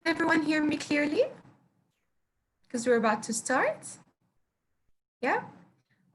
everyone hear me clearly? Because we're about to start. Yeah?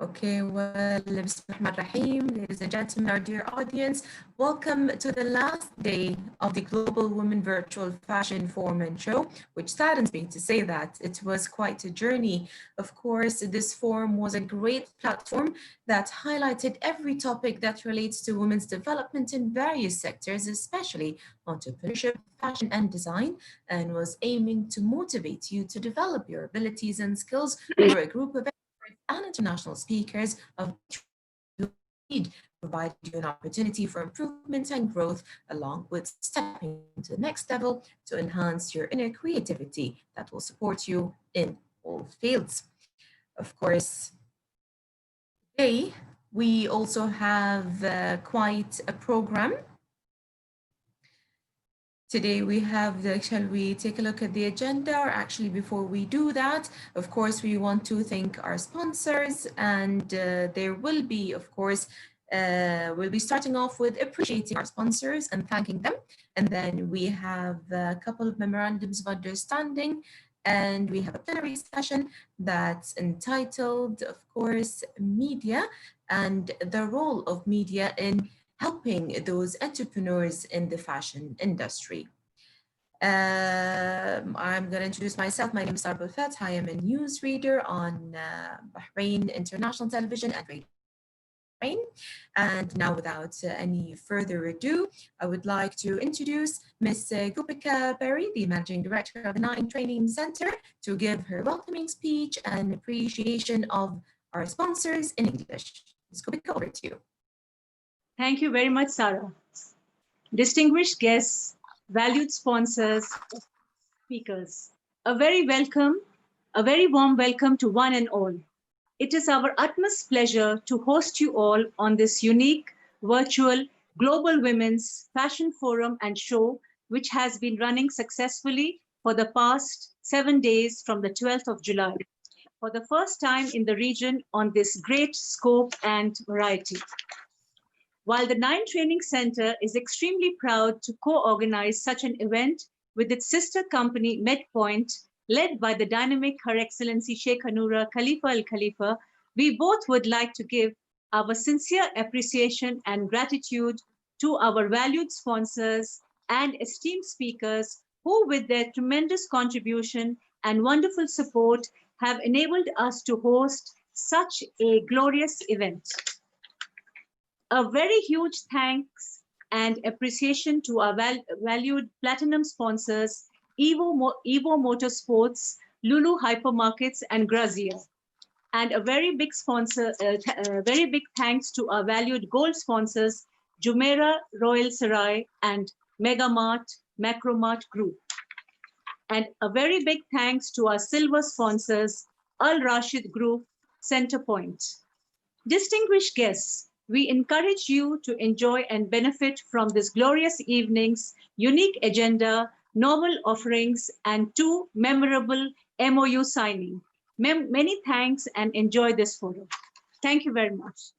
Okay, well, ladies and gentlemen, our dear audience, welcome to the last day of the Global Women Virtual Fashion Forum and Show, which saddens me to say that it was quite a journey. Of course, this forum was a great platform that highlighted every topic that relates to women's development in various sectors, especially entrepreneurship, fashion, and design, and was aiming to motivate you to develop your abilities and skills for a group of and international speakers of need, provided you an opportunity for improvement and growth, along with stepping to the next level to enhance your inner creativity that will support you in all fields. Of course, today we also have quite a program. Today we have shall we take a look at the agenda? Or actually, before we do that, of course, we want to thank our sponsors, and there will be, of course, we'll be starting off with appreciating our sponsors and thanking them. And then we have a couple of memorandums of understanding, and we have a plenary session that's entitled, of course, Media and the Role of Media in helping those entrepreneurs in the fashion industry. I'm going to introduce myself. My name is Sarah Bulfat. I am a newsreader on Bahrain International Television and Radio. And now, without any further ado, I would like to introduce Ms. Gupika Berry, the Managing Director of the Nain Training Center, to give her welcoming speech and appreciation of our sponsors in English. Ms. Gupika, over to you. Thank you very much, Sarah. Distinguished guests, valued sponsors, speakers, a very warm welcome to one and all. It is our utmost pleasure to host you all on this unique, virtual, Global Women's Fashion Forum and Show, which has been running successfully for the past 7 days from the 12th of July, for the first time in the region on this great scope and variety. While the Nain Training Center is extremely proud to co-organize such an event with its sister company, Medpoint, led by the dynamic Her Excellency Sheikh Noura Khalifa Al Khalifa, we both would like to give our sincere appreciation and gratitude to our valued sponsors and esteemed speakers who, with their tremendous contribution and wonderful support, have enabled us to host such a glorious event. A very huge thanks and appreciation to our valued platinum sponsors, Evo Motorsports, Lulu Hypermarkets, and Grazia. And a very big thanks to our valued gold sponsors, Jumeirah Royal Sarai and Megamart, Macromart Group. And a very big thanks to our silver sponsors, Al Rashid Group, Centerpoint. Distinguished guests, we encourage you to enjoy and benefit from this glorious evening's unique agenda, novel offerings, and 2 memorable MOU signing. Many thanks and enjoy this forum. Thank you very much.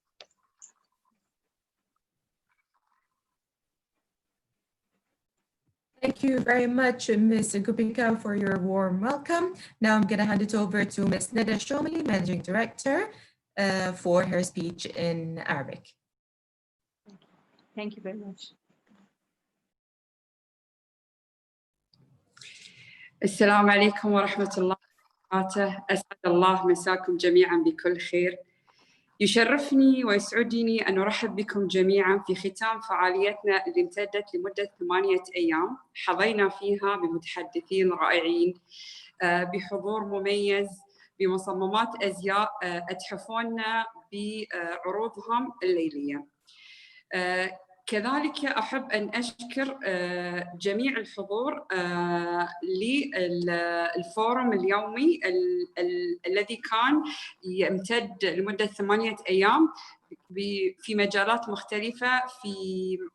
Thank you very much, Ms. Gupika, for your warm welcome. Now I'm going to hand it over to Ms. Neda Shomali, Managing Director, for her speech in Arabic. Thank you very much. السلام عليكم ورحمة الله وبركاته. أسعد الله مساكم جميعا بكل خير. يشرفني ويسعدني أن أرحب بكم جميعا في ختام فعاليتنا اللي امتدت لمدة 8 أيام حظينا فيها بمتحدثين رائعين بحضور مميز بمصممات أزياء أتحفونا بعروضهم الليلية. كذلك أحب أن أشكر جميع الحضور للفورم اليومي الذي كان يمتد لمدة 8 أيام في مجالات مختلفة في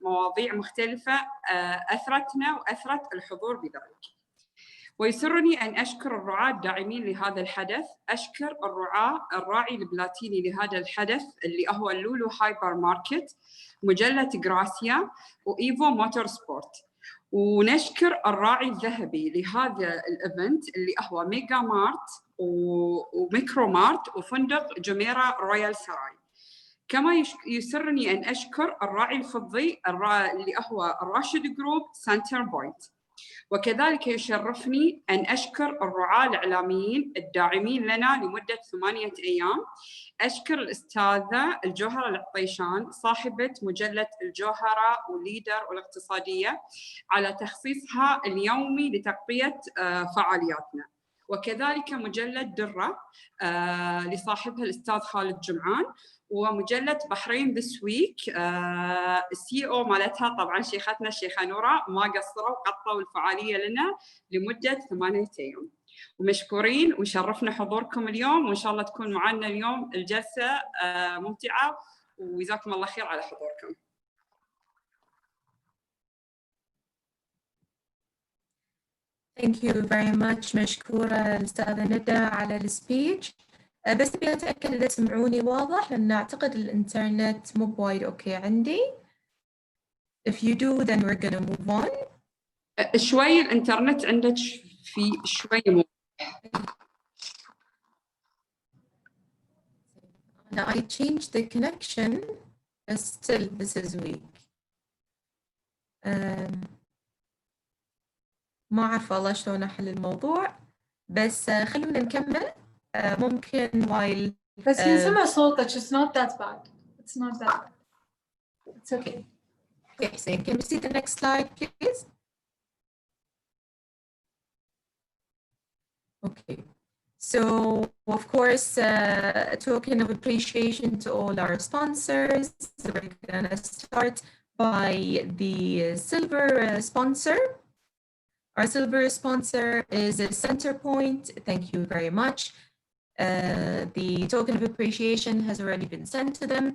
مواضيع مختلفة أثرتنا وأثرت الحضور بذلك. ويسرني أن أشكر الرعاة الداعمين لهذا الحدث. أشكر الراعي البلاتيني لهذا الحدث اللي هو لولو هايبر ماركت، مجلة غراسيا، وإيفو موتور سبورت. ونشكر الراعي الذهبي لهذا الإيفنت اللي هو ميجا مارت وميكرو مارت وفندق جميرة رويال سراي. كما يسرني أن أشكر الراعي الفضي اللي هو الراشد جروب سنتر بوينت. وكذلك يشرفني أن أشكر الرعاة الإعلاميين الداعمين لنا لمدة 8 أيام. أشكر الأستاذة الجوهرة العطيشان صاحبة مجلة الجوهرة والليدر والاقتصادية على تخصيصها اليومي لتغطية فعالياتنا، وكذلك مجلة درة لصاحبها الأستاذ خالد جمعان، ومجلة بحرين ذس ويك السي او مالتها طبعا شيختنا الشيخة نورا ما قصروا وقطوا الفعالية لنا لمدة 8 أيام. ومشكورين وشرفنا حضوركم اليوم، وإن شاء الله تكون معنا اليوم الجلسة ممتعة، وجزاكم الله خير على حضوركم. Thank you very much. مشكورة الأستاذة ندى على السبيتش. بس أبي أتأكد إذا تسمعوني واضح، لأن أعتقد الإنترنت مو بوايد أوكي عندي. If you do then we're gonna move on. شوي الإنترنت عندك في شوي مو. Now I changed the connection but still this is weak. ما أعرف والله شلون أحل الموضوع، بس خلونا نكمل. ممكن while بس ينسمع صوتك. It's not that bad. It's not that bad. It's okay. Okay, so can we see the next slide, please? Okay, so of course, a token of appreciation to all our sponsors. We're gonna start by the silver sponsor. Our silver sponsor is Centerpoint. Thank you very much. The token of appreciation has already been sent to them.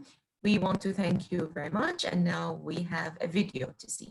We want to thank you very much. And now we have a video to see.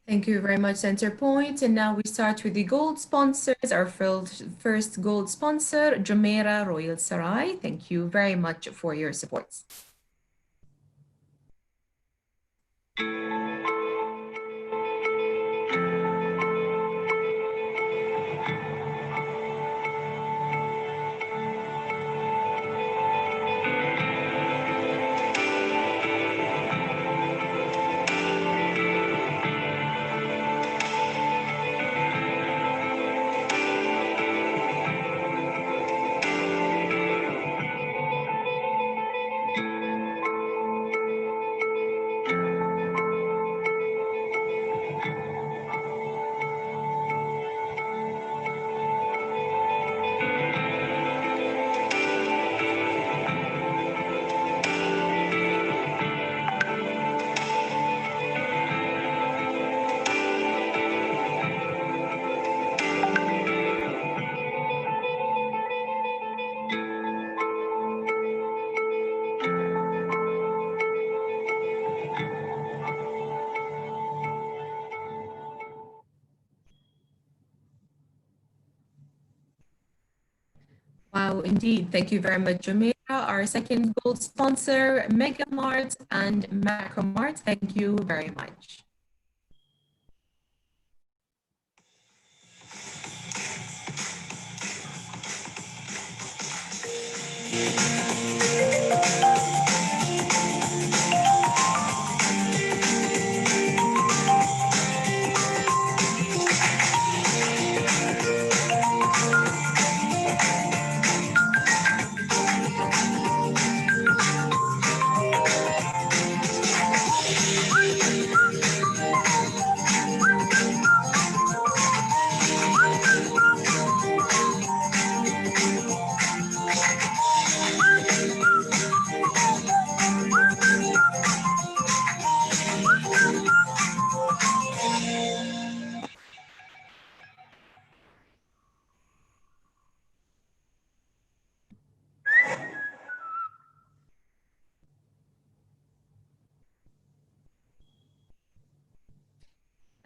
Thank you very much, Centerpoint. And now we start with the gold sponsors. Our first gold sponsor, Jumeirah Royal Sarai. Thank you very much for your support. Wow, indeed. Thank you very much, Jumeirah. Our second gold sponsor, Mega Mart and Macro Mart. Thank you very much.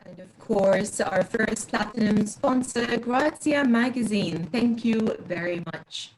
And of course, our first platinum sponsor, Grazia Magazine. Thank you very much.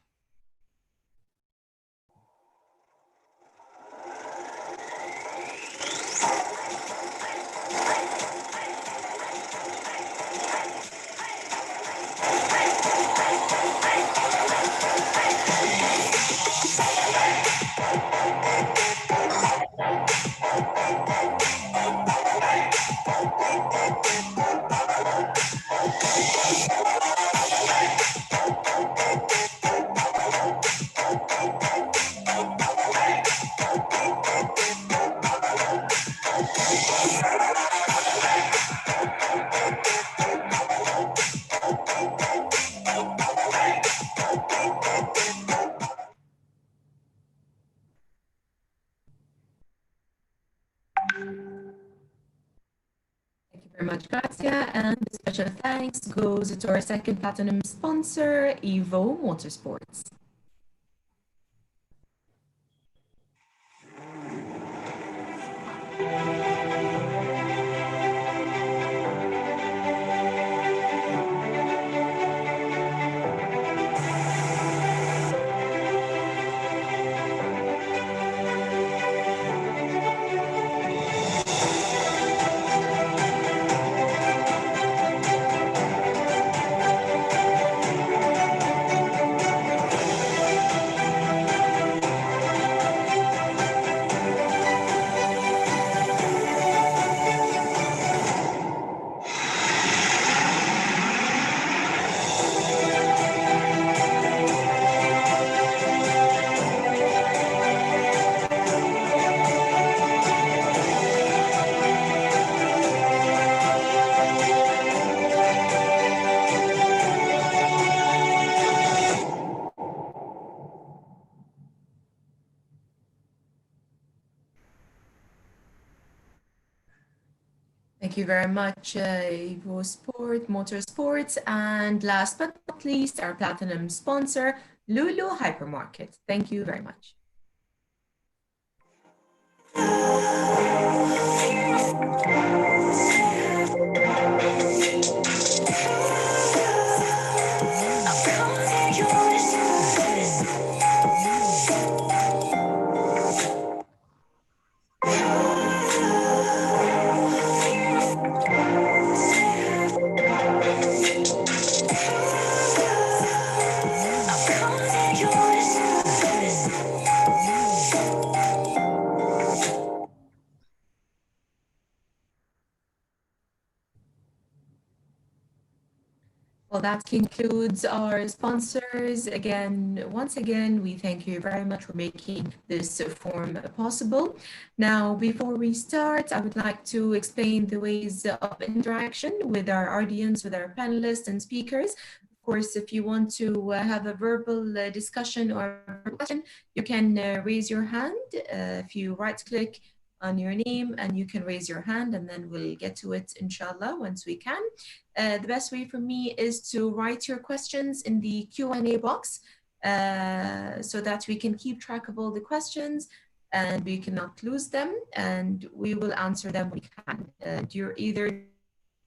Thank you very much, Grazia. And a special thanks goes to our second platinum sponsor, Evo Motorsports. Thank you very much, Evo Motorsports. And last but not least, our platinum sponsor, Lulu Hypermarket. Thank you very much. Well, that concludes our sponsors. Once again, we thank you very much for making this forum possible. Now, before we start, I would like to explain the ways of interaction with our audience, with our panelists and speakers. Of course, if you want to have a verbal discussion or question, you can raise your hand. If you right-click on your name and you can raise your hand, and then we'll get to it, inshallah, once we can. The best way for me is to write your questions in the Q&A box so that we can keep track of all the questions and we cannot lose them, and we will answer them when we can, either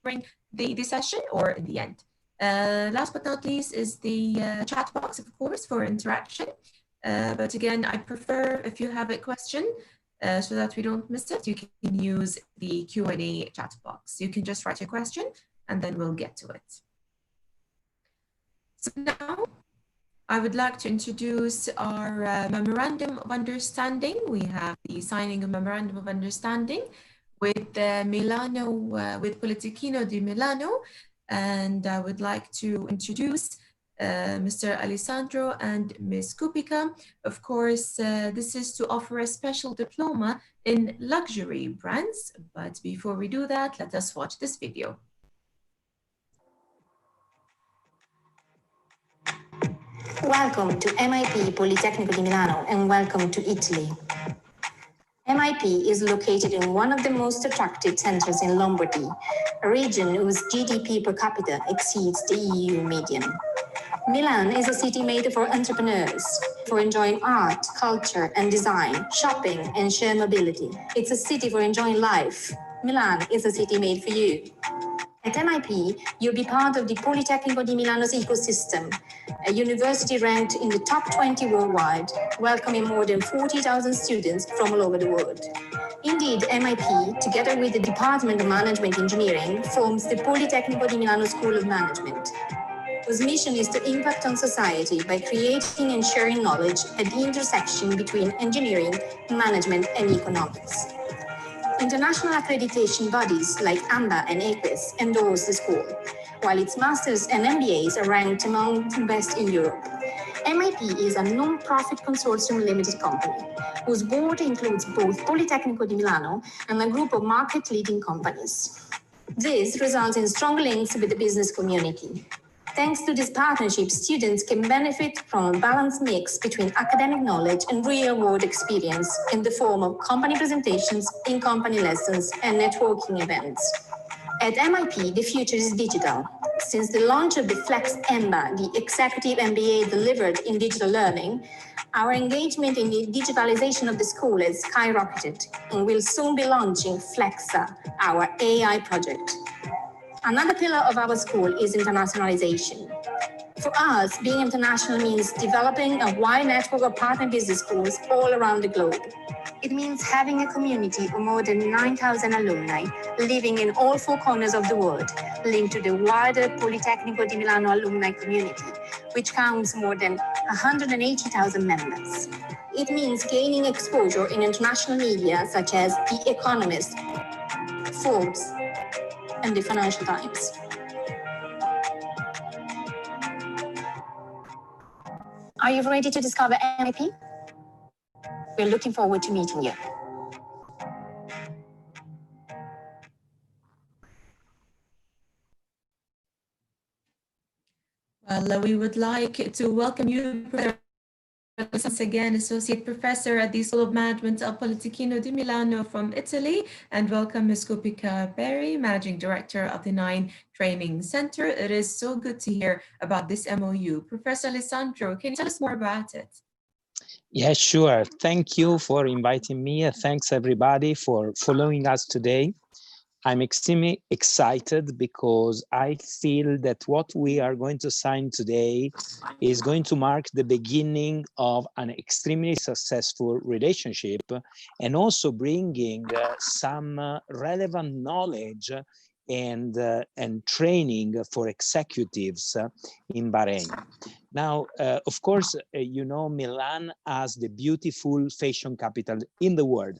during the session or in the end. Last but not least is the chat box, of course, for interaction. But again, I prefer, if you have a question, so that we don't miss it, you can use the Q&A chat box. You can just write your question and then we'll get to it. So now I would like to introduce our Memorandum of Understanding. We have the signing of Memorandum of Understanding with Milano, with Politecchino di Milano. And I would like to introduce Mr. Alessandro and Ms. Kupika. Of course, this is to offer a special diploma in luxury brands. But before we do that, let us watch this video. Welcome to MIP Politecnico di Milano and welcome to Italy. MIP is located in one of the most attractive centers in Lombardy, a region whose GDP per capita exceeds the EU median. Milan is a city made for entrepreneurs, for enjoying art, culture, and design, shopping, and shared mobility. It's a city for enjoying life. Milan is a city made for you. At MIP, you'll be part of the Politecnico di Milano's ecosystem, a university ranked in the top 20 worldwide, welcoming more than 40,000 students from all over the world. Indeed, MIP, together with the Department of Management Engineering, forms the Politecnico di Milano School of Management, whose mission is to impact on society by creating and sharing knowledge at the intersection between engineering, management, and economics. International accreditation bodies like AMBA and AQUIS endorse the school, while its masters and MBAs are ranked among the best in Europe. MIP is a non-profit consortium limited company, whose board includes both Politecnico di Milano and a group of market-leading companies. This results in strong links with the business community. Thanks to this partnership, students can benefit from a balanced mix between academic knowledge and real-world experience in the form of company presentations, in-company lessons, and networking events. At MIP, the future is digital. Since the launch of the Flex EMBA, the Executive MBA delivered in digital learning, our engagement in the digitalization of the school has skyrocketed, and we'll soon be launching Flexa, our AI project. Another pillar of our school is internationalization. For us, being international means developing a wide network of partner business schools all around the globe. It means having a community of more than 9,000 alumni living in all four corners of the world, linked to the wider Politecnico di Milano alumni community, which counts more than 180,000 members. It means gaining exposure in international media such as The Economist, Forbes, and the Financial Times. Are you ready to discover MIP? We're looking forward to meeting you. Well, we would like to welcome you, once again, Associate Professor at the School of Management of Politecchino di Milano from Italy, and welcome Ms. Kupika Berry, Managing Director of the Nain Training Center. It is so good to hear about this MOU. Professor Alessandro, can you tell us more about it? Yeah, sure. Thank you for inviting me. Thanks everybody for following us today. I'm extremely excited because I feel that what we are going to sign today is going to mark the beginning of an extremely successful relationship and also bringing some relevant knowledge and training for executives in Bahrain. Now, of course, you know, Milan has the beautiful fashion capital in the world.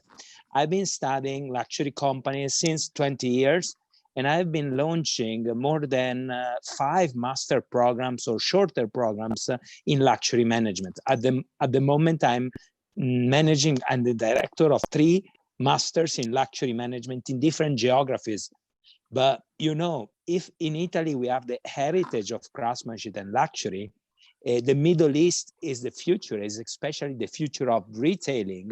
I've been studying luxury companies since 20 years, and I've been launching more than 5 master programs or shorter programs in luxury management. At the moment, I'm the director of 3 masters in luxury management in different geographies. But, you know, if in Italy we have the heritage of craftsmanship and luxury, the Middle East is the future, is especially the future of retailing,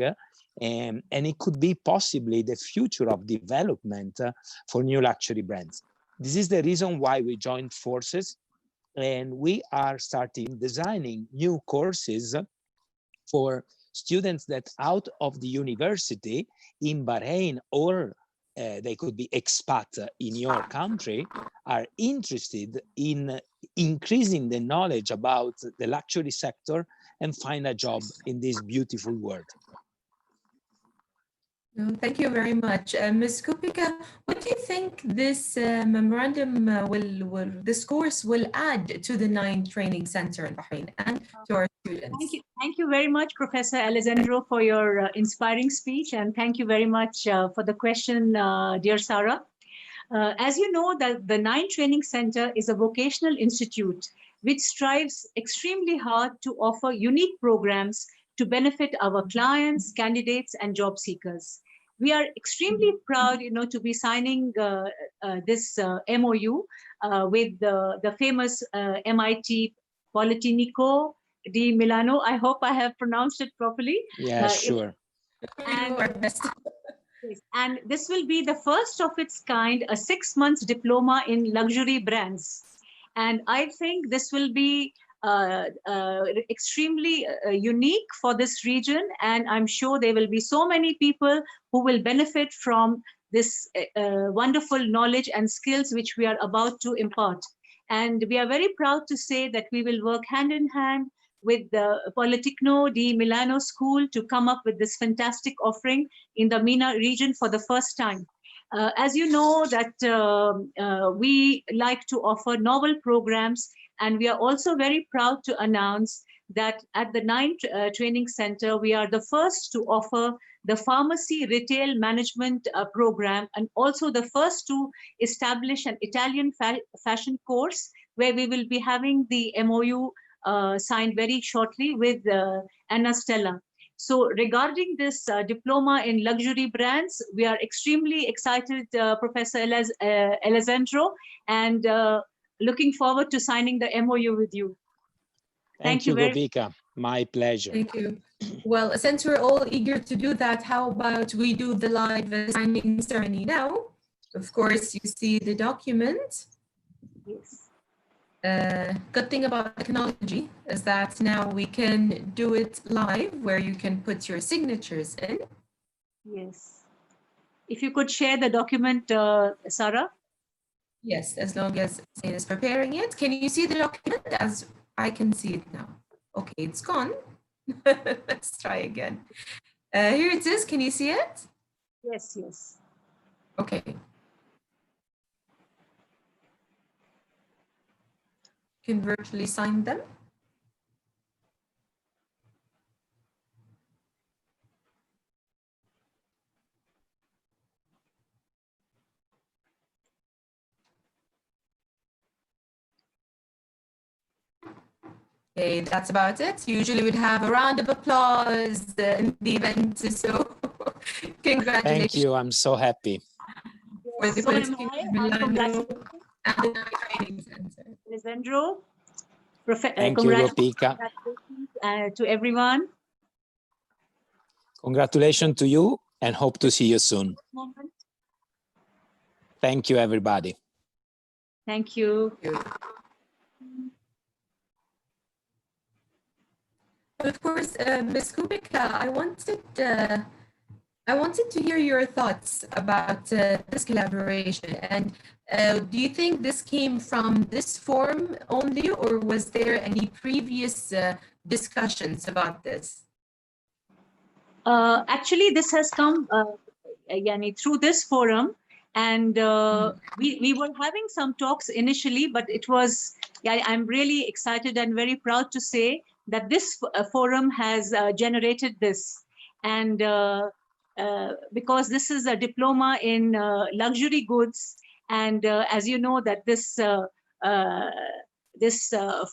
and it could be possibly the future of development for new luxury brands. This is the reason why we joined forces, and we are designing new courses for students that out of the university in Bahrain, or they could be expat in your country, are interested in increasing the knowledge about the luxury sector and find a job in this beautiful world. No, thank you very much. Ms. Kupika, what do you think this memorandum this course will add to the Nine Training Center in Bahrain and to our students? Thank you very much, Professor Alessandro, for your inspiring speech, and thank you very much for the question, dear Sarah. As you know, the Nine Training Center is a vocational institute which strives extremely hard to offer unique programs to benefit our clients, candidates, and job seekers. We are extremely proud, to be signing this MOU with the famous MIT Politecnico di Milano. I hope I have pronounced it properly. Yeah, sure. And this will be the first of its kind, a 6-month diploma in luxury brands. And I think this will be extremely unique for this region. And I'm sure there will be so many people who will benefit from this wonderful knowledge and skills which we are about to impart. And we are very proud to say that we will work hand in hand with the Politecnico di Milano School to come up with this fantastic offering in the MENA region for the first time. As you know that we like to offer novel programs, and we are also very proud to announce that at the Nine Training Center, we are the first to offer the pharmacy retail management program, and also the first to establish an Italian fashion course where we will be having the MOU signed very shortly with Anna Stella. So regarding this diploma in luxury brands, we are extremely excited, Professor Alessandro, and looking forward to signing the MOU with you. Thank you, Gopika. My pleasure. Thank you. Well, since we're all eager to do that, how about we do the live signing ceremony now? Of course, you see the document. Yes. Good thing about technology is that now we can do it live, where you can put your signatures in. Yes. If you could share the document, Sarah. Yes, as long as Zain is preparing it. Can you see the document? As I can see it now. Okay, it's gone. Let's try again. Here it is. Can you see it? Yes, yes. Okay. You can virtually sign them. Okay, that's about it. Usually we'd have a round of applause in the event, so congratulations. Thank you, I'm so happy. For the Training Center. Alessandro, thank you, Gopika. To everyone. Congratulations to you and hope to see you soon. Thank you, everybody. Thank you. Of course, Ms. Kupika, I wanted to hear your thoughts about this collaboration. And do you think this came from this forum only, or was there any previous discussions about this? Actually, this has come through this forum, and we were having some talks initially, but it was, I'm really excited and very proud to say that this forum has generated this. And because this is a diploma in luxury goods, and as you know that this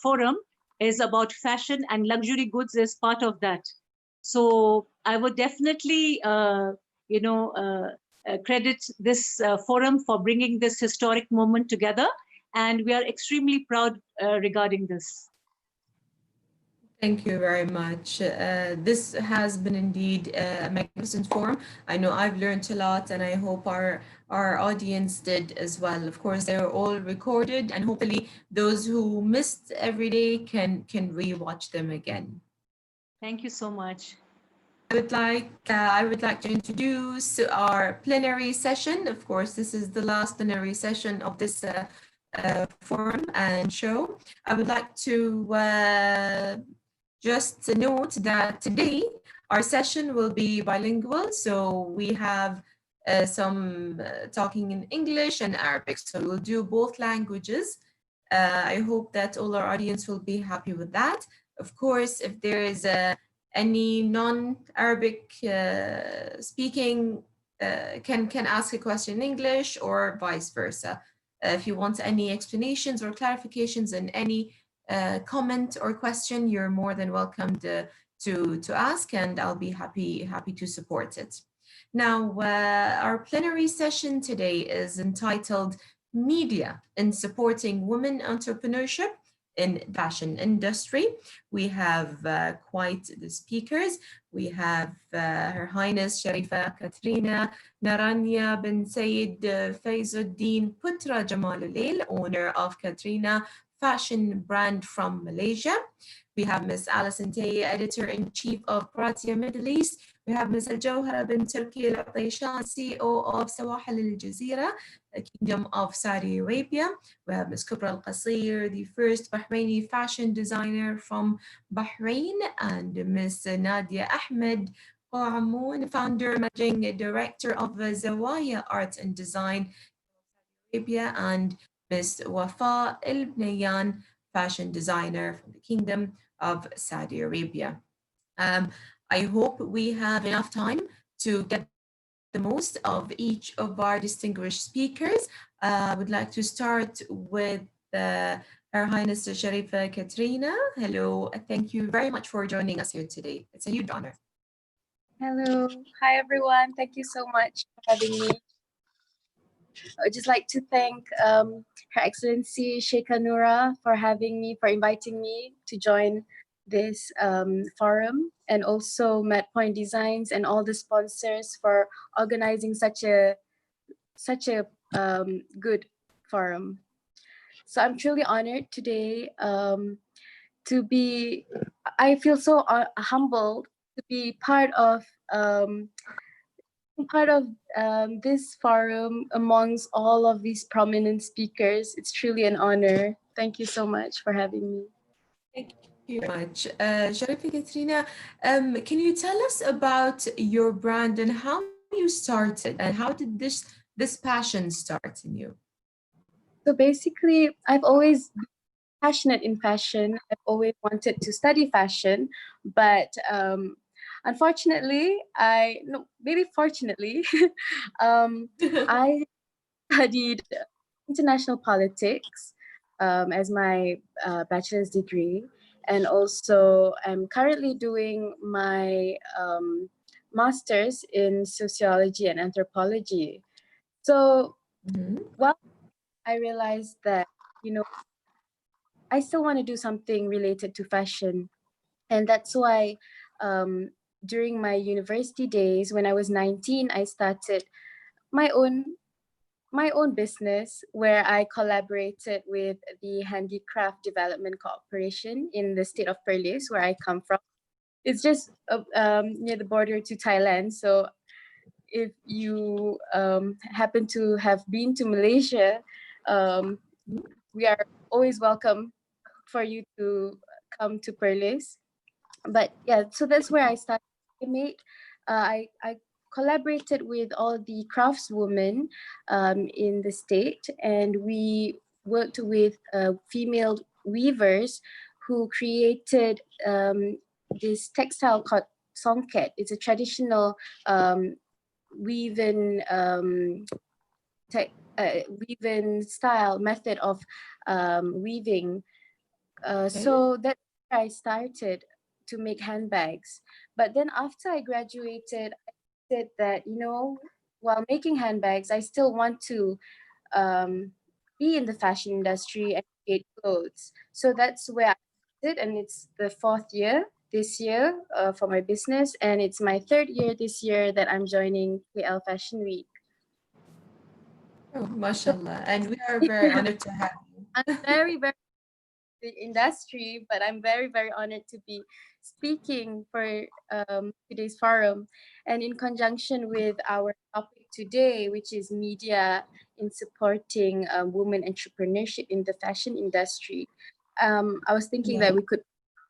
forum is about fashion, and luxury goods is part of that. So I would definitely credit this forum for bringing this historic moment together, and we are extremely proud regarding this. Thank you very much. This has been indeed a magnificent forum. I know I've learned a lot, and I hope our audience did as well. Of course, they're all recorded, and hopefully those who missed every day can rewatch them again. Thank you so much. I would like to introduce our plenary session. Of course, this is the last plenary session of this forum and show. I would like to just note that today Our session will be bilingual, so we have some talking in English and Arabic, so we'll do both languages. I hope that all our audience will be happy with that. Of course, if there is any non-Arabic speaking, can ask a question in English or vice versa. If you want any explanations or clarifications and any comment or question, you're more than welcome to ask, and I'll be happy to support it. Now, our plenary session today is entitled Media in Supporting Women Entrepreneurship in Fashion Industry. We have quite the speakers. We have Her Highness Sharifa Katrina Naranya bin Sayed Faizuddin Putra Jamalulail, owner of Katrina fashion brand from Malaysia. We have Ms. Alison Tay, Editor-in-Chief of Pratia Middle East. We have Ms. Al-Jawhara bin Turki Al-Atayshan, CEO of Sawahil Al-Jazeera, Kingdom of Saudi Arabia. We have Ms. Kubra Al-Qasir, the first Bahraini fashion designer from Bahrain, and Ms. Nadia Ahmed Qa'amoun, founder, managing director of Zawaya Art and Design Arabia, and Ms. Wafa El-Bnayan, fashion designer from the Kingdom of Saudi Arabia. I hope we have enough time to get the most of each of our distinguished speakers. I would like to start with Her Highness Sharifa Katrina. Hello, thank you very much for joining us here today. It's a huge honor. Hello, hi everyone. Thank you so much for having me. I would just like to thank Her Excellency Sheikha Noura for having me, for inviting me to join this forum, and also Medpoint Designs and all the sponsors for organizing such a good forum. So I'm truly honored today to be. I feel so humbled to be part of this forum amongst all of these prominent speakers. It's truly an honor. Thank you so much for having me. Thank you very much. Sharifa Katrina, can you tell us about your brand and how you started, and how did this passion start in you? So basically, I've always been passionate in fashion. I've always wanted to study fashion, but unfortunately, fortunately, I studied international politics as my bachelor's degree, and also I'm currently doing my master's in sociology and anthropology. So, well, I realized that, I still want to do something related to fashion, and that's why during my university days, when I was 19, I started my own business where I collaborated with the Handicraft Development Corporation in the state of Perlis, where I come from. It's just near the border to Thailand. So if you happen to have been to Malaysia, we are always welcome for you to come to Perlis. But yeah, so that's where I started. I collaborated with all the craftswomen in the state, and we worked with female weavers who created this textile called songket. It's a traditional weaving style method of weaving. So that's where I started to make handbags. But then after I graduated, I said that, while making handbags, I still want to be in the fashion industry and create clothes. So that's where I did, and it's the 4th year this year for my business, and it's my 3rd year this year that I'm joining KL Fashion Week. Oh, mashallah. And we are very honored to have you. I'm very, very the industry, but I'm very, very honored to be speaking for today's forum, and in conjunction with our topic today, which is media in supporting women entrepreneurship in the fashion industry. I was thinking that we could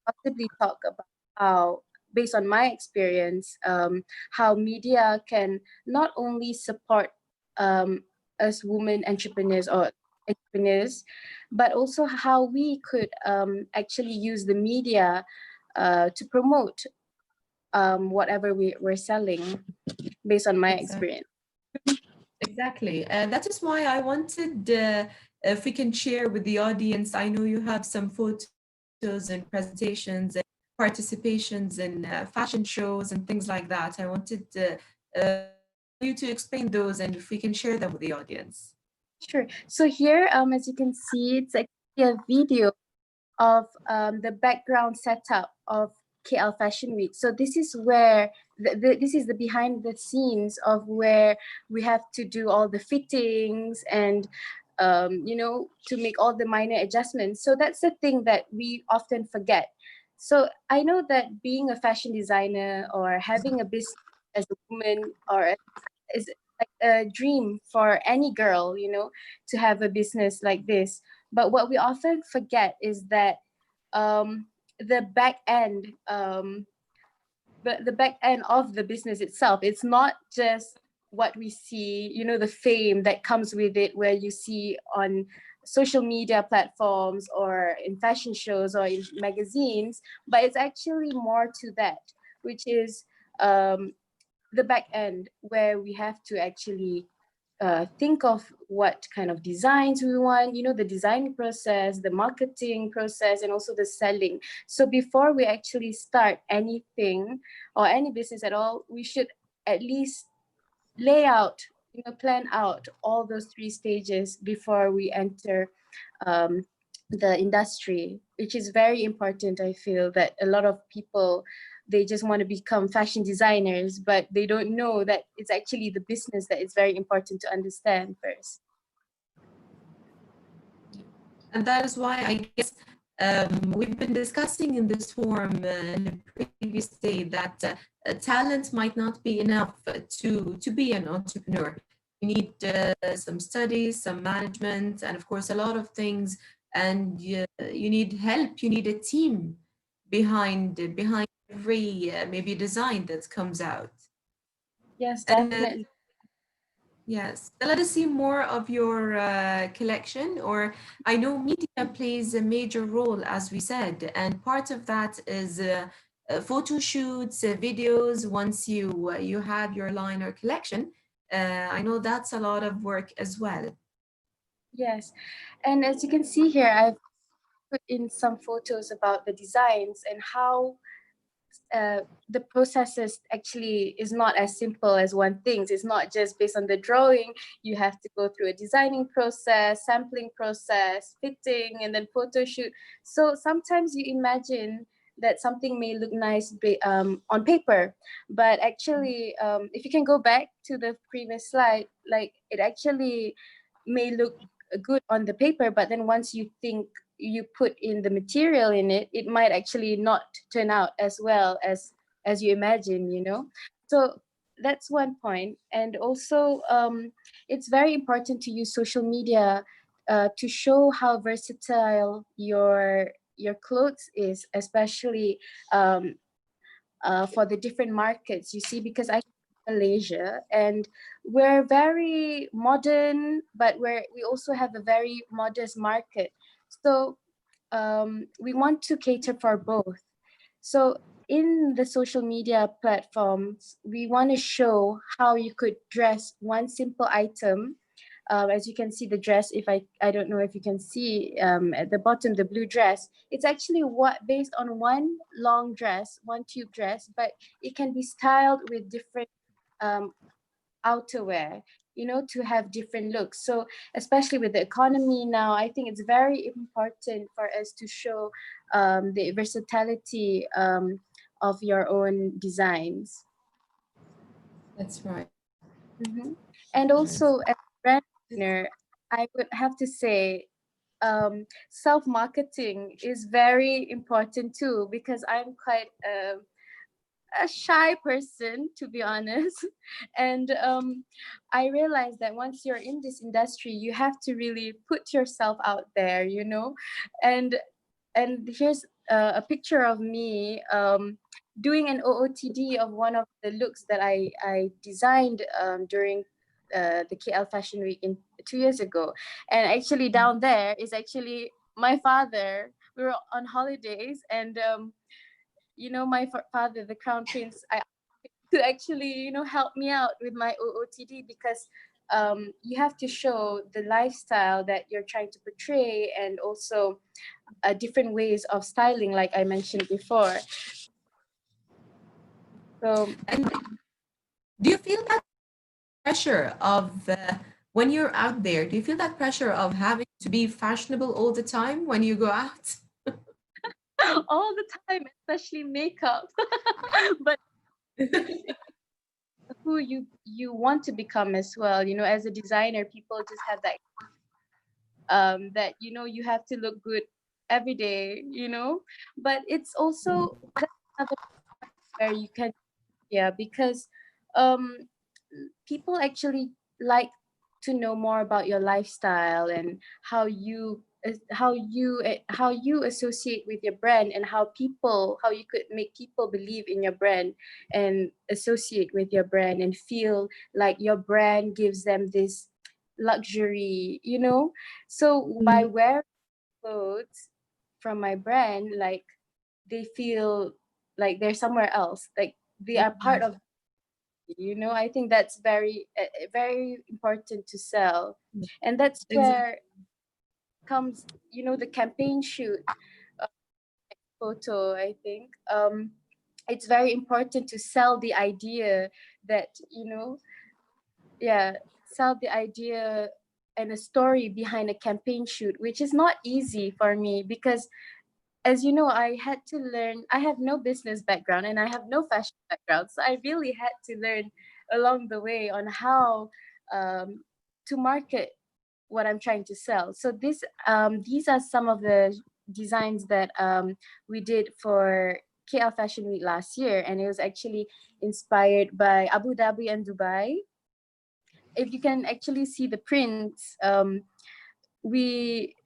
possibly talk about how based on my experience, how media can not only support us women entrepreneurs or entrepreneurs, but also how we could actually use the media to promote whatever we're selling, based on my experience. Exactly. That is why I wanted, if we can share with the audience, I know you have some photos and presentations and participations in fashion shows and things like that. I wanted you to explain those, and if we can share them with the audience. Sure. So here, as you can see, it's actually a video of the background setup of KL Fashion Week. So this is where this is the behind the scenes of where we have to do all the fittings and you know, to make all the minor adjustments. So that's the thing that we often forget. So I know that being a fashion designer or having a business as a woman or is like a dream for any girl, you know, to have a business like this. But what we often forget is that the back end, the back end of the business itself, it's not just what we see, you know, the fame that comes with it, where you see on social media platforms or in fashion shows or in magazines, but it's actually more to that, which is the back end, where we have to actually think of what kind of designs we want, you know, the design process, the marketing process, and also the selling. So before we actually start anything or any business at all, we should at least lay out, you know, plan out all those 3 stages before we enter the industry, which is very important. I feel that a lot of people, they just want to become fashion designers, but they don't know that it's actually the business that is very important to understand first. And that is why I guess we've been discussing in this forum in the previous day that talent might not be enough to be an entrepreneur. You need some studies, some management, and of course a lot of things. And you need help. You need a team behind every maybe design that comes out. Yes, And, definitely. yes, let us see more of your collection. Or I know media plays a major role, as we said, and part of that is photo shoots, videos. Once you have your line or collection, I know that's a lot of work as well. Yes, and as you can see here, I've put in some photos about the designs and how the processes actually is not as simple as one thinks. It's not just based on the drawing. You have to go through a designing process, sampling process, fitting, and then photo shoot. So sometimes you imagine that something may look nice on paper, but actually, if you can go back to the previous slide, like it actually may look good on the paper, but then once you put in the material in it, it might actually not turn out as well as you imagine, you know. So that's one point. And also it's very important to use social media to show how versatile your clothes is, especially for the different markets, you see, because I Malaysia, and we're very modern, but we also have a very modest market. So we want to cater for both. So in the social media platforms, we want to show how you could dress one simple item. As you can see, the dress, if I don't know if you can see at the bottom, the blue dress, it's actually based on one long dress, one tube dress, but it can be styled with different outerwear, you know, to have different looks. So especially with the economy now, I think it's very important for us to show the versatility of your own designs. That's right. Mm-hmm. And also as a brand owner, I would have to say self-marketing is very important too, because I'm quite a shy person, to be honest. And I realized that once you're in this industry, you have to really put yourself out there, you know. And here's a picture of me doing an OOTD of one of the looks that I designed during the KL Fashion Week 2 years ago. And actually down there is actually my father. We were on holidays, and you know, my father, the Crown Prince, to actually, you know, help me out with my OOTD, because you have to show the lifestyle that you're trying to portray, and also different ways of styling, like I mentioned before. So, And do you feel that pressure of when you're out there? Do you feel that pressure of having to be fashionable all the time when you go out? all the time, especially makeup. But who you want to become as well, you know, as a designer, people just have that that, you know, you have to look good every day, you know. But it's also that's another where you can, yeah, because people actually like to know more about your lifestyle and how you associate with your brand, and how you could make people believe in your brand and associate with your brand and feel like your brand gives them this luxury, you know. So by wearing clothes from my brand, like they feel like they're somewhere else, like they are part of, you know. I think that's very very important to sell. And that's where comes, you know, the campaign shoot photo. I think it's very important to sell the idea that, you know, yeah, sell the idea and a story behind a campaign shoot, which is not easy for me, because as you know, I had to learn. I have no business background and I have no fashion background. So I really had to learn along the way on how to market what I'm trying to sell. So these are some of the designs that we did for KL Fashion Week last year. And it was actually inspired by Abu Dhabi and Dubai. If you can actually see the prints,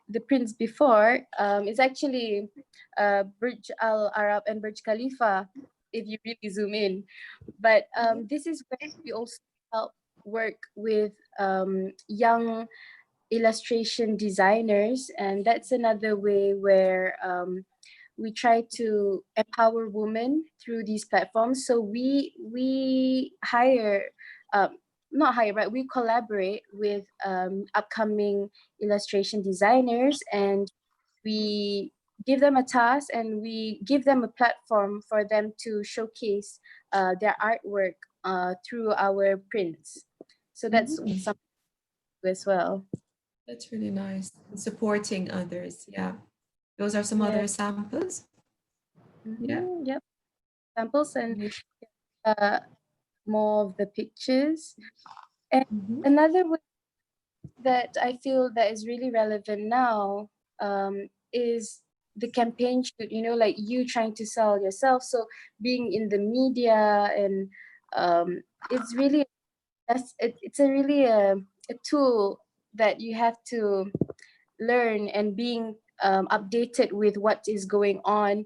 the prints before is actually Burj Al Arab and Burj Khalifa, if you really zoom in. But this is where we also help work with young illustration designers, and that's another way where we try to empower women through these platforms. So we hire not hire, but we collaborate with upcoming illustration designers, and we give them a task and we give them a platform for them to showcase their artwork through our prints. So that's something as well. That's really nice. Supporting others. Yeah. Those are some other samples. Yeah. Yep. Samples and more of the pictures. And another way that I feel that is really relevant now is the campaign shoot, you know, like you trying to sell yourself. So being in the media, and it's really, it's a really a tool that you have to learn, and being updated with what is going on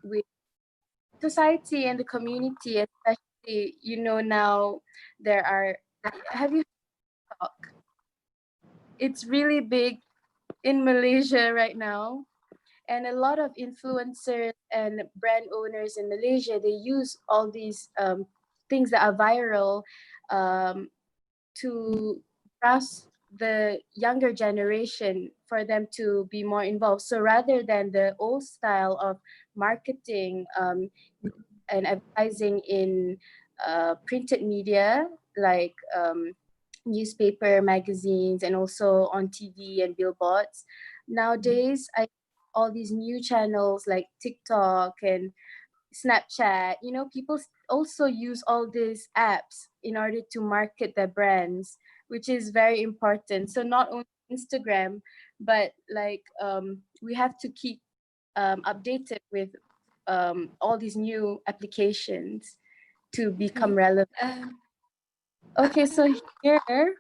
with society and the community, especially, you know, now there are, have you heard of TikTok? It's really big in Malaysia right now. And a lot of influencers and brand owners in Malaysia, they use all these things that are viral to grasp the younger generation, for them to be more involved. So rather than the old style of marketing and advertising in printed media, like newspaper, magazines, and also on TV and billboards, nowadays all these new channels like TikTok and Snapchat, you know, people also use all these apps in order to market their brands, which is very important. So not only Instagram, but like we have to keep updated with all these new applications to become relevant. Okay, so here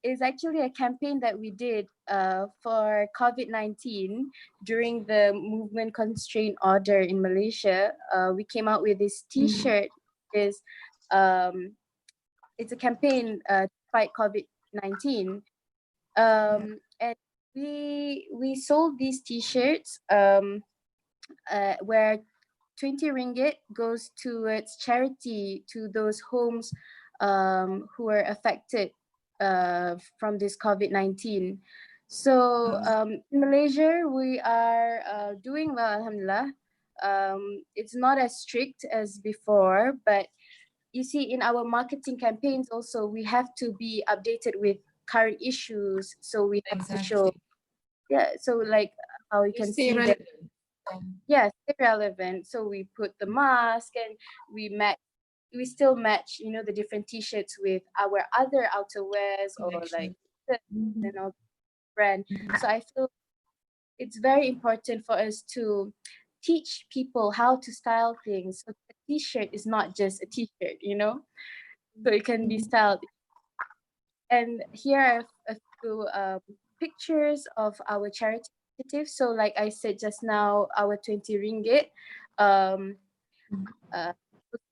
is actually a campaign that we did for COVID-19 during the movement constraint order in Malaysia. We came out with this T-shirt. It's a campaign to fight COVID-19, and we sold these T-shirts where 20 ringgit goes towards charity to those homes who are affected from this COVID-19. So in Malaysia, we are doing well, alhamdulillah. It's not as strict as before, but you see, in our marketing campaigns also, we have to be updated with current issues. So we have to show, so like how you can see that, stay relevant. So we put the mask and we still match, you know, the different T-shirts with our other outerwears or like you know, brand. So I feel it's very important for us to teach people how to style things. So a T-shirt is not just a T-shirt, you know, so it can be styled. And here are a few pictures of our charity initiatives. So like I said just now, our 20 ringgit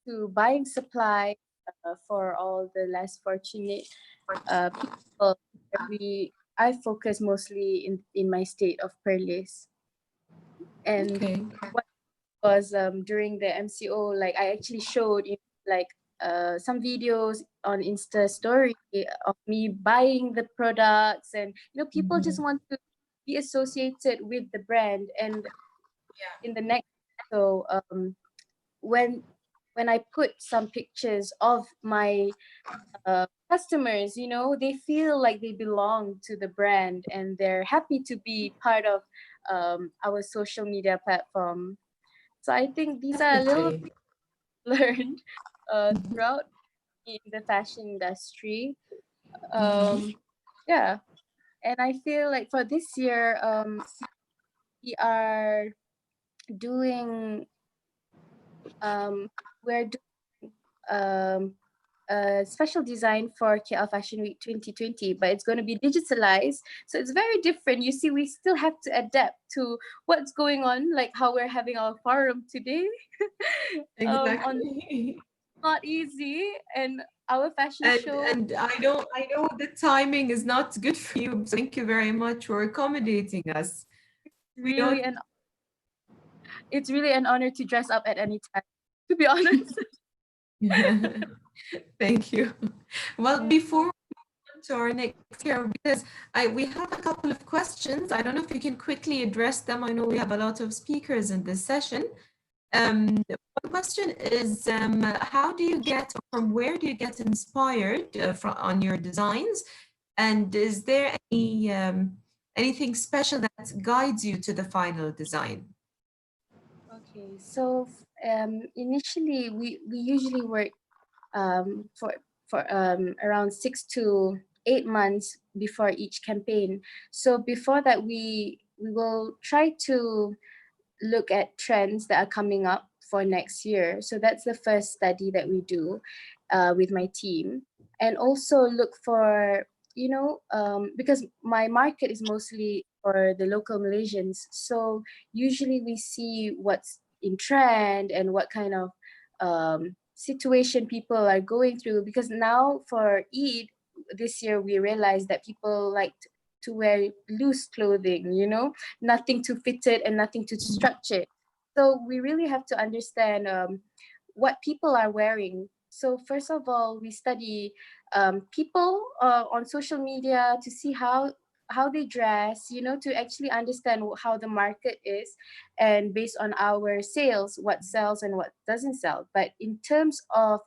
to buying supply for all the less fortunate people. I focus mostly in my state of Perlis. And what was during the MCO, like I actually showed like some videos on Insta story of me buying the products, and you know, people just want to be associated with the brand. And in the next, so when I put some pictures of my customers, you know, they feel like they belong to the brand and they're happy to be part of our social media platform. So I think these are a little things learned throughout in the fashion industry. Yeah, and I feel like for this year, we are doing we're doing a special design for KL Fashion Week 2020, but it's going to be digitalized. So it's very different. You see, we still have to adapt to what's going on, like how we're having our forum today. Not easy, and our fashion show. And I know the timing is not good for you. Thank you very much for accommodating us. It's really an honor to dress up at any time, to be honest. Thank you. Well, before we move on to our next year, because we have a couple of questions. I don't know if you can quickly address them. I know we have a lot of speakers in this session. One question is, how do you get, or from where do you get inspired on your designs? And is there anything special that guides you to the final design? Okay, so initially we usually work for around 6 to 8 months before each campaign. So before that, we will try to look at trends that are coming up for next year. So that's the first study that we do with my team, and also look for, you know, because my market is mostly for the local Malaysians. So usually we see what's in trend and what kind of situation people are going through. Because now for Eid this year, we realized that people like to wear loose clothing, you know, nothing too fitted and nothing too structured. So we really have to understand what people are wearing. So first of all, we study people on social media to see how they dress, you know, to actually understand how the market is, and based on our sales, what sells and what doesn't sell. But in terms of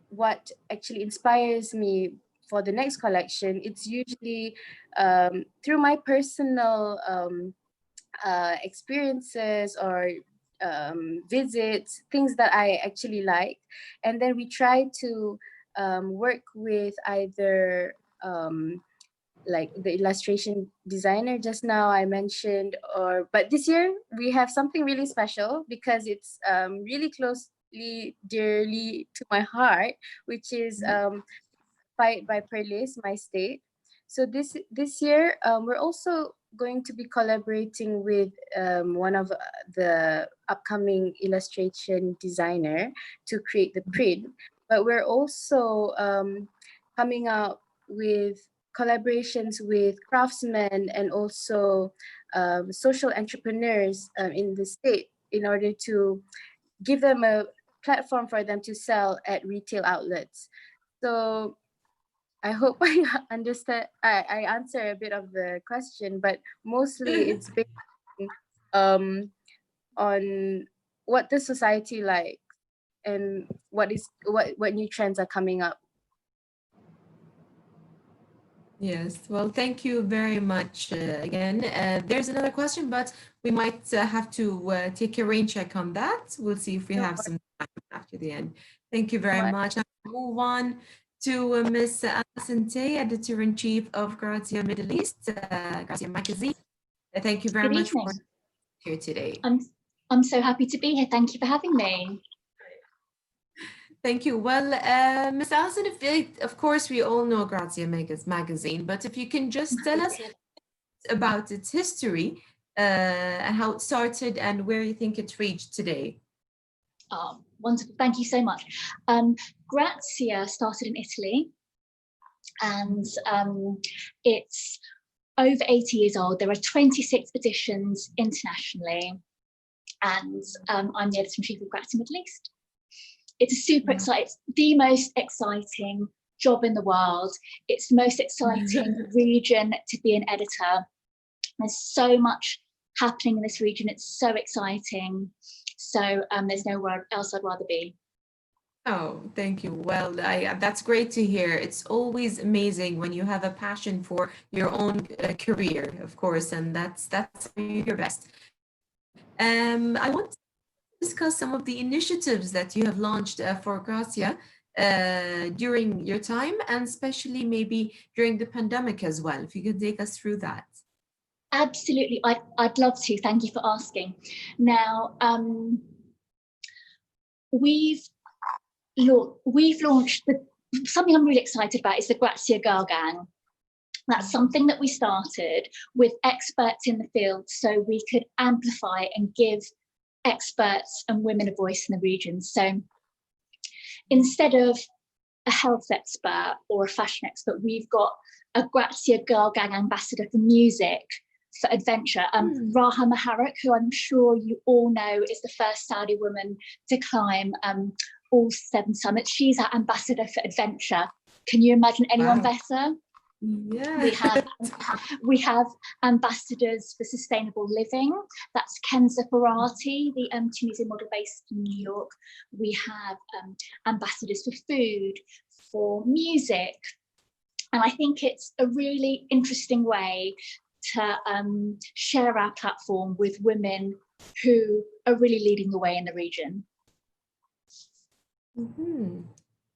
what actually inspires me for the next collection, it's usually through my personal experiences or visits, things that I actually like. And then we try to work with either like the illustration designer just now I mentioned, but this year we have something really special because it's really closely, dearly to my heart, which is by Perlis, my state. So this year, we're also going to be collaborating with one of the upcoming illustration designer to create the print. But we're also coming out with collaborations with craftsmen and also social entrepreneurs in the state in order to give them a platform for them to sell at retail outlets. So I hope I understand. I answer a bit of the question, but mostly it's based on what the society likes and what new trends are coming up. Yes, well, thank you very much again. There's another question, but we might have to take a rain check on that. We'll see if we have some time after the end. Thank you very much. I'll move on to Ms. Alison Tay, Editor-in-Chief of Grazia Middle East, Grazia Magazine. Thank you very much for being here today. I'm so happy to be here. Thank you for having me. Thank you. Well, Ms. Alison, of course, we all know Grazia Magazine, but if you can just tell us about its history and how it started and where you think it reached today. Oh, wonderful. Thank you so much. Grazia started in Italy, and it's over 80 years old. There are 26 editions internationally, and I'm the Editor-in-Chief of Grazia Middle East. It's a super exciting, it's the most exciting job in the world. It's the most exciting region to be an editor. There's so much happening in this region. It's so exciting. So there's nowhere else I'd rather be. Oh, thank you. Well, that's great to hear. It's always amazing when you have a passion for your own career, of course, and that's your best. I want to discuss some of the initiatives that you have launched for Grazia during your time, and especially maybe during the pandemic as well. If you could take us through that. Absolutely, I'd love to. Thank you for asking. Now, we've launched something I'm really excited about is the Grazia Girl Gang. That's something that we started with experts in the field so we could amplify and give experts and women a voice in the region. So instead of a health expert or a fashion expert, we've got a Grazia Girl Gang ambassador for music, for adventure. Raha Maharak, who I'm sure you all know is the first Saudi woman to climb all 7 summits. She's our ambassador for adventure. Can you imagine anyone better? Yeah. We have ambassadors for sustainable living. That's Kenza Ferrati, the Tunisian model based in New York. We have ambassadors for food, for music. And I think it's a really interesting way to share our platform with women who are really leading the way in the region.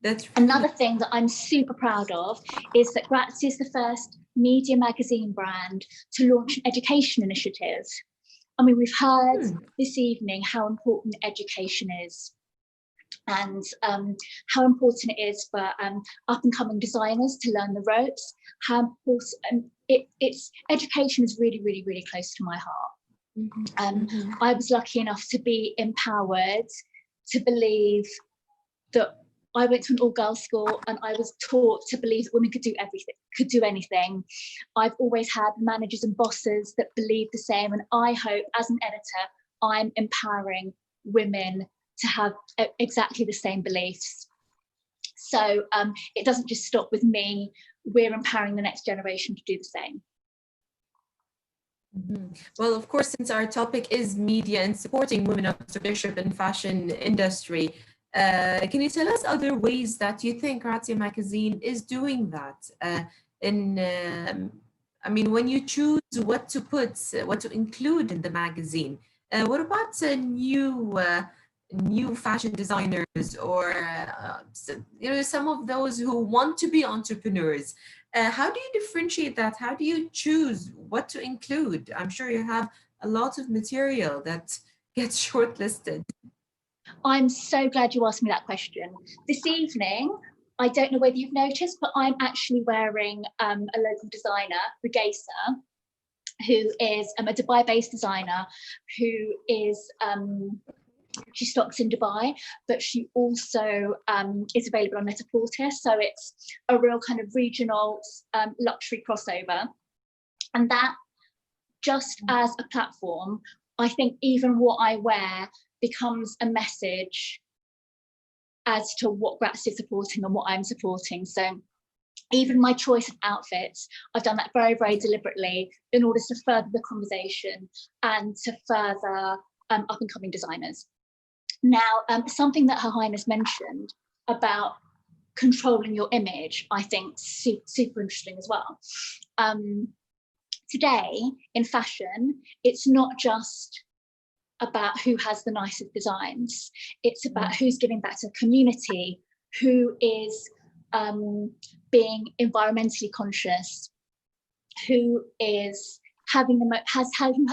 That's another thing that I'm super proud of is that Grazia is the first media magazine brand to launch an education initiative. I mean, we've heard this evening how important education is and how important it is for up and coming designers to learn the ropes. How important it's education is really, really, really close to my heart. I was lucky enough to be empowered to believe that I went to an all-girls school and I was taught to believe that women could do everything, could do anything. I've always had managers and bosses that believe the same, and I hope as an editor, I'm empowering women to have exactly the same beliefs. So it doesn't just stop with me, we're empowering the next generation to do the same. Well, of course, since our topic is media and supporting women entrepreneurship in fashion industry, can you tell us other ways that you think Grazia Magazine is doing that? I mean, when you choose what to put, what to include in the magazine, what about new fashion designers or some of those who want to be entrepreneurs? How do you differentiate that? How do you choose what to include? I'm sure you have a lot of material that gets shortlisted. I'm so glad you asked me that question. This evening, I don't know whether you've noticed, but I'm actually wearing a local designer, Regaisa, who is a Dubai-based designer who is, she stocks in Dubai, but she also is available on Net-a-Porter. So it's a real kind of regional luxury crossover. And that, just as a platform, I think even what I wear becomes a message as to what Grazia is supporting and what I'm supporting. So even my choice of outfits, I've done that very, very deliberately in order to further the conversation and to further up-and-coming designers. Now, something that Her Highness mentioned about controlling your image, I think super interesting as well. Today, in fashion, it's not just about who has the nicest designs. It's about who's giving back to the community, who is being environmentally conscious, who is having who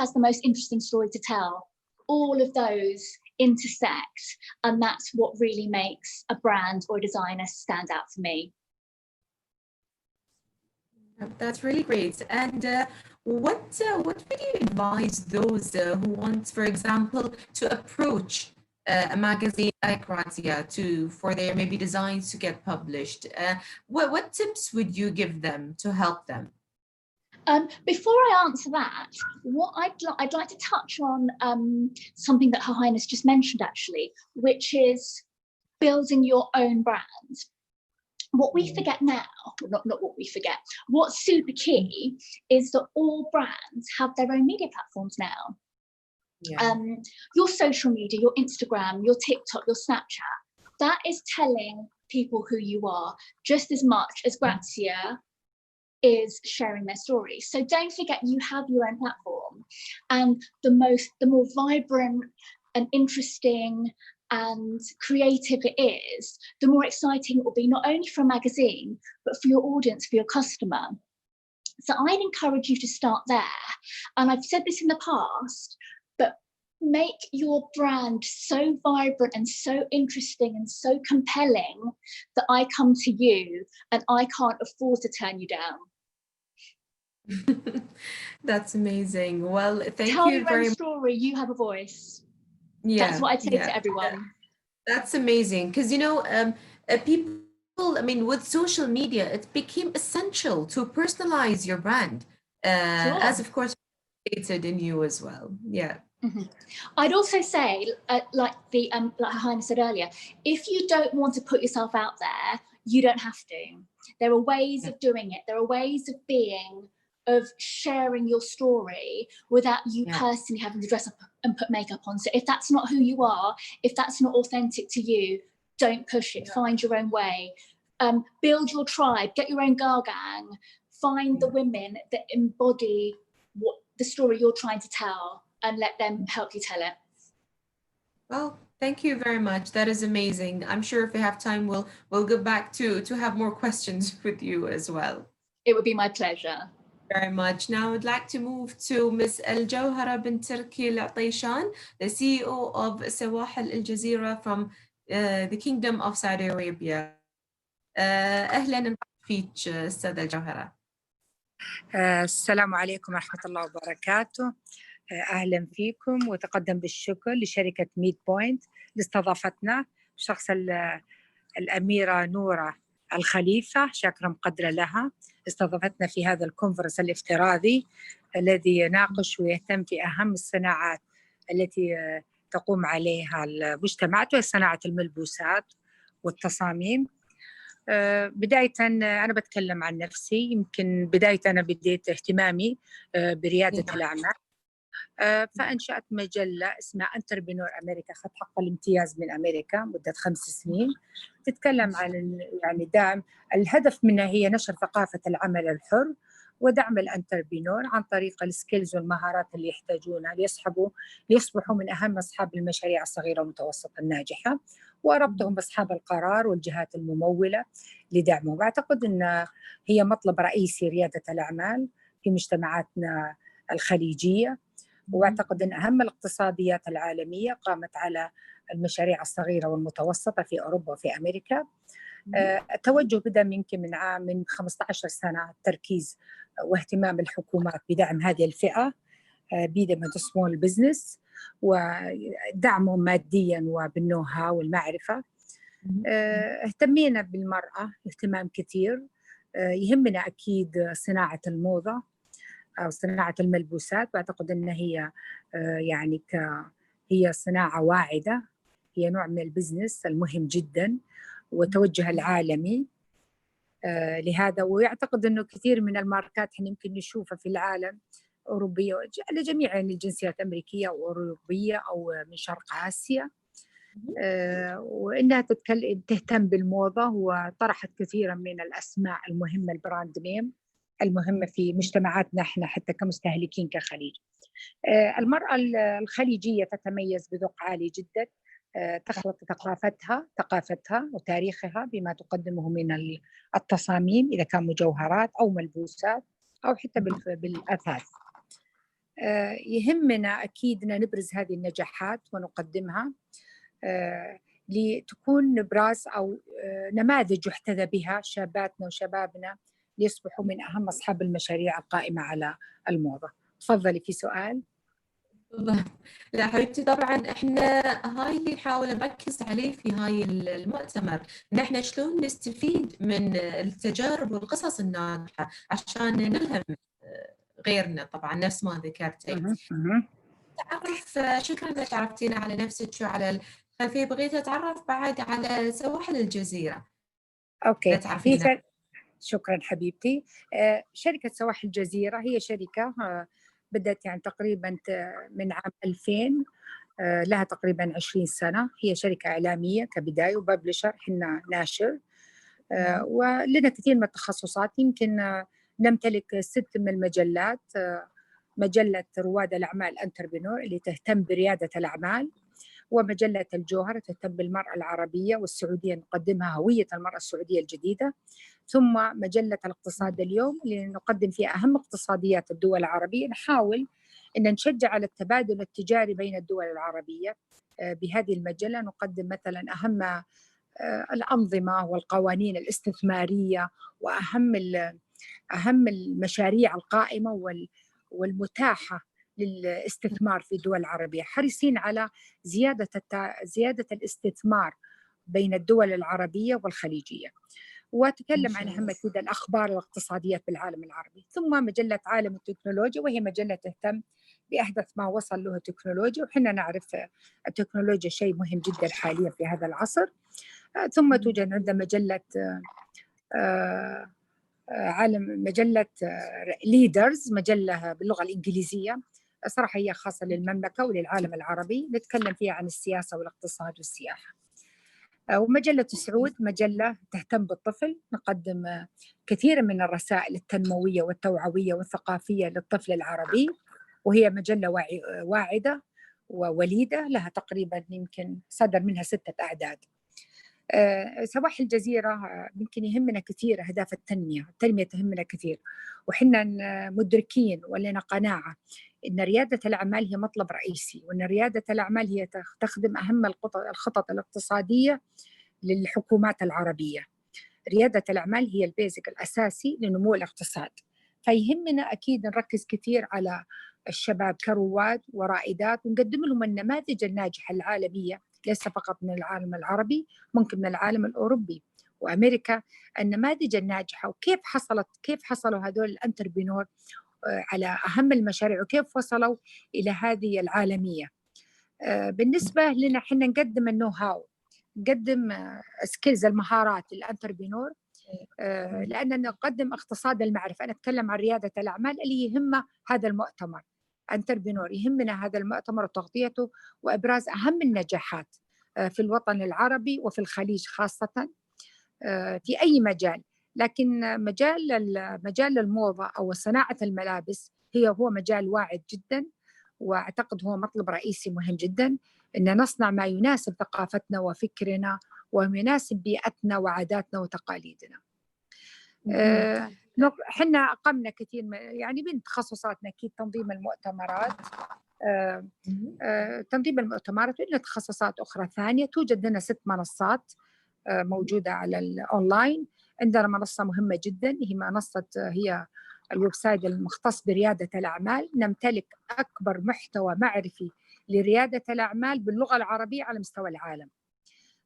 has the most interesting story to tell. All of those intersect, and that's what really makes a brand or a designer stand out for me. That's really great. And what would you advise those who want, for example, to approach a magazine like Grazia for their maybe designs to get published? What tips would you give them to help them? Before I answer that, what I'd like to touch on something that Her Highness just mentioned, actually, which is building your own brand. What we forget now, not what we forget, what's super key is that all brands have their own media platforms now. Yeah. Your social media, your Instagram, your TikTok, your Snapchat, that is telling people who you are just as much as Grazia is sharing their story. So don't forget you have your own platform, and the more vibrant and interesting and creative it is, the more exciting it will be, not only for a magazine, but for your audience, for your customer. So I'd encourage you to start there. And I've said this in the past, but make your brand so vibrant and so interesting and so compelling that I come to you and I can't afford to turn you down. That's amazing. Well, thank Tell you your very own much. story, you have a voice. Yeah, that's what I'd say to everyone. That's amazing, because people, I mean, with social media, it became essential to personalize your brand, Sure. as of course stated in you as well. Yeah. Mm-hmm. I'd also say, like Her Highness said earlier, if you don't want to put yourself out there, you don't have to. There are ways of doing it. There are ways of sharing your story without you personally having to dress up and put makeup on. So if that's not who you are, if that's not authentic to you, don't push it. Find your own way. Build your tribe. Get your own girl gang. Find the women that embody what the story you're trying to tell, and let them help you tell it. Well, thank you very much. That is amazing. I'm sure if we have time, we'll go back to have more questions with you as well. It would be my pleasure. Very much. Now I'd like to move to Ms. Al-Jawhara bint Turki Al-Taishan, the CEO of Sawahil Al Jazeera from the Kingdom of Saudi Arabia. أهلا فيك أستاذة الجوهرة. السلام عليكم ورحمة الله وبركاته. أهلا فيكم، وتقدم بالشكر لشركة ميدبوينت لاستضافتنا بشخص الأميرة نورة الخليفة، شكرا مقدرة لها، استضافتنا في هذا الكونفرنس الافتراضي الذي يناقش ويهتم في أهم الصناعات التي تقوم عليها المجتمعات، وهي صناعة الملبوسات والتصاميم. بداية أنا بتكلم عن نفسي. يمكن بداية أنا بديت اهتمامي بريادة الأعمال، فأنشأت مجلة اسمها انتربرينور أمريكا، أخذت حق الامتياز من أمريكا مدة 5 سنين، تتكلم عن يعني دعم، الهدف منها هي نشر ثقافة العمل الحر ودعم الانتربرينور عن طريق السكيلز والمهارات اللي يحتاجونها ليصبحوا من أهم أصحاب المشاريع الصغيرة والمتوسطة الناجحة، وربطهم بأصحاب القرار والجهات الممولة لدعمهم. أعتقد أن هي مطلب رئيسي ريادة الأعمال في مجتمعاتنا الخليجية، وأعتقد أن أهم الاقتصاديات العالمية قامت على المشاريع الصغيرة والمتوسطة في أوروبا وفي أمريكا. التوجه بدأ من 15 سنة، التركيز واهتمام الحكومات بدعم هذه الفئة بيدمج سمول بزنس ودعمهم ماديا وبالنو هاو والمعرفة. اهتمينا بالمرأة اهتمام كثير. يهمنا أكيد صناعة الموضة أو صناعة الملبوسات، وأعتقد أن هي يعني هي صناعة واعدة، هي نوع من البزنس المهم جدا وتوجه العالمي لهذا. ويعتقد أنه كثير من الماركات احنا يمكن نشوفها في العالم أوروبية على جميع الجنسيات، أمريكية أو أوروبية أو من شرق آسيا، وإنها تهتم بالموضة، وطرحت كثيرا من الأسماء المهمة، البراند نيم المهمة في مجتمعاتنا احنا حتى كمستهلكين كخليج. المرأة الخليجية تتميز بذوق عالي جدا، تخلط ثقافتها وتاريخها بما تقدمه من التصاميم، إذا كان مجوهرات أو ملبوسات أو حتى بالأثاث. يهمنا أكيد أن نبرز هذه النجاحات ونقدمها لتكون نبراس أو نماذج يحتذى بها شاباتنا وشبابنا ليصبحوا من أهم أصحاب المشاريع القائمة على الموضة. تفضلي في سؤال. لا حبيبتي، طبعا احنا هاي اللي نحاول نركز عليه في هاي المؤتمر، ان احنا شلون نستفيد من التجارب والقصص الناجحة عشان نلهم غيرنا، طبعا نفس ما ذكرتي. تعرف، شكرا انك عرفتينا على نفسك وعلى الخلفية. بغيت اتعرف بعد على سواحل الجزيرة. اوكي، شكرا حبيبتي. شركة سواحل الجزيرة هي شركة بدأت يعني تقريبا من عام 2000، لها تقريبا 20 سنة. هي شركة إعلامية كبداية وببلشر، حنا ناشر، ولنا كثير من التخصصات. يمكن نمتلك 6 من المجلات. مجلة رواد الأعمال انتربرنور اللي تهتم بريادة الأعمال، ومجلة الجوهر تهتم بالمرأة العربية والسعودية، نقدمها هوية المرأة السعودية الجديدة. ثم مجلة الاقتصاد اليوم اللي نقدم فيها أهم اقتصاديات الدول العربية، نحاول أن نشجع على التبادل التجاري بين الدول العربية. بهذه المجلة نقدم مثلا أهم الأنظمة والقوانين الاستثمارية وأهم المشاريع القائمة والمتاحة للاستثمار في الدول العربية. حريصين على زيادة الاستثمار بين الدول العربية والخليجية، وتكلم عن أهم أكيد الأخبار الاقتصادية بالعالم العربي. ثم مجلة عالم التكنولوجيا، وهي مجلة تهتم بأحدث ما وصل له التكنولوجيا، وحنا نعرف التكنولوجيا شيء مهم جدا حاليا في هذا العصر. ثم توجد عندنا مجلة مجلة ليدرز، مجلة باللغة الإنجليزية، صراحة هي خاصة للمملكة وللعالم العربي، نتكلم فيها عن السياسة والاقتصاد والسياحة. ومجلة سعود مجلة تهتم بالطفل، نقدم كثير من الرسائل التنموية والتوعوية والثقافية للطفل العربي، وهي مجلة واعدة ووليدة، لها تقريبا يمكن صدر منها 6 أعداد. سواحل الجزيرة يمكن يهمنا كثير أهداف التنمية تهمنا كثير، وحنا مدركين ولنا قناعة إن ريادة الأعمال هي مطلب رئيسي، وإن ريادة الأعمال هي تخدم أهم الخطط الاقتصادية للحكومات العربية. ريادة الأعمال هي البيزك الأساسي لنمو الاقتصاد، فيهمنا أكيد نركز كثير على الشباب كرواد ورائدات، ونقدم لهم النماذج الناجحة العالمية، ليس فقط من العالم العربي، ممكن من العالم الأوروبي وأمريكا، النماذج الناجحة وكيف حصلوا هذول الانتربرنور على أهم المشاريع وكيف وصلوا إلى هذه العالمية. بالنسبة لنا حنا نقدم النو هاو، نقدم سكيلز المهارات للانتربرنور، لأننا نقدم اقتصاد المعرفة. أنا أتكلم عن ريادة الأعمال اللي يهم هذا المؤتمر انتربرنور، يهمنا هذا المؤتمر وتغطيته وإبراز أهم النجاحات في الوطن العربي وفي الخليج خاصة في أي مجال. لكن مجال الموضة أو صناعة الملابس هو مجال واعد جدا، وأعتقد هو مطلب رئيسي مهم جدا، أن نصنع ما يناسب ثقافتنا وفكرنا ويناسب بيئتنا وعاداتنا وتقاليدنا. حنا أقمنا كثير يعني من تخصصاتنا أكيد تنظيم المؤتمرات، تنظيم المؤتمرات، وإلنا تخصصات أخرى ثانية. توجد لنا 6 منصات موجودة على الأونلاين. عندنا منصة مهمة جدا، هي الويب سايت المختص بريادة الأعمال. نمتلك أكبر محتوى معرفي لريادة الأعمال باللغة العربية على مستوى العالم.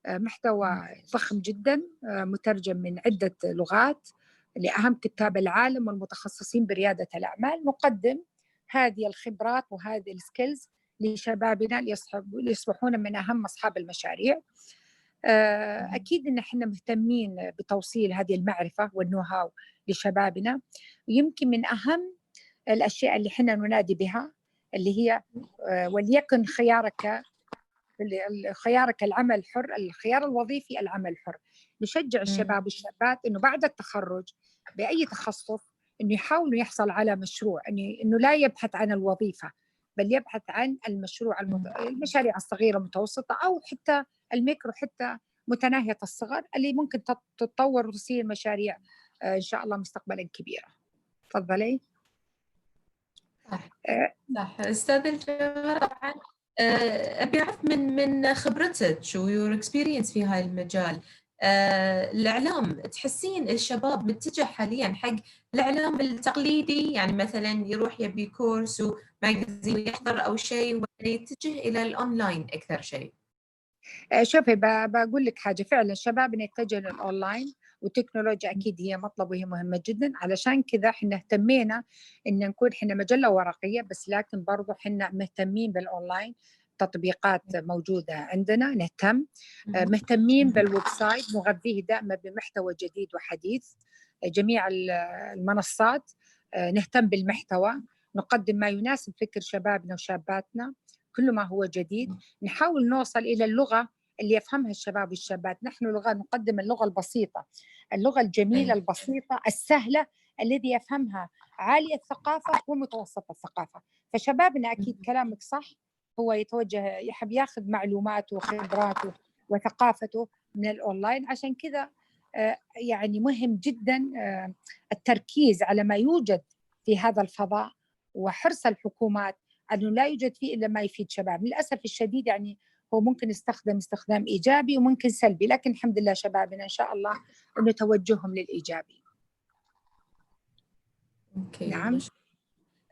محتوى ضخم جدا مترجم من عدة لغات لأهم كتاب العالم والمتخصصين بريادة الأعمال. نقدم هذه الخبرات وهذه السكيلز لشبابنا ليصبحون من أهم أصحاب المشاريع. أكيد إن إحنا مهتمين بتوصيل هذه المعرفة والنو-هاو لشبابنا. ويمكن من أهم الأشياء اللي إحنا ننادي بها اللي هي وليكن خيارك العمل الحر، الخيار الوظيفي العمل الحر. نشجع الشباب والشابات إنه بعد التخرج بأي تخصص إنه يحاولوا يحصل على مشروع، إنه لا يبحث عن الوظيفة بل يبحث عن المشروع، المشاريع الصغيرة المتوسطة أو حتى الميكرو، حتى متناهية الصغر اللي ممكن تتطور وتصير مشاريع إن شاء الله مستقبلا كبيرة. تفضلي. صح أستاذ الجوهر. طبعا أبي أعرف من خبرتك ويور اكسبيرينس في هاي المجال، الإعلام تحسين الشباب متجه حاليا حق الإعلام التقليدي، يعني مثلا يروح يبي كورس وماجازين يحضر أو شيء، ولا يتجه إلى الأونلاين أكثر شيء؟ شوفي بقول لك حاجة، فعلا شبابنا يتجه للأونلاين، والتكنولوجيا أكيد هي مطلب وهي مهمة جدا. علشان كذا احنا اهتمينا إن نكون احنا مجلة ورقية بس، لكن برضو احنا مهتمين بالأونلاين، تطبيقات موجودة عندنا نهتم، مهتمين بالويب سايت نغذيه دائما بمحتوى جديد وحديث. جميع المنصات نهتم بالمحتوى، نقدم ما يناسب فكر شبابنا وشاباتنا، كل ما هو جديد. نحاول نوصل إلى اللغة اللي يفهمها الشباب والشابات. نحن نقدم اللغة البسيطة، اللغة الجميلة البسيطة السهلة الذي يفهمها عالي الثقافة ومتوسط الثقافة. فشبابنا أكيد كلامك صح، هو يتوجه يحب ياخذ معلوماته وخبراته وثقافته من الأونلاين. عشان كذا يعني مهم جدا التركيز على ما يوجد في هذا الفضاء، وحرص الحكومات أنه لا يوجد فيه إلا ما يفيد شباب. للأسف الشديد يعني هو ممكن يستخدم استخدام إيجابي وممكن سلبي، لكن الحمد لله شبابنا إن شاء الله أنه توجههم للإيجابي. أوكي. نعم.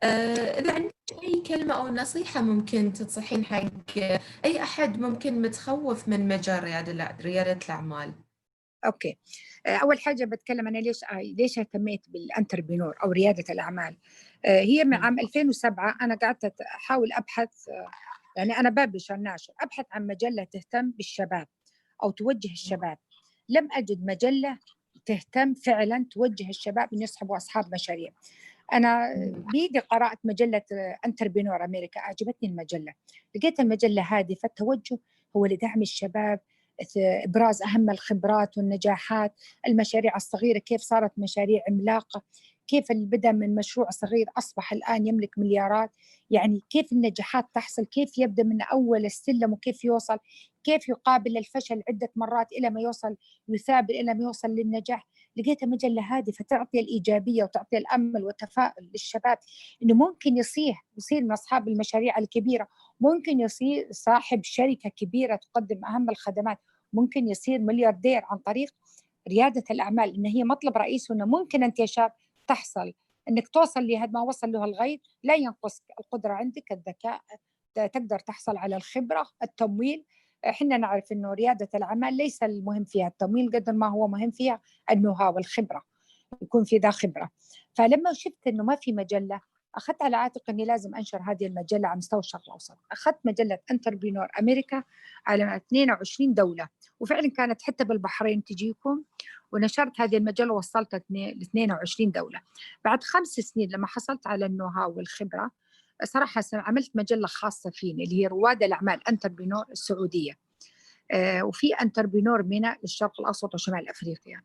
إذا عندك أي كلمة أو نصيحة ممكن تنصحين حق أي أحد ممكن متخوف من مجال ريادة الأعمال؟ أوكي. أول حاجة بتكلم أنا ليش اهتميت بالأنتربرنور أو ريادة الأعمال. هي من عام 2007 أنا قعدت أحاول أبحث، يعني أنا بابلشر ناشر، أبحث عن مجلة تهتم بالشباب أو توجه الشباب. لم أجد مجلة تهتم فعلا توجه الشباب أن يصبحوا أصحاب مشاريع. أنا بيدي قرأت مجلة انتربرنور أمريكا، أعجبتني المجلة، لقيت المجلة هادفة التوجه هو لدعم الشباب، إبراز أهم الخبرات والنجاحات، المشاريع الصغيرة كيف صارت مشاريع عملاقة، كيف اللي بدأ من مشروع صغير أصبح الآن يملك مليارات، يعني كيف النجاحات تحصل، كيف يبدأ من أول السلم وكيف يوصل، كيف يقابل الفشل عدة مرات إلى ما يوصل، يثابر إلى ما يوصل للنجاح. لقيتها مجلة هادفة تعطي الإيجابية وتعطي الأمل والتفاؤل للشباب إنه ممكن يصير من أصحاب المشاريع الكبيرة، ممكن يصير صاحب شركة كبيرة تقدم أهم الخدمات، ممكن يصير ملياردير عن طريق ريادة الأعمال. إن هي مطلب رئيسي، إنه ممكن أنت يا شاب تحصل إنك توصل لهذا ما وصل له الغير، لا ينقص القدرة عندك، الذكاء، تقدر تحصل على الخبرة، التمويل. احنا نعرف انه رياده الاعمال ليس المهم فيها التمويل قدر ما هو مهم فيها النو-هاو والخبره، يكون في ذا خبره. فلما شفت انه ما في مجله، اخذت على عاتق اني لازم انشر هذه المجله على مستوى الشرق الاوسط. اخذت مجله انتربرنور امريكا على 22 دوله، وفعلا كانت حتى بالبحرين تجيكم، ونشرت هذه المجله ووصلتها ل 22 دوله. بعد 5 سنين لما حصلت على النو-هاو والخبره، صراحة عملت مجلة خاصة فيني اللي هي رواد الأعمال انتربرنور السعودية، وفي انتربرنور منى للشرق الأوسط وشمال أفريقيا.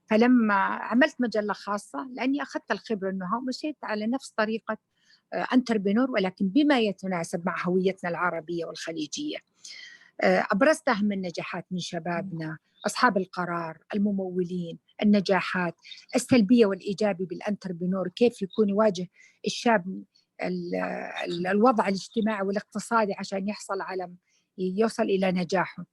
فلما عملت مجلة خاصة لأني أخذت الخبرة إنها مشيت على نفس طريقة انتربرنور ولكن بما يتناسب مع هويتنا العربية والخليجية. أبرزت أهم النجاحات من شبابنا، أصحاب القرار، الممولين، النجاحات السلبية والإيجابي بالانتربرنور، كيف يكون يواجه الشاب الوضع الاجتماعي والاقتصادي عشان يحصل على يوصل إلى نجاحه.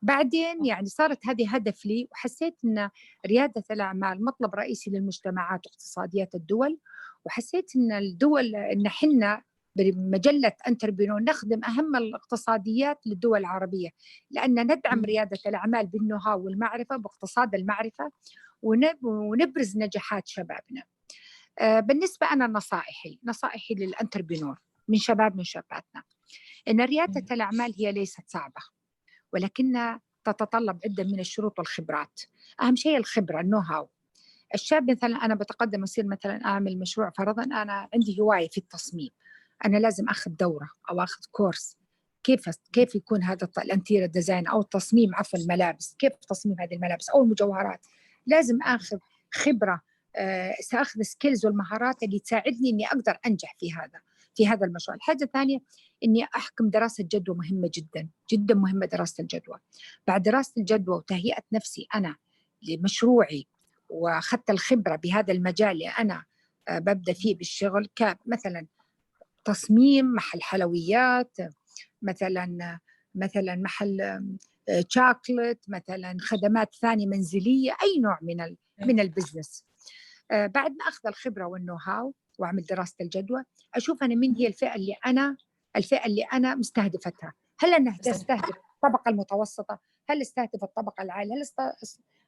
بعدين يعني صارت هذه هدف لي، وحسيت أن ريادة الأعمال مطلب رئيسي للمجتمعات واقتصاديات الدول، وحسيت أن الدول أن حنا بمجلة انتربرينور نخدم أهم الاقتصاديات للدول العربية، لأن ندعم ريادة الأعمال بالنهاو والمعرفة باقتصاد المعرفة، ونبرز نجاحات شبابنا. بالنسبة أنا نصائحي للانتربرينور من شباباتنا، إن ريادة الأعمال هي ليست صعبة، ولكنها تتطلب عدة من الشروط والخبرات. أهم شيء الخبرة، النو-هاو. الشاب مثلا أنا بتقدم أصير مثلا أعمل مشروع، فرضا أنا عندي هواية في التصميم، أنا لازم أخذ دورة أو أخذ كورس كيف يكون هذا الانتيريور ديزاين أو التصميم عفوا الملابس، كيف تصميم هذه الملابس أو المجوهرات. لازم أخذ خبرة، سأخذ سكيلز والمهارات اللي تساعدني إني أقدر أنجح في هذا المشروع. الحاجة الثانية إني أحكم دراسة جدوى، مهمة جدا جدا، مهمة دراسة الجدوى. بعد دراسة الجدوى وتهيئة نفسي أنا لمشروعي وأخذت الخبرة بهذا المجال اللي أنا ببدأ فيه بالشغل، كمثلا تصميم محل حلويات، مثلا محل شوكولات، مثلا خدمات ثانية منزلية، أي نوع من البزنس. بعد ما أخذ الخبرة والنو-هاو وأعمل دراسة الجدوى، أشوف أنا من هي الفئة اللي أنا مستهدفتها. هل أنا أستهدف الطبقة المتوسطة؟ هل أستهدف الطبقة العالية؟ هل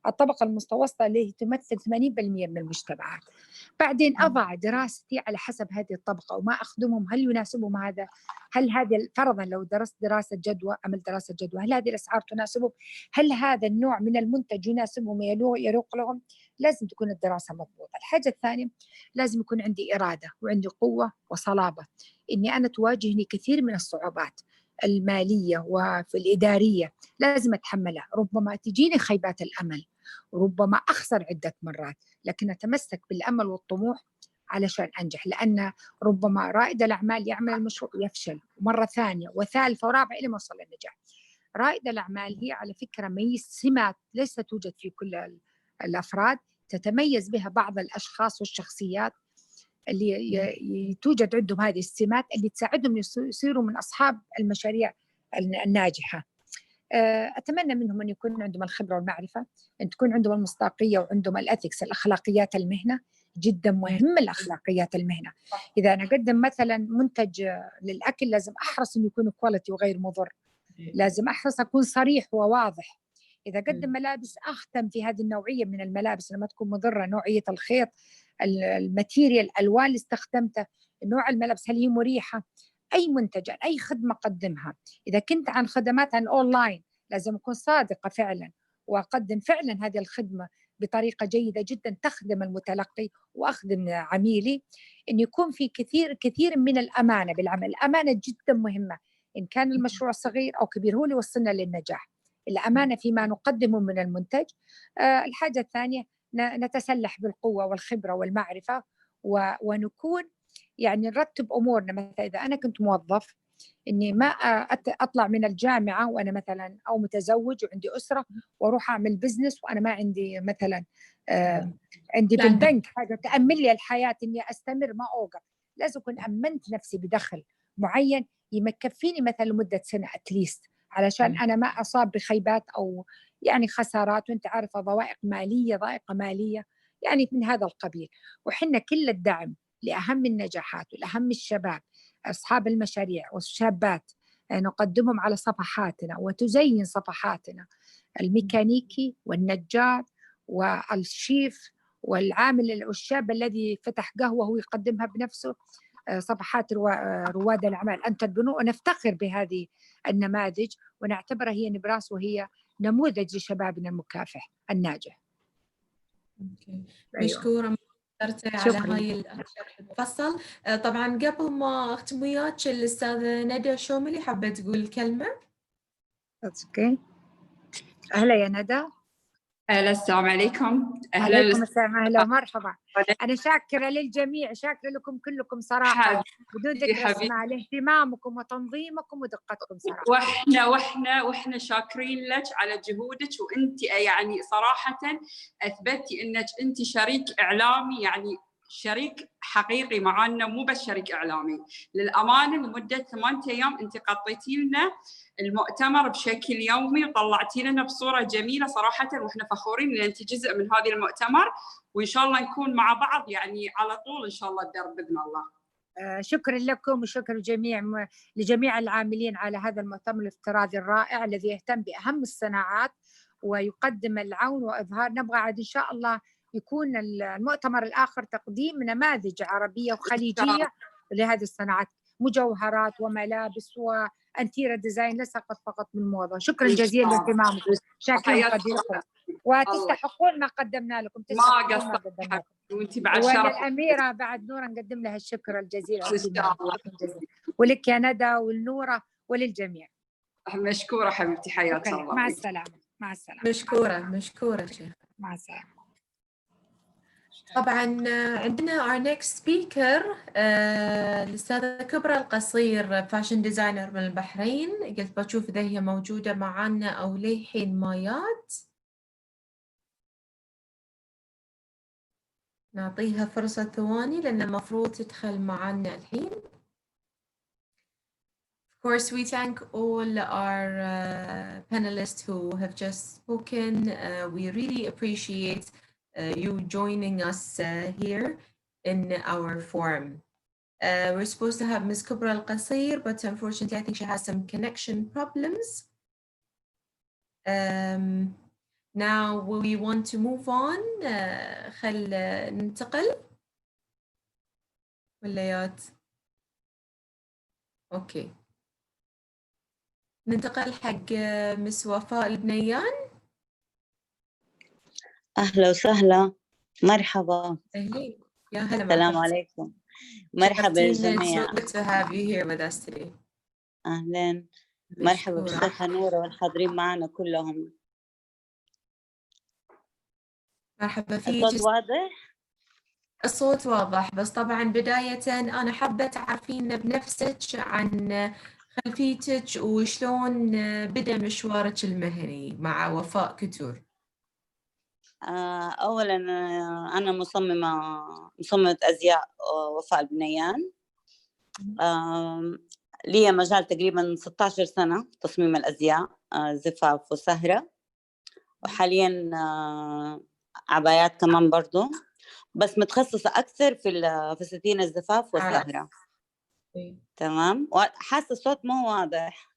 الطبقة المتوسطة اللي تمثل 80% من المجتمعات؟ بعدين أضع دراستي على حسب هذه الطبقة وما أخدمهم، هل يناسبهم هذا؟ هل هذا فرضا لو درست دراسة جدوى، عمل دراسة جدوى، هل هذه الأسعار تناسبهم؟ هل هذا النوع من المنتج يناسبهم يروق لهم؟ لازم تكون الدراسة مضبوطة. الحاجة الثانية لازم يكون عندي إرادة وعندي قوة وصلابة، إني أنا تواجهني كثير من الصعوبات المالية وفي الإدارية، لازم أتحملها. ربما تجيني خيبات الأمل، ربما أخسر عدة مرات، لكن أتمسك بالأمل والطموح علشان أنجح. لأن ربما رائد الأعمال يعمل المشروع يفشل مرة ثانية وثالثة ورابعة إلى ما يوصل للنجاح. رائد الأعمال هي على فكرة سمات ليست توجد في كل الأفراد، تتميز بها بعض الأشخاص والشخصيات اللي توجد عندهم هذه السمات اللي تساعدهم يصيروا من أصحاب المشاريع الناجحة. أتمنى منهم أن يكون عندهم الخبرة والمعرفة، أن تكون عندهم المصداقية وعندهم الأثيكس، الأخلاقيات المهنة. جدا مهم الأخلاقيات المهنة. إذا أنا أقدم مثلا منتج للأكل لازم أحرص أن يكون كواليتي وغير مضر، لازم أحرص أكون صريح وواضح. إذا أقدم ملابس أختم في هذه النوعية من الملابس لما تكون مضرة، نوعية الخيط، الماتيريال، الألوان اللي استخدمتها، نوع الملابس، هل هي مريحة؟ أي منتج، أي خدمة أقدمها، إذا كنت عن خدمات عن أونلاين لازم أكون صادقة فعلا وأقدم فعلا هذه الخدمة بطريقة جيدة جدا تخدم المتلقي وأخدم عميلي. إن يكون في كثير من الأمانة بالعمل. الأمانة جدا مهمة، إن كان المشروع صغير أو كبير، هو اللي يوصلنا للنجاح. الأمانة فيما نقدمه من المنتج. الحاجة الثانية نتسلح بالقوة والخبرة والمعرفة، ونكون يعني نرتب أمورنا. مثلا إذا أنا كنت موظف، إني ما أطلع من الجامعة وأنا مثلا أو متزوج وعندي أسرة وأروح أعمل بزنس وأنا ما عندي مثلا عندي في البنك حاجة تأمن لي الحياة إني أستمر ما أوقف. لازم أكون أمنت نفسي بدخل معين يكفيني مثلا لمدة سنة أتليست، علشان أنا ما أصاب بخيبات أو يعني خسارات، وأنت عارفة ضائقة مالية يعني من هذا القبيل. وحنا كل الدعم لأهم النجاحات والأهم الشباب أصحاب المشاريع والشابات نقدمهم على صفحاتنا وتزين صفحاتنا. الميكانيكي والنجار والشيف والعامل والشاب الذي فتح قهوة هو يقدمها بنفسه، صفحات رواد الأعمال انتربرينور، ونفتخر بهذه النماذج ونعتبرها هي نبراس وهي نموذج لشبابنا المكافح الناجح. مشكورة على هاي الشرح المفصل. طبعا قبل ما أختم وياك الأستاذة ندى شوملي حابة تقول كلمة. اوكي. أهلا يا ندى. أهلا، السلام عليكم. عليكم السلام، أهلا ومرحبا. أنا شاكرة للجميع، شاكرة لكم كلكم صراحة بدون ذكر اسماء لاهتمامكم وتنظيمكم ودقتكم صراحة. واحنا شاكرين لك على جهودك، وانت يعني صراحة اثبتي انك انت شريك اعلامي يعني شريك حقيقي معانا، مو بس شريك إعلامي. للأمانة لمدة 8 أيام أنت غطيتي لنا المؤتمر بشكل يومي وطلعتي لنا بصورة جميلة صراحة، وإحنا فخورين إن أنت جزء من هذا المؤتمر، وإن شاء الله نكون مع بعض يعني على طول إن شاء الله الدرب بإذن الله. شكرا لكم وشكرا لجميع العاملين على هذا المؤتمر الافتراضي الرائع الذي يهتم بأهم الصناعات ويقدم العون وإظهار. نبغى عاد إن شاء الله يكون المؤتمر الآخر تقديم نماذج عربية وخليجية لهذه الصناعات، مجوهرات وملابس وأنتيرة ديزاين، ليس فقط من موضة. شكرا جزيلا لاهتمامكم، شاكرين قديركم وتستحقون ما قدمنا لكم، ما قصرت وانت بعد شرف. والأميرة بعد نورة نقدم لها الشكر الجزيل ولك يا ندى والنورة وللجميع. مشكورة حبيبتي، حياك الله. مع السلامة. مع السلامة. مشكورة شيخ. مع السلامة. طبعا عندنا our next speaker الأستاذة كبرى القصير، فاشن ديزاينر من البحرين. قلت بشوف إذا هي موجودة معنا أو للحين مايات، نعطيها فرصة ثواني لأن المفروض تدخل معنا الحين. Of course, we thank all our panelists who have just spoken. We really appreciate you joining us here in our forum. We're supposed to have Ms. Kubra Al-Qasir, but unfortunately, I think she has some connection problems. Now we want to move on. خل ننتقل ولايات. اوكي، ننتقل حق مس وفاء البنيان. أهلا وسهلا، مرحبا. أهلين، يا هلا. السلام عليكم، مرحبا للجميع. It's good to have you here with us today. أهلا، مرحبا بالشيخة نورة والحاضرين معنا كلهم. مرحبا فيك. الصوت واضح؟ الصوت واضح، بس طبعا بداية أنا حابة تعرفين بنفسك عن خلفيتك وشلون بدأ مشوارك المهني مع وفاء كتور. أولاً أنا مصممة أزياء وفاء البنيان. لي مجال تقريباً 16 سنة تصميم الأزياء، زفاف وسهرة، وحالياً عبايات كمان برضو، بس متخصصة أكثر في ستين الزفاف والسهرة. تمام. حاسة الصوت مو واضح.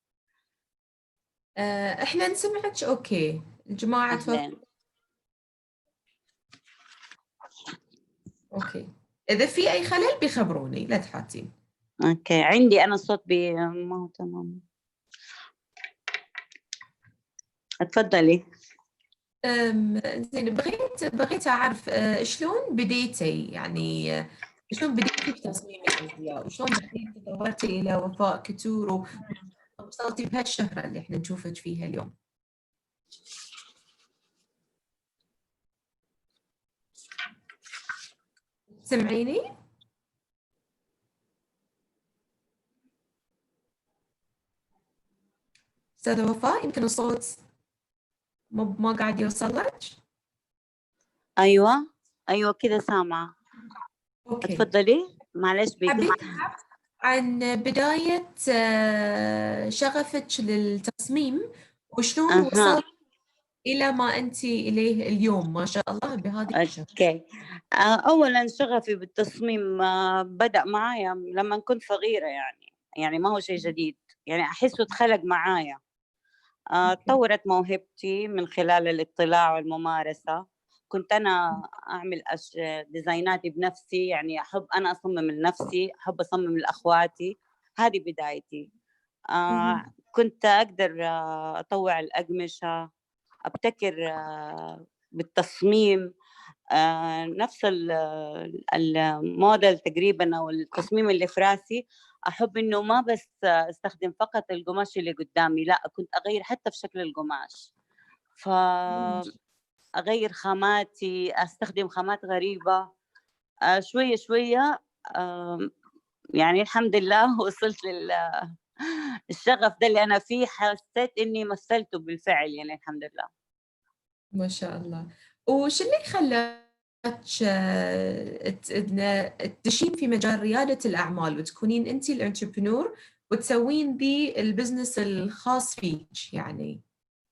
إحنا نسمعك أوكي. الجماعة أوكي، إذا في أي خلل بيخبروني، لا تحاتين. أوكي، عندي أنا الصوت ما هو تمام. اتفضلي. زين، بغيت أعرف شلون بديتي، يعني شلون بديتي في تصميم الأزياء، وشلون دخلتي تطورتي إلى وفاء كتور ووصلتي بهالشهرة اللي إحنا نشوفك فيها اليوم. سمعيني؟ أستاذة وفاء، يمكن الصوت ما قاعد يوصل لك. أيوة كذا سامعة. أوكي. اتفضلي، معلش حبيت عن بداية شغفك للتصميم وشلون وصلت إلى ما أنت إليه اليوم ما شاء الله بهذه الشغف. أوكي. أولاً شغفي بالتصميم بدأ معايا لما كنت صغيرة، يعني ما هو شيء جديد، يعني أحسه اتخلق معايا. تطورت موهبتي من خلال الاطلاع والممارسة. كنت أنا أعمل ديزايناتي بنفسي، يعني أحب أنا أصمم لنفسي، أحب أصمم لأخواتي. هذه بدايتي. كنت أقدر أطوع الأقمشة، أبتكر بالتصميم، نفس الموديل تقريبا أو التصميم اللي في راسي. أحب إنه ما بس استخدم فقط القماش اللي قدامي، لا، كنت أغير حتى في شكل القماش، فأغير خاماتي، أستخدم خامات غريبة. شوية شوية يعني الحمد لله وصلت للشغف ده اللي أنا فيه، حسيت إني مثلته بالفعل، يعني الحمد لله. ما شاء الله. وش اللي خلى تدشين في مجال ريادة الأعمال وتكونين أنت الانتربرنور وتسوين ذي البزنس الخاص فيك يعني؟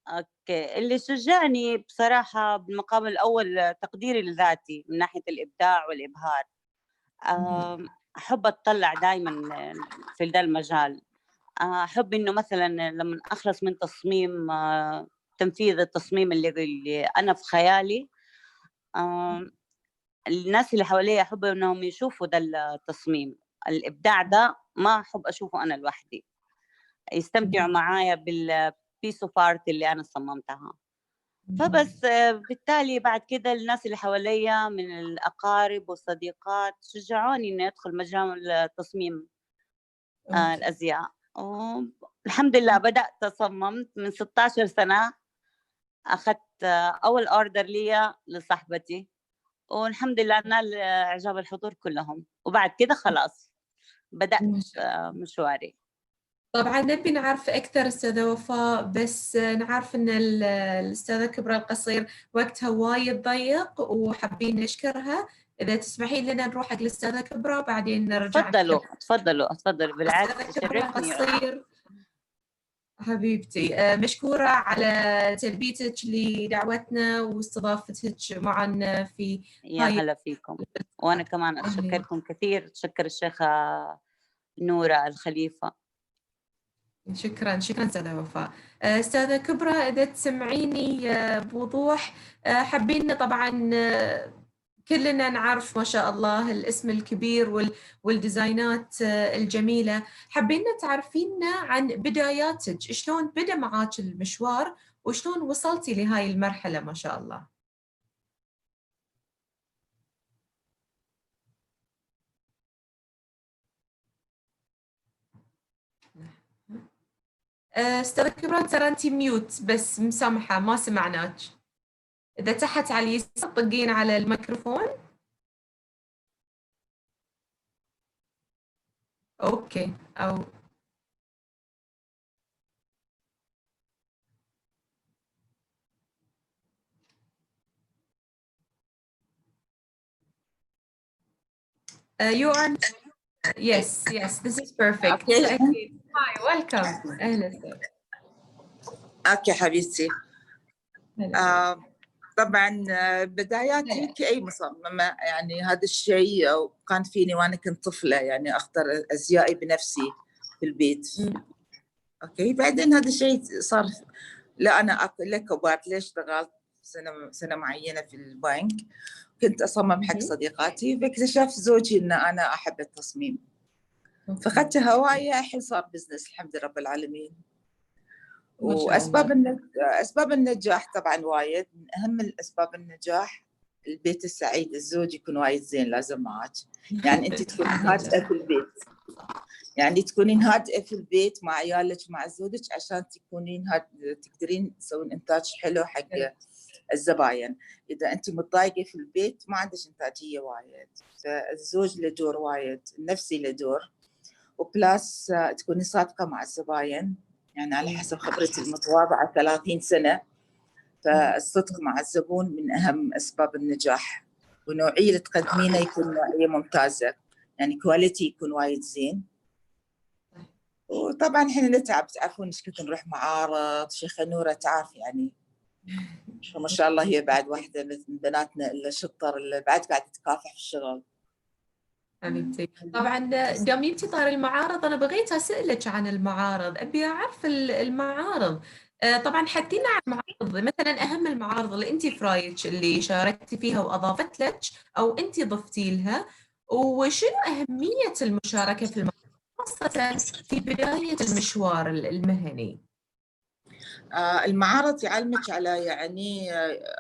اوكي، اللي شجعني بصراحة بالمقام الأول تقديري لذاتي من ناحية الإبداع والإبهار. أحب أتطلع دائما في ذا المجال. أحب إنه مثلا لما أخلص من تصميم تنفيذ التصميم اللي أنا في خيالي، الناس اللي حواليا أحب إنهم يشوفوا ذا التصميم، الإبداع ده ما أحب أشوفه أنا لوحدي، يستمتعوا معايا بالبيس اوف ارت اللي أنا صممتها. فبس بالتالي بعد كده الناس اللي حواليا من الأقارب والصديقات شجعوني إني أدخل مجال تصميم الأزياء. الحمد لله بدأت صممت من 16 سنة، أخذت أول أوردر لي لصاحبتي، والحمد لله نال إعجاب الحضور كلهم، وبعد كده خلاص بدأت مشواري. طبعا نبي نعرف أكثر أستاذة وفاء، بس نعرف أن الأستاذة كبرى القصير وقتها وايد ضيق وحابين نشكرها. إذا تسمحين لنا نروح حق الأستاذة كبرى وبعدين نرجع. تفضلوا بالعكس، شرفني قصير حبيبتي. مشكورة على تلبيتك لدعوتنا واستضافتك معنا في يا هلا فيكم. وأنا كمان أشكركم كثير، أتشكر الشيخة نورة الخليفة. شكرا أستاذة وفاء. أستاذة كبرى إذا تسمعيني بوضوح، حابين طبعا كلنا نعرف ما شاء الله الاسم الكبير والديزاينات الجميلة، حابين تعرفينا عن بداياتك، شلون بدأ معاك المشوار وشلون وصلتي لهاي المرحلة ما شاء الله. أستاذة كبرى ترى أنتي ميوت، بس مسامحة ما سمعناك. إذا تحت على اليسار طقين على الميكروفون. أوكي. أو you are yes this is perfect. Okay. Hi, welcome. أهلا وسهلا. اوكي حبيبتي. طبعا بداياتي كأي مصممة، يعني هذا الشيء كان فيني وانا كنت طفلة، يعني اختار ازيائي بنفسي في البيت. اوكي، بعدين هذا الشيء صار لا انا كبرت. ليش اشتغلت سنة معينة في البنك، كنت اصمم حق صديقاتي، فاكتشفت زوجي ان انا احب التصميم، فاخذت هواية. الحين صار بزنس الحمد لله رب العالمين. وأسباب النجاح طبعا وايد، من أهم الأسباب النجاح البيت السعيد، الزوج يكون وايد زين لازم معك، يعني أنت تكونين هادئة في البيت، يعني تكونين هادئة في البيت مع عيالك مع زوجك عشان تكونين تقدرين تسوين إنتاج حلو حق الزباين. إذا أنت متضايقة في البيت ما عندك إنتاجية وايد، فالزوج له دور وايد، النفسي له دور، وبلاس تكوني صادقة مع الزباين. يعني على حسب خبرتي المتواضعة 30 سنة، فالصدق مع الزبون من أهم أسباب النجاح، ونوعية اللي تقدمينه يكون نوعية ممتازة، يعني كواليتي يكون وايد زين. وطبعا احنا نتعب، تعرفون ايش كنت نروح معارض، شيخة نورة تعرف يعني ما شاء الله هي بعد واحدة من بناتنا اللي شطر اللي بعد قاعدة تكافح في الشغل. حبيبتي طبعا دام جبتي طار المعارض، انا بغيت اسالك عن المعارض، ابي اعرف المعارض. طبعا حكينا عن المعارض، مثلا اهم المعارض اللي انت في رايك اللي شاركتي فيها واضافت لك او انت ضفتي لها، وشنو اهميه المشاركه في المعارض خاصه في بدايه المشوار المهني؟ المعارض يعلمك على يعني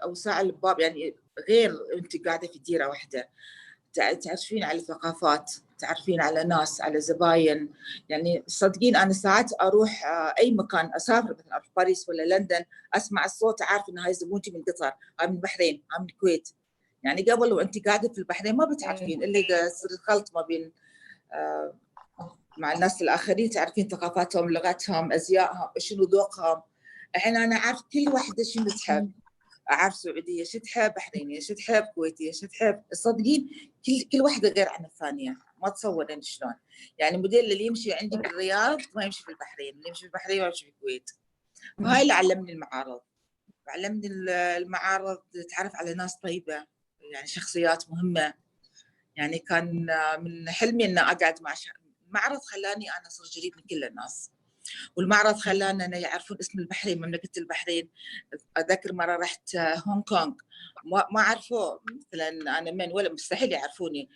اوساع الباب، يعني غير انت قاعده في ديره واحده، تعرفين على ثقافات، تعرفين على ناس، على زباين. يعني صدقين انا ساعات اروح اي مكان، اسافر مثلا اروح باريس ولا لندن، اسمع الصوت اعرف ان هاي زبونتي من قطر، هاي من البحرين، هاي من الكويت. يعني قبل وانت قاعده في البحرين ما بتعرفين الا اذا يصير الخلط ما بين مع الناس الاخرين، تعرفين ثقافاتهم، لغتهم، ازيائهم، شنو ذوقهم. الحين انا عارف كل واحده شنو تحب، أعرف سعودية شو تحب، بحرينية شو تحب، كويتية شو تحب. الصدقين كل واحدة غير عن الثانية، ما تصور أنت شلون. يعني الموديل اللي يمشي عندي بالرياض ما يمشي في البحرين، اللي يمشي في البحرين ما يمشي في الكويت. وهاي اللي علمني المعارض. علمني المعارض تعرف على ناس طيبة، يعني شخصيات مهمة. يعني كان من حلمي أن أقعد مع المعرض خلاني أنا أصير قريب من كل الناس، والمعرض خلانا أنا يعرفون اسم البحرين، مملكة البحرين. أذكر مرة رحت هونغ كونغ، ما عرفوا مثلا أنا من، ولا مستحيل يعرفوني،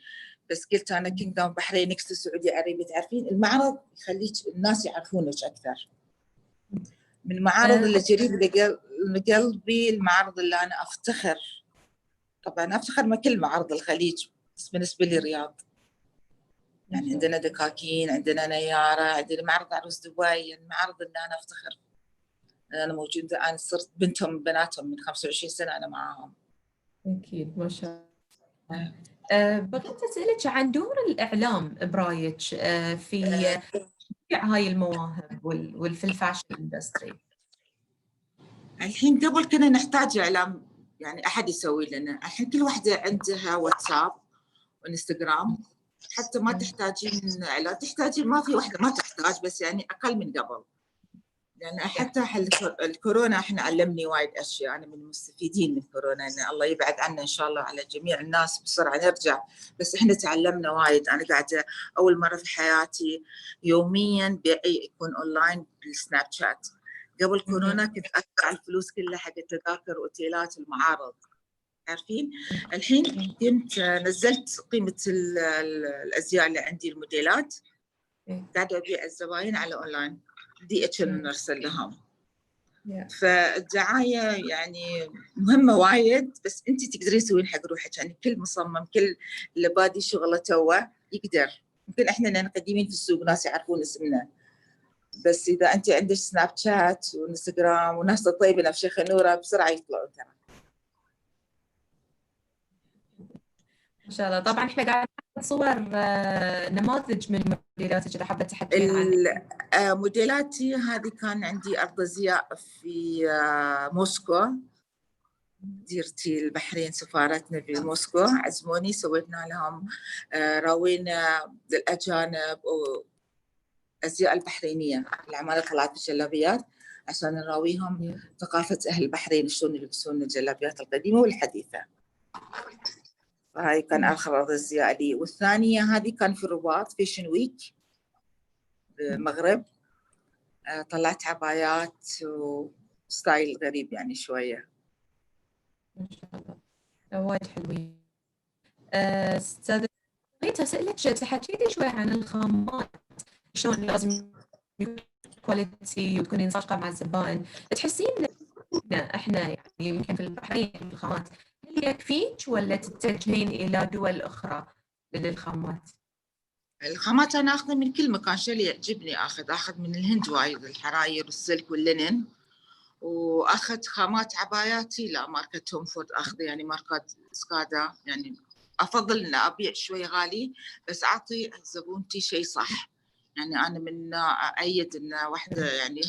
بس قلت أنا كينغدوم بحرين نكست السعودية عربية. تعرفين المعرض يخليك الناس يعرفونك أكثر. من المعارض اللي قريب لقلبي المعارض اللي أنا أفتخر، طبعا أفتخر من كل معارض الخليج، بس بالنسبة لي الرياض. يعني عندنا دكاكين، عندنا نيارة، عندنا معرض عروس دبي. المعارض اللي أنا أفتخر أنا موجودة، أنا صرت بناتهم من 25 سنة أنا معاهم. أكيد ما شاء الله. بغيت أسألك عن دور الإعلام برايك في هاي المواهب في الفاشن اندستري. الحين قبل كنا نحتاج إعلام، يعني أحد يسوي لنا. الحين كل واحدة عندها واتساب وإنستغرام، حتى ما تحتاجين إعلام. تحتاجين، ما في واحدة ما تحتاج، بس يعني أقل من قبل. يعني حتى الكورونا احنا علمني وايد اشياء. انا من المستفيدين من كورونا، ان الله يبعد عنا ان شاء الله على جميع الناس بسرعه نرجع، بس احنا تعلمنا وايد. انا قاعده اول مره في حياتي يوميا بيعي يكون اونلاين بالسناب شات. قبل كورونا كنت ادفع الفلوس كلها حق التذاكر واوتيلات المعارض، عارفين. الحين كنت نزلت قيمه الازياء اللي عندي، الموديلات، قاعده ابيع الزباين على اونلاين DHL نرسل لهم. فالدعاية يعني مهمة وايد، بس أنت تقدرين تسوين حق روحك. يعني كل مصمم، كل اللي بادي شغله توه يقدر. يمكن إحنا لأن قديمين في السوق ناس يعرفون اسمنا، بس إذا أنت عندك سناب شات وإنستغرام وناس طيبة نفس شيخ نورة بسرعة يطلعوا ترى. ما شاء الله. طبعا احنا قاعد ناخذ صور نماذج من موديلاتك اذا حابه تحكين عنها. موديلاتي هذه كان عندي أرض أزياء في موسكو، ديرتي البحرين سفارتنا في موسكو عزموني، سويتنا لهم راوينا للأجانب وأزياء البحرينية. العمالة طلعت بالجلابيات عشان نراويهم ثقافة أهل البحرين شلون يلبسون الجلابيات القديمة والحديثة. هاي كان آخر عرض أزياء لي. والثانية هذه كان في الرباط فيشن ويك بالمغرب. طلعت عبايات وستايل غريب يعني شوية. ما شاء الله وايد حلوين. استاذ بغيت اسالك تحكي لي شوي عن الخامات، شلون لازم يكون كواليتي وتكونين صادقه مع الزبائن. تحسين احنا يعني يمكن في البحرين الخامات هل يكفيك ولا تتجهين الى دول اخرى للخامات؟ الخامات أنا أخذ من كل مكان، شيء اللي يعجبني أخذ من الهند وايد، الحراير والسلك واللينن. وأخذ خامات عباياتي لا ماركة توم فورد أخذ، يعني ماركة سكادا. يعني أفضل إن أبيع شوي غالي بس أعطي زبونتي شيء صح. يعني أنا من أيد إن واحدة يعني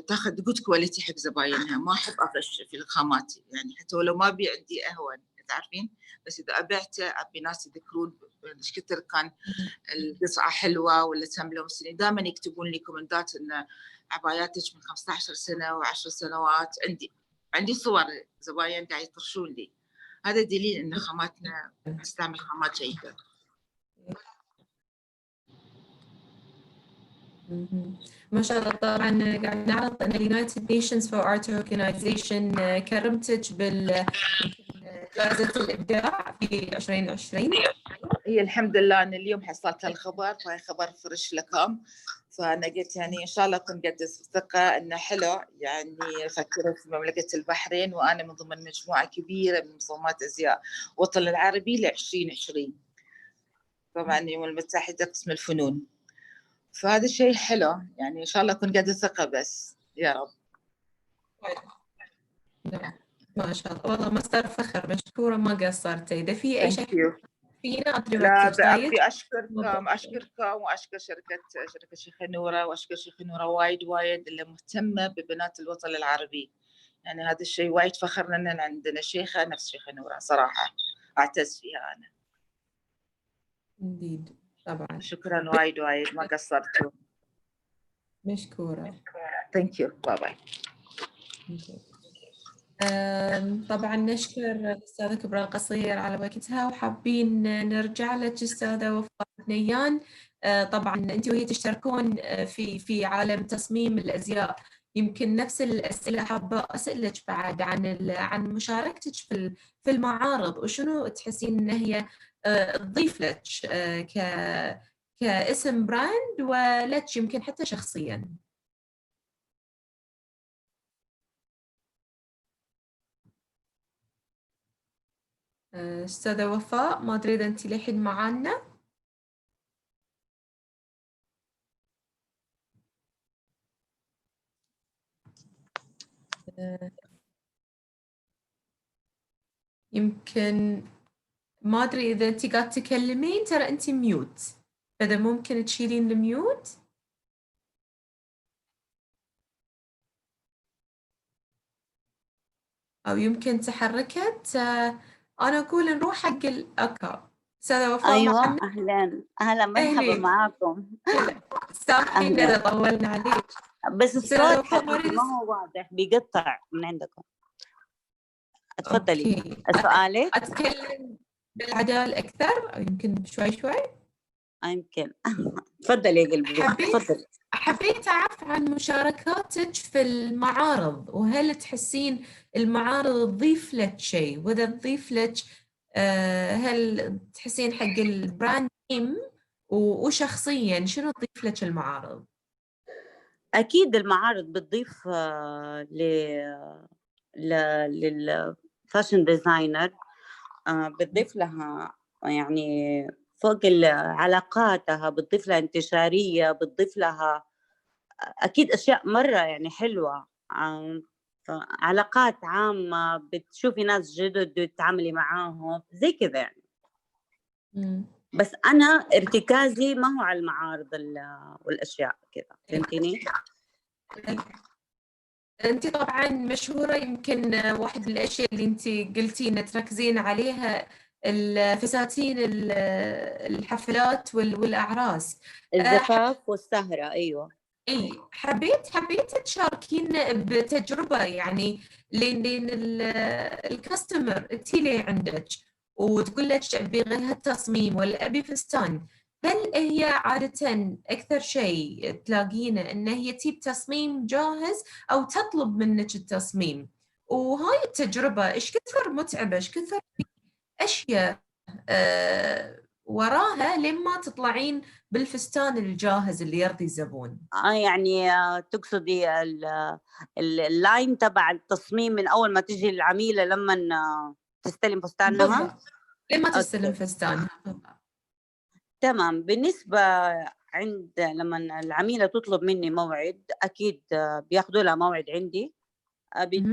تاخذ جود كواليتي حق زباينها، ما أحب أغش في الخامات. يعني حتى ولو ما أبيع عندي أهون، تعرفين، بس إذا أبيعته أبي ناس يذكرون إيش كثر كان القطعة حلوة ولا تم لهم سنين. دائما يكتبون لي كومنتات إن عباياتك من 15 سنة و10 سنوات. عندي صور زباين قاعد يطرشون لي. هذا دليل إن خاماتنا نستعمل خامات جيدة. ما شاء الله. طبعا قاعد نعرض ان اليونايتد نيشنز فور ارت اورجنايزيشن كرمتك بجائزة الابداع في 2020. هي الحمد لله أن اليوم حصلت الخبر، فهي خبر فرش لكم. فأنا قلت يعني إن شاء الله أكون قد ثقة إنه حلو. يعني فكرت في مملكة البحرين، وأنا من ضمن مجموعة كبيرة من مصممات أزياء الوطن العربي ل 2020 طبعا الأمم المتحدة قسم الفنون. فهذا شيء حلو، يعني إن شاء الله أكون قد ثقة بس يا رب. ما شاء الله والله مصدر فخر، مشكورة ما قصرتي. إذا في أي شيء فينا أطلب لا أبي أشكركم وأشكر شركة شيخ نورة، وأشكر شيخ نورة وايد اللي مهتمة ببنات الوطن العربي. يعني هذا الشيء وايد فخرنا أن عندنا شيخة نفس شيخة نورة، صراحة أعتز فيها أنا. Indeed. طبعا. شكرا وايد ما قصرتوا. مشكورة. Thank you. باي باي. طبعا نشكر الأستاذة كبرى القصير على وقتها، وحابين نرجع لك أستاذة وفاء نيان. طبعا أنت وهي تشتركون في عالم تصميم الأزياء، يمكن نفس الأسئلة حابة أسألك بعد عن مشاركتك في المعارض، وشنو تحسين إن هي تضيف لك كاسم براند ولك يمكن حتى شخصياً. أستاذة وفاء، ما أدري إذا أنت للحين معانا. يمكن ما أدري إذا أنت قاعد تكلمين، ترى أنت ميوت، فإذا ممكن تشيلين الميوت. أو يمكن تحركت. أنا أقول نروح حق أوكي. أستاذة وفاء أيوة معنا. أهلا مرحبا معاكم. سامحين إذا طولنا عليك، بس الصوت حبيبي ما هو واضح، بيقطع من عندكم. تفضلي. سؤالك؟ أتكلم بالعدال أكثر أو يمكن شوي يمكن. تفضلي يا قلبي. تفضلي. حبيت أعرف عن مشاركاتك في المعارض، وهل تحسين المعارض تضيف لك شيء، وإذا تضيف لك هل تحسين حق البراند نيم وشخصيا شنو تضيف لك المعارض؟ أكيد المعارض بتضيف للفاشن ديزاينر، بتضيف لها يعني فوق علاقاتها، بتضيف لها انتشارية، بتضيف لها أكيد أشياء مرة يعني حلوة، علاقات عامة، بتشوفي ناس جدد تتعاملي معاهم زي كذا يعني. بس أنا ارتكازي ما هو على المعارض والأشياء كذا، فهمتيني؟ أنت طبعاً مشهورة، يمكن واحد من الأشياء اللي أنت قلتي إن تركزين عليها الفساتين الحفلات والأعراس، الزفاف والسهرة. أيوة. حبيت تشاركين بتجربة، يعني لين الكاستمر تيلي عندك وتقول لك أبي هالتصميم ولا أبي فستان، هل هي عادة أكثر شيء تلاقينه إن هي تجيب تصميم جاهز أو تطلب منك التصميم؟ وهاي التجربة إيش كثر متعبة، إيش كثر أشياء وراها لما تطلعين بالفستان الجاهز اللي يرضي الزبون؟ يعني تقصدي اللاين تبع التصميم من أول ما تجي العميلة لما تستلم فستانها؟ لما تستلم فستانها. تمام. بالنسبة لما العميلة تطلب مني موعد، أكيد بياخدوا لها موعد عندي،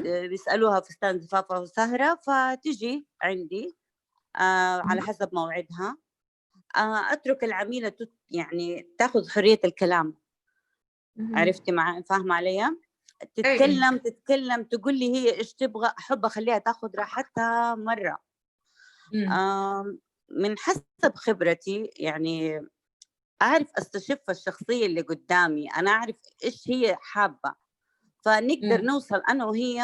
بيسألوها فستان زفاف أو سهرة، فتجي عندي على حسب موعدها. أترك العميلة يعني تاخذ حرية الكلام. عرفتي فاهمة علي؟ تتكلم تقول لي هي إيش تبغى، أحب أخليها تاخذ راحتها مرة. من حسب خبرتي يعني أعرف أستشف الشخصية اللي قدامي، أنا أعرف إيش هي حابة، فنقدر نوصل أنا وهي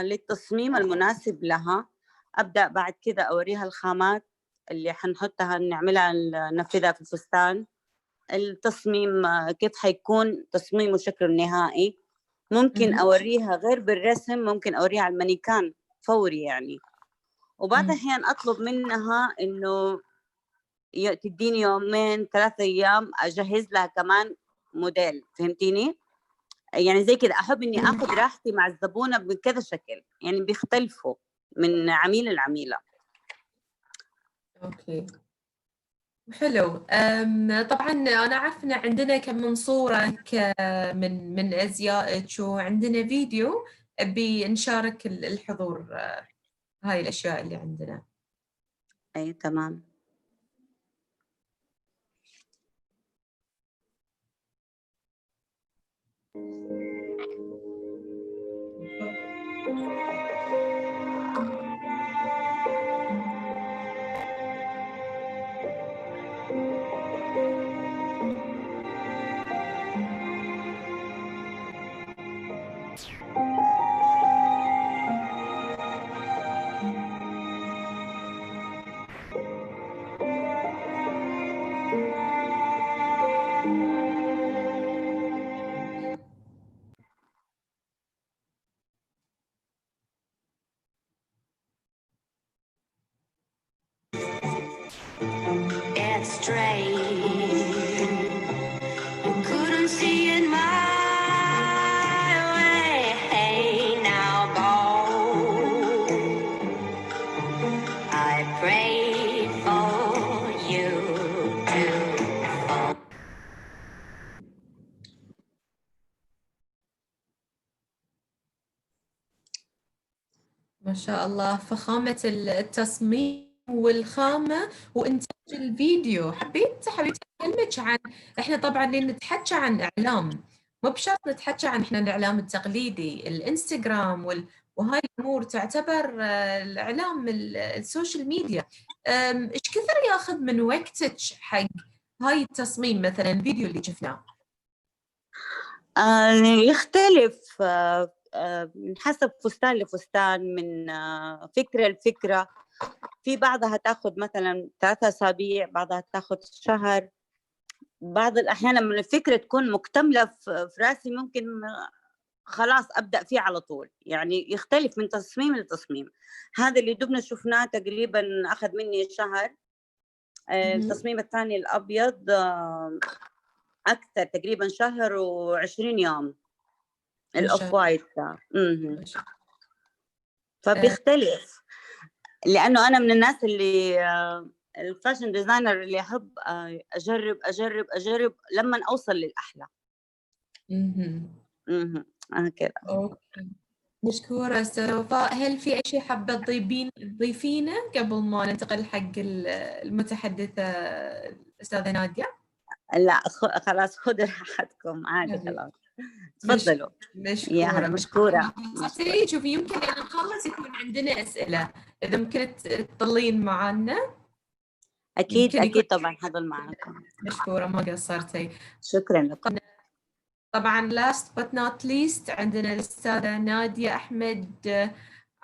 للتصميم المناسب لها. أبدأ بعد كده أوريها الخامات اللي حنحطها نعملها ننفذها في الفستان، التصميم كيف حيكون تصميمه شكله النهائي. ممكن أوريها غير بالرسم، ممكن أوريها على المانيكان فوري يعني. وبعض الأحيان أطلب منها إنه تديني 2-3 أيام أجهز لها كمان موديل، فهمتيني؟ يعني زي كده أحب إني أخذ راحتي مع الزبونة بكذا شكل، يعني بيختلفوا من عميل لعميلة. أوكي حلو. طبعا أنا عارفة إن عندنا كم من صورة من أزيائك، وعندنا فيديو أبي نشارك الحضور هاي الأشياء اللي عندنا. أي تمام. astray. You couldn't see it my way. Now go. I prayed for you to fall. ما شاء الله، فخامة التصميم والخامة وإنتاج الفيديو. حبيت أكلمك عن، إحنا طبعاً نتحكى عن إعلام، مو بشرط نتحكى عن إحنا الإعلام التقليدي، الإنستغرام وهاي الأمور تعتبر الإعلام السوشيال ميديا. إيش كثر ياخذ من وقتك حق هاي التصميم مثلاً الفيديو اللي شفناه؟ يختلف من حسب فستان لفستان، من فكرة لفكرة. في بعضها تاخذ مثلا 3 أسابيع، بعضها تاخذ شهر، بعض الأحيان لما الفكرة تكون مكتملة في راسي ممكن خلاص أبدأ فيه على طول. يعني يختلف من تصميم لتصميم. هذا اللي دبنا شفناه تقريبا أخذ مني شهر. التصميم الثاني الأبيض أكثر، تقريبا شهر و20 يوم. الأوف وايت فبيختلف، لأنه أنا من الناس اللي الفاشن ديزاينر اللي أحب أجرب أجرب أجرب لما أوصل للأحلى. كذا. مشكورة أستاذة وفاء. هل في أي شيء حابة تضيفينه قبل ما ننتقل حق المتحدثة الأستاذة نادية؟ لا خلاص، خذوا راحتكم عادي خلاص. تفضلوا. مشكورة. شوفي يمكن أن نخلص يكون عندنا أسئلة، إذا ممكن تطلين معنا. أكيد طبعا حضل معكم. مشكورة، ما قصرتي. شكرا لكم. طبعا last but not least عندنا الأستاذة نادية أحمد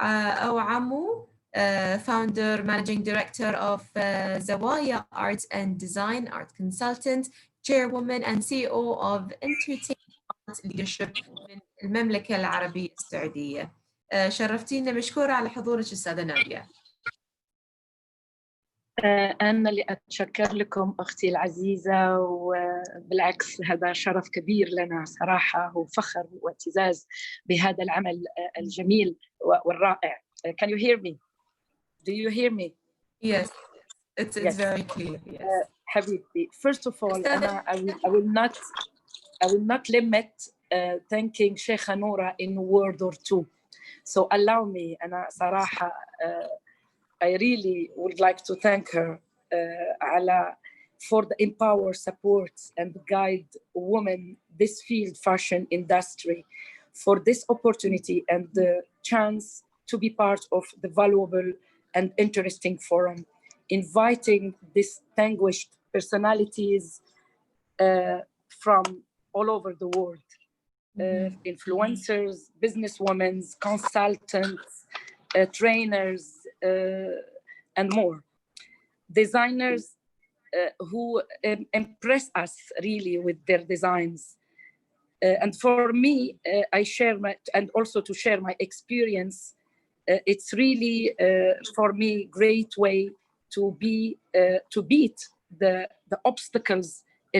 أو عمو، founder managing director of زوايا Art and Design Art Consultant, chairwoman and CEO of Entertainment Leadership من المملكة العربية السعودية. شرفتينا، مشكورة على حضورك أستاذة نادية. أنا اللي أتشكر لكم أختي العزيزة، وبالعكس هذا شرف كبير لنا صراحة، وفخر واعتزاز بهذا العمل الجميل والرائع. Can you hear me? Do you hear me? Yes, it's very clear. Yes. حبيبتي, first of all, I will not limit thanking Sheikha Noura in a word or two. So allow me, أنا صراحة I really would like to thank her for the empower, support, and guide women this field fashion industry, for this opportunity and the chance to be part of the valuable and interesting forum, inviting distinguished personalities from all over the world, influencers, businesswomen, consultants, trainers, and more. Designers who impress us really with their designs. And for me, I share and also to share my experience, it's really for me great way to beat the obstacles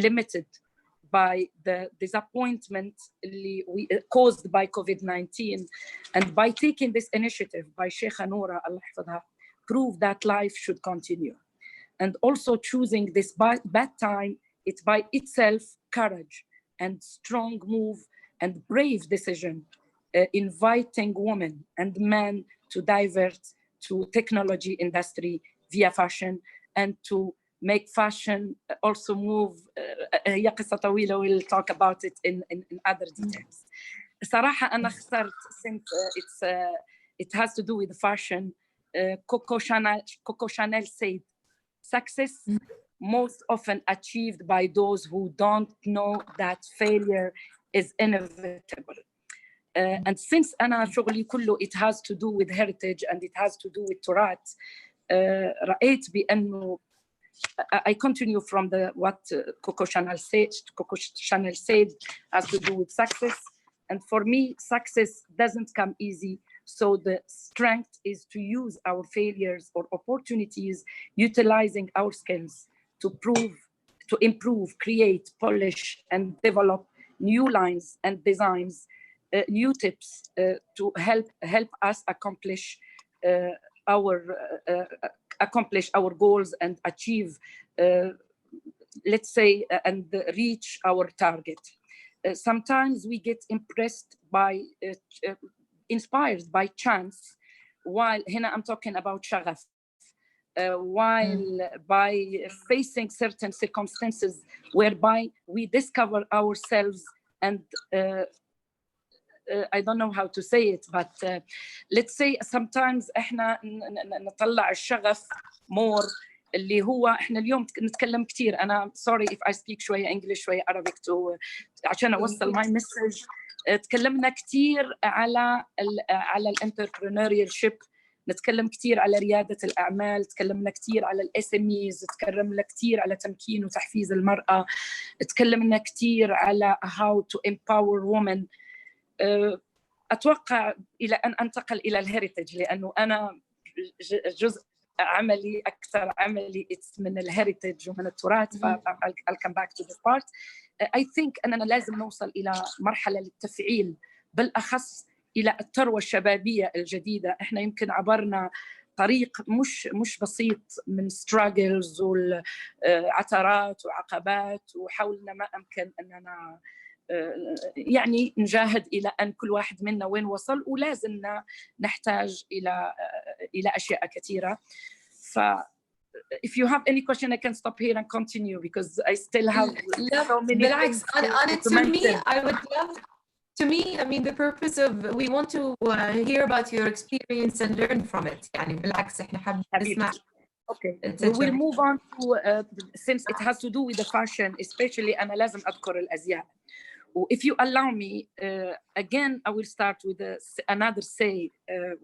limited by the disappointment caused by COVID-19, and by taking this initiative by Sheikha Noura, Allah Hafidha, prove that life should continue. And also choosing this bad time, it's by itself courage and strong move and brave decision, inviting women and men to divert to technology industry via fashion, and to make fashion also move. هي قصة طويلة, we'll talk about it in other details. صراحة أنا اخترت, since it has to do with fashion, Coco Chanel said, success most often achieved by those who don't know that failure is inevitable. And since أنا شغلي كله it has to do with heritage and it has to do with تراث, رأيت بأنه I continue from what Coco Chanel said has to do with success. And for me, success doesn't come easy. So the strength is to use our failures or opportunities, utilizing our skills to improve, create, polish, and develop new lines and designs, new tips to help us accomplish our goals and achieve, let's say, and reach our target. Sometimes we get inspired by chance, while here I'm talking about شغف, while by facing certain circumstances whereby we discover ourselves and I don't know how to say it, but let's say sometimes احنا نطلع الشغف more اللي هو احنا اليوم نتكلم كثير. انا sorry if I speak شويه انجلش شويه Arabic عشان اوصل my message. تكلمنا كثير على الانتربرينوريال شيب، نتكلم كثير على ريادة الأعمال، تكلمنا كثير على الSMEs، تكلمنا كثير على تمكين وتحفيز المرأة، تكلمنا كثير على how to empower women. أتوقع إلى أن أنتقل إلى الهيريتج، لأنه أنا جزء عملي أكثر عملي من الهيريتج ومن التراث، I'll come back to this part. I think أننا لازم نوصل إلى مرحلة للتفعيل، بالأخص إلى الثروة الشبابية الجديدة. إحنا يمكن عبرنا طريق مش بسيط من struggles والعثرات وعقبات، وحاولنا ما أمكن أننا يعني نجاهد إلى أن كل واحد منا وين وصل، ولازمنا نحتاج إلى أشياء كثيرة. ف if you have any question I can stop here and continue because I still have so many بالعكس things to me I would love to me I mean the purpose of we want to hear about your experience and learn from it. يعني بالعكس احنا حابين نسمع. Okay, we will move on to since it has to do with the fashion, especially أنا لازم أذكر الأزياء. If you allow me, again, I will start with another say,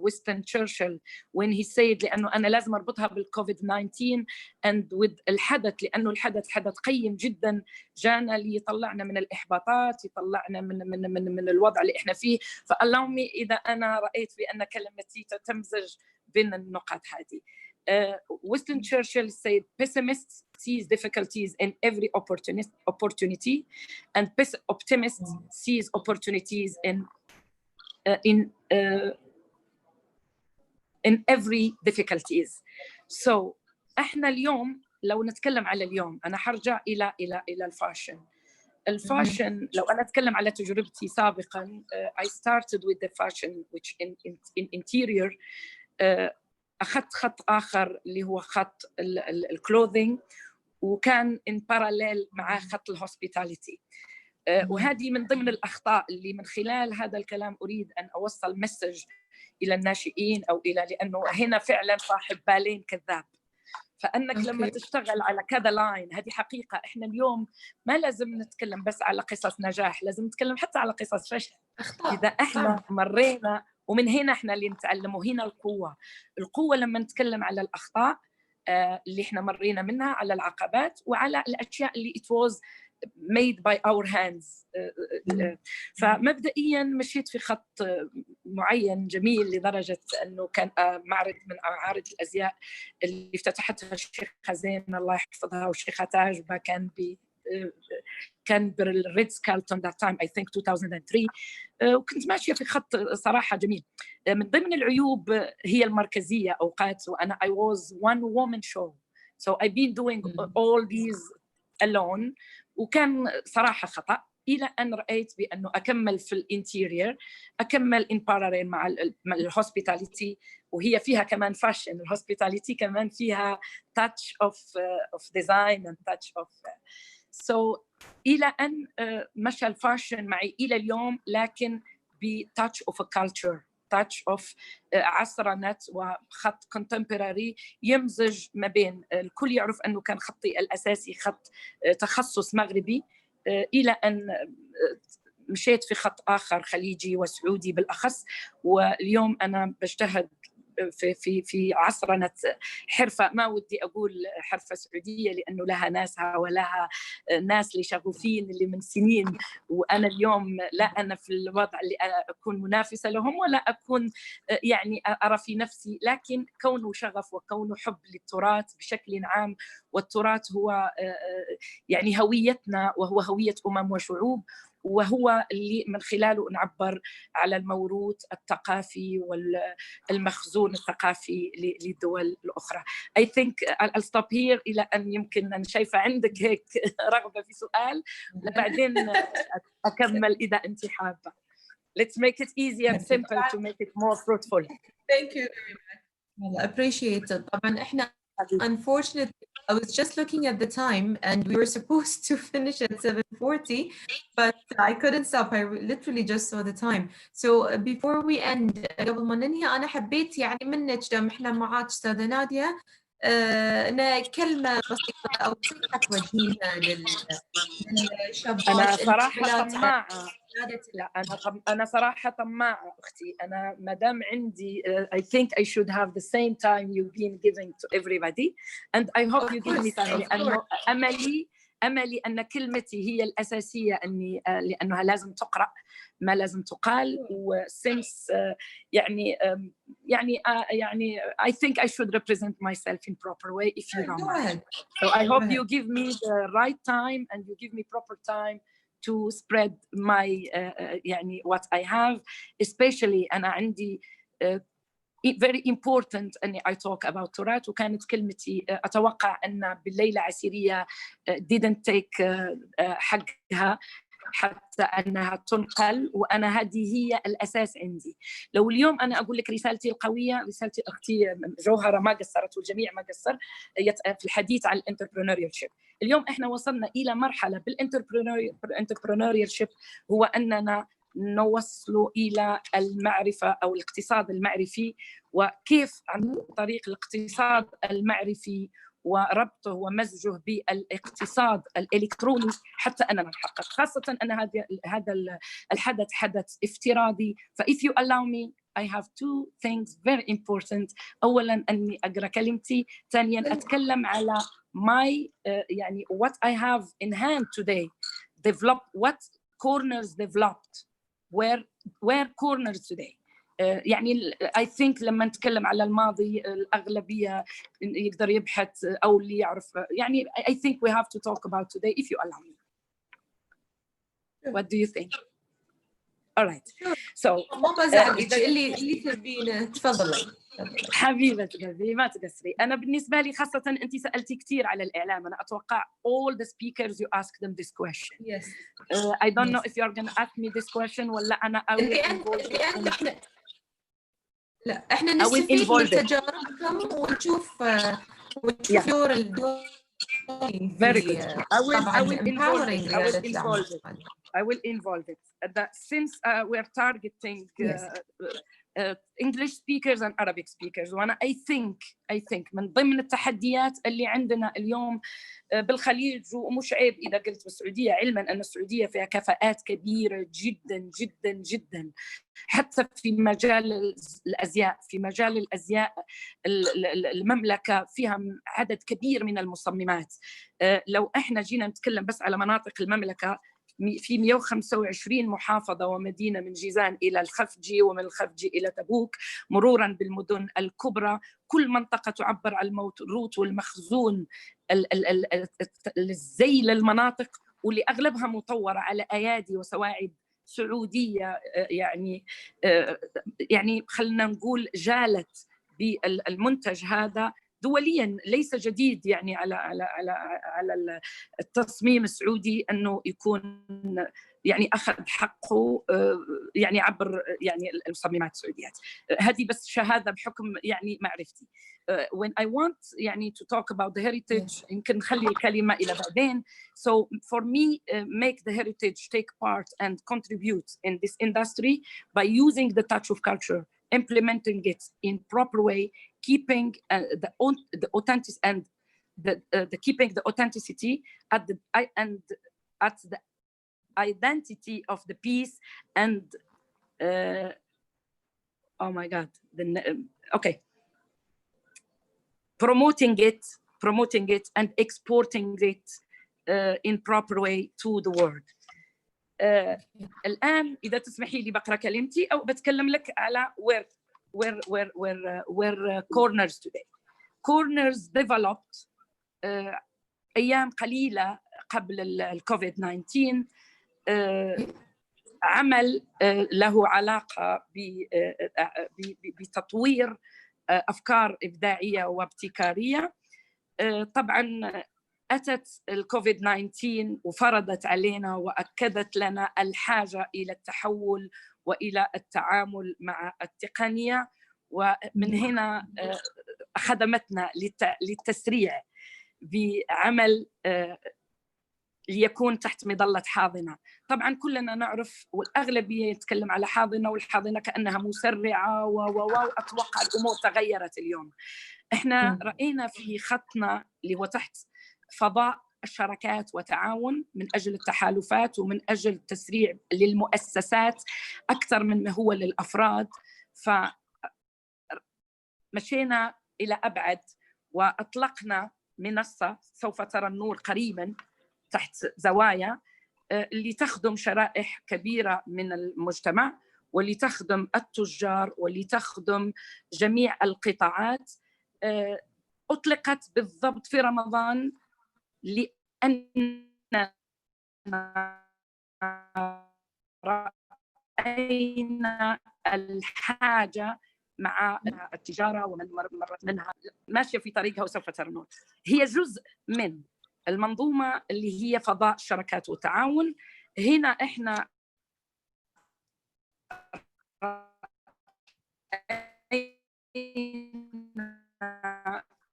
Winston Churchill, when he said لأنه أنا لازم أربطها بالكوفيد-19 and with الحدث، لأنه الحدث حدث قيم جدا جانا ليطلعنا من الإحباطات، يطلعنا من الوضع اللي إحنا فيه. فallow me إذا أنا رأيت بأن كلمتي تتمزج بين النقاط هذه. Winston Churchill said, pessimists sees difficulties in every opportunity, and optimists sees opportunities in every difficulties. So احنا اليوم لو نتكلم على اليوم، انا حرجع الى الفاشن. لو انا اتكلم على تجربتي سابقا، I started with the fashion which in interior. أخذت خط آخر اللي هو خط الكلوذينج، وكان in parallel مع خط الهوسبيتاليتي. وهذه من ضمن الأخطاء اللي من خلال هذا الكلام أريد أن أوصل مسج إلى الناشئين أو لأنه هنا فعلا صاحب بالين كذاب. فأنك لما تشتغل على كذا لاين، هذه حقيقة. إحنا اليوم ما لازم نتكلم بس على قصص نجاح، لازم نتكلم حتى على قصص فشل. إذا إحنا مرينا، ومن هنا إحنا اللي نتعلم، وهنا القوة لما نتكلم على الأخطاء اللي إحنا مرينا منها، على العقبات وعلى الأشياء اللي it was made by our hands. فمبدئيا مشيت في خط معين جميل لدرجة أنه كان معرض من معارض الأزياء اللي افتتحتها الشيخة زين الله يحفظها والشيخة تاج، كان بالريدز كارلتون that time I think 2003. وكنت ماشية في خط صراحة جميل. من ضمن العيوب هي المركزية أوقات، وأنا I was one woman show, so I've been doing all these alone، وكان صراحة خطأ. إلى أن رأيت بأنه أكمل في الانتيرير، أكمل in parallel مع الهوسبيتاليتي، وهي فيها كمان فاشن. الهوسبيتاليتي كمان فيها touch of design and touch of so إلى أن مشى الفاشن معي إلى اليوم، لكن ب touch of a culture، touch of عصرنت وخط contemporary يمزج ما بين. الكل يعرف أنه كان خطي الأساسي خط تخصص مغربي، إلى أن مشيت في خط آخر خليجي وسعودي بالأخص. واليوم أنا بجتهد في عصرنة حرفة، ما ودي أقول حرفة سعودية لأنه لها ناسها ولها ناس اللي شغوفين اللي من سنين، وأنا اليوم لا أنا في الوضع اللي أكون منافسة لهم ولا أكون يعني أرى في نفسي، لكن كونه شغف وكونه حب للتراث بشكل عام، والتراث هو يعني هويتنا وهو هوية وشعوب، وهو اللي من خلاله نعبر على الموروث الثقافي والمخزون الثقافي للدول الأخرى. I think I'll stop here إلى أن يمكن أن شايفة عندك هيك رغبة في سؤال، بعدين أكمل إذا أنت حابة. Let's make it easy and simple to make it more fruitful. Thank you very much. Well, appreciate it. طبعا إحنا unfortunately I was just looking at the time and we were supposed to finish at 7:40, but I couldn't stop. I literally just saw the time. So before we end, قبل ما ننهي أنا حبيت يعني منك دام إحنا معاك أستاذة نادية إن كلمة بسيطة أو نصيحة توجهينها للشابات. أنا صراحة طماعة. لا أنا صراحة طماعة أختي. أنا مدام عندي I think I should have the same time you've been giving to everybody and I hope you give me time لأنه أملي أن كلمتي هي الأساسية لأنها لازم تقرأ ما لازم تقال وسنس يعني I think I should represent myself in proper way if you don't mind. So I hope you give me the right time and you give me proper time to spread my يعني what I have, especially أنا عندي very important أني I talk about تراث، وكانت كلمتي أتوقع أن بالليلة عسيرية didn't take حقها حتى أنها تنقل، وأنا هذه هي الأساس عندي. لو اليوم أنا أقول لك رسالتي القوية، رسالتي أختي جوهرة ما قصرت والجميع ما قصر في الحديث عن الانتربرونوريال شيب. اليوم إحنا وصلنا إلى مرحلة بالانتربرونوريال شيب هو أننا نوصل إلى المعرفة أو الاقتصاد المعرفي، وكيف عن طريق الاقتصاد المعرفي وربطه ومزجه بالاقتصاد الإلكتروني حتى أننا نحقق، خاصة أن هذا الحدث حدث افتراضي. if you allow me I have two things very important. أولاً أني أقرأ كلمتي، ثانياً أتكلم على my يعني what I have in hand today, develop what corners developed, where corners today. يعني I think لما نتكلم على الماضي الأغلبية يقدر يبحث أو اللي يعرف، يعني I think we have to talk about today if you allow me. What do you think? All right. So ما بزعلك اللي تبينه تفضلي. حبيبة قلبي ما تقصري. أنا بالنسبة لي خاصة أنت سألتي كثير على الإعلام، أنا أتوقع all the speakers you ask them this question. Yes. I don't know if you're going to ask me this question ولا أنا لا احنا نستفيد من تجاربكم ونشوف دور Very good. I will involve it. Since we are targeting English speakers and Arabic speakers, وأنا I think من ضمن التحديات اللي عندنا اليوم بالخليج، ومش عيب إذا قلت بالسعودية، علما أن السعودية فيها كفاءات كبيرة جدا جدا جدا، حتى في مجال الأزياء. في مجال الأزياء المملكة فيها عدد كبير من المصممات. لو احنا جينا نتكلم بس على مناطق المملكة، في 125 محافظة ومدينة من جيزان إلى الخفجي ومن الخفجي إلى تبوك مرورا بالمدن الكبرى، كل منطقة تعبر عن الموروث والمخزون الزي للمناطق، واللي أغلبها مطورة على أيادي وسواعد سعودية، يعني خلنا نقول جالت بالمنتج هذا دوليا، ليس جديد يعني على التصميم السعودي انه يكون يعني اخذ حقه يعني عبر يعني المصممات السعوديات. هذه بس شهاده بحكم يعني معرفتي. When I want يعني to talk about the heritage يمكن نخلي الكلمه الى بعدين. So for me make the heritage take part and contribute in this industry by using the touch of culture, implementing it in proper way, keeping the authentic and the keeping the authenticity at the identity of the piece and oh my God, okay, promoting it and exporting it in proper way to the world. الآن إذا تسمحي لي بقرأ كلمتي أو بتكلم لك على where Corners today. Corners developed أيام قليلة قبل الكوفيد 19 عمل له علاقة بتطوير أفكار إبداعية وابتكارية. طبعاً أتت الكوفيد 19 وفرضت علينا وأكدت لنا الحاجة إلى التحول وإلى التعامل مع التقنية، ومن هنا خدمتنا للتسريع بعمل ليكون تحت مظلة حاضنة. طبعاً كلنا نعرف والأغلبية يتكلم على حاضنة، والحاضنة كأنها مسرعة وأتوقع الأمور تغيرت اليوم. إحنا رأينا في خطنا اللي هو تحت فضاء الشركات وتعاون من أجل التحالفات ومن أجل التسريع للمؤسسات أكثر من ما هو للأفراد، فمشينا إلى أبعد وأطلقنا منصة سوف ترى النور قريباً تحت زوايا اللي تخدم شرائح كبيرة من المجتمع واللي تخدم التجار واللي تخدم جميع القطاعات. أطلقت بالضبط في رمضان لأننا رأينا الحاجة مع التجارة ومن مرت منها ماشية في طريقها وسوف ترنون. هي جزء من المنظومة اللي هي فضاء الشركات والتعاون. هنا إحنا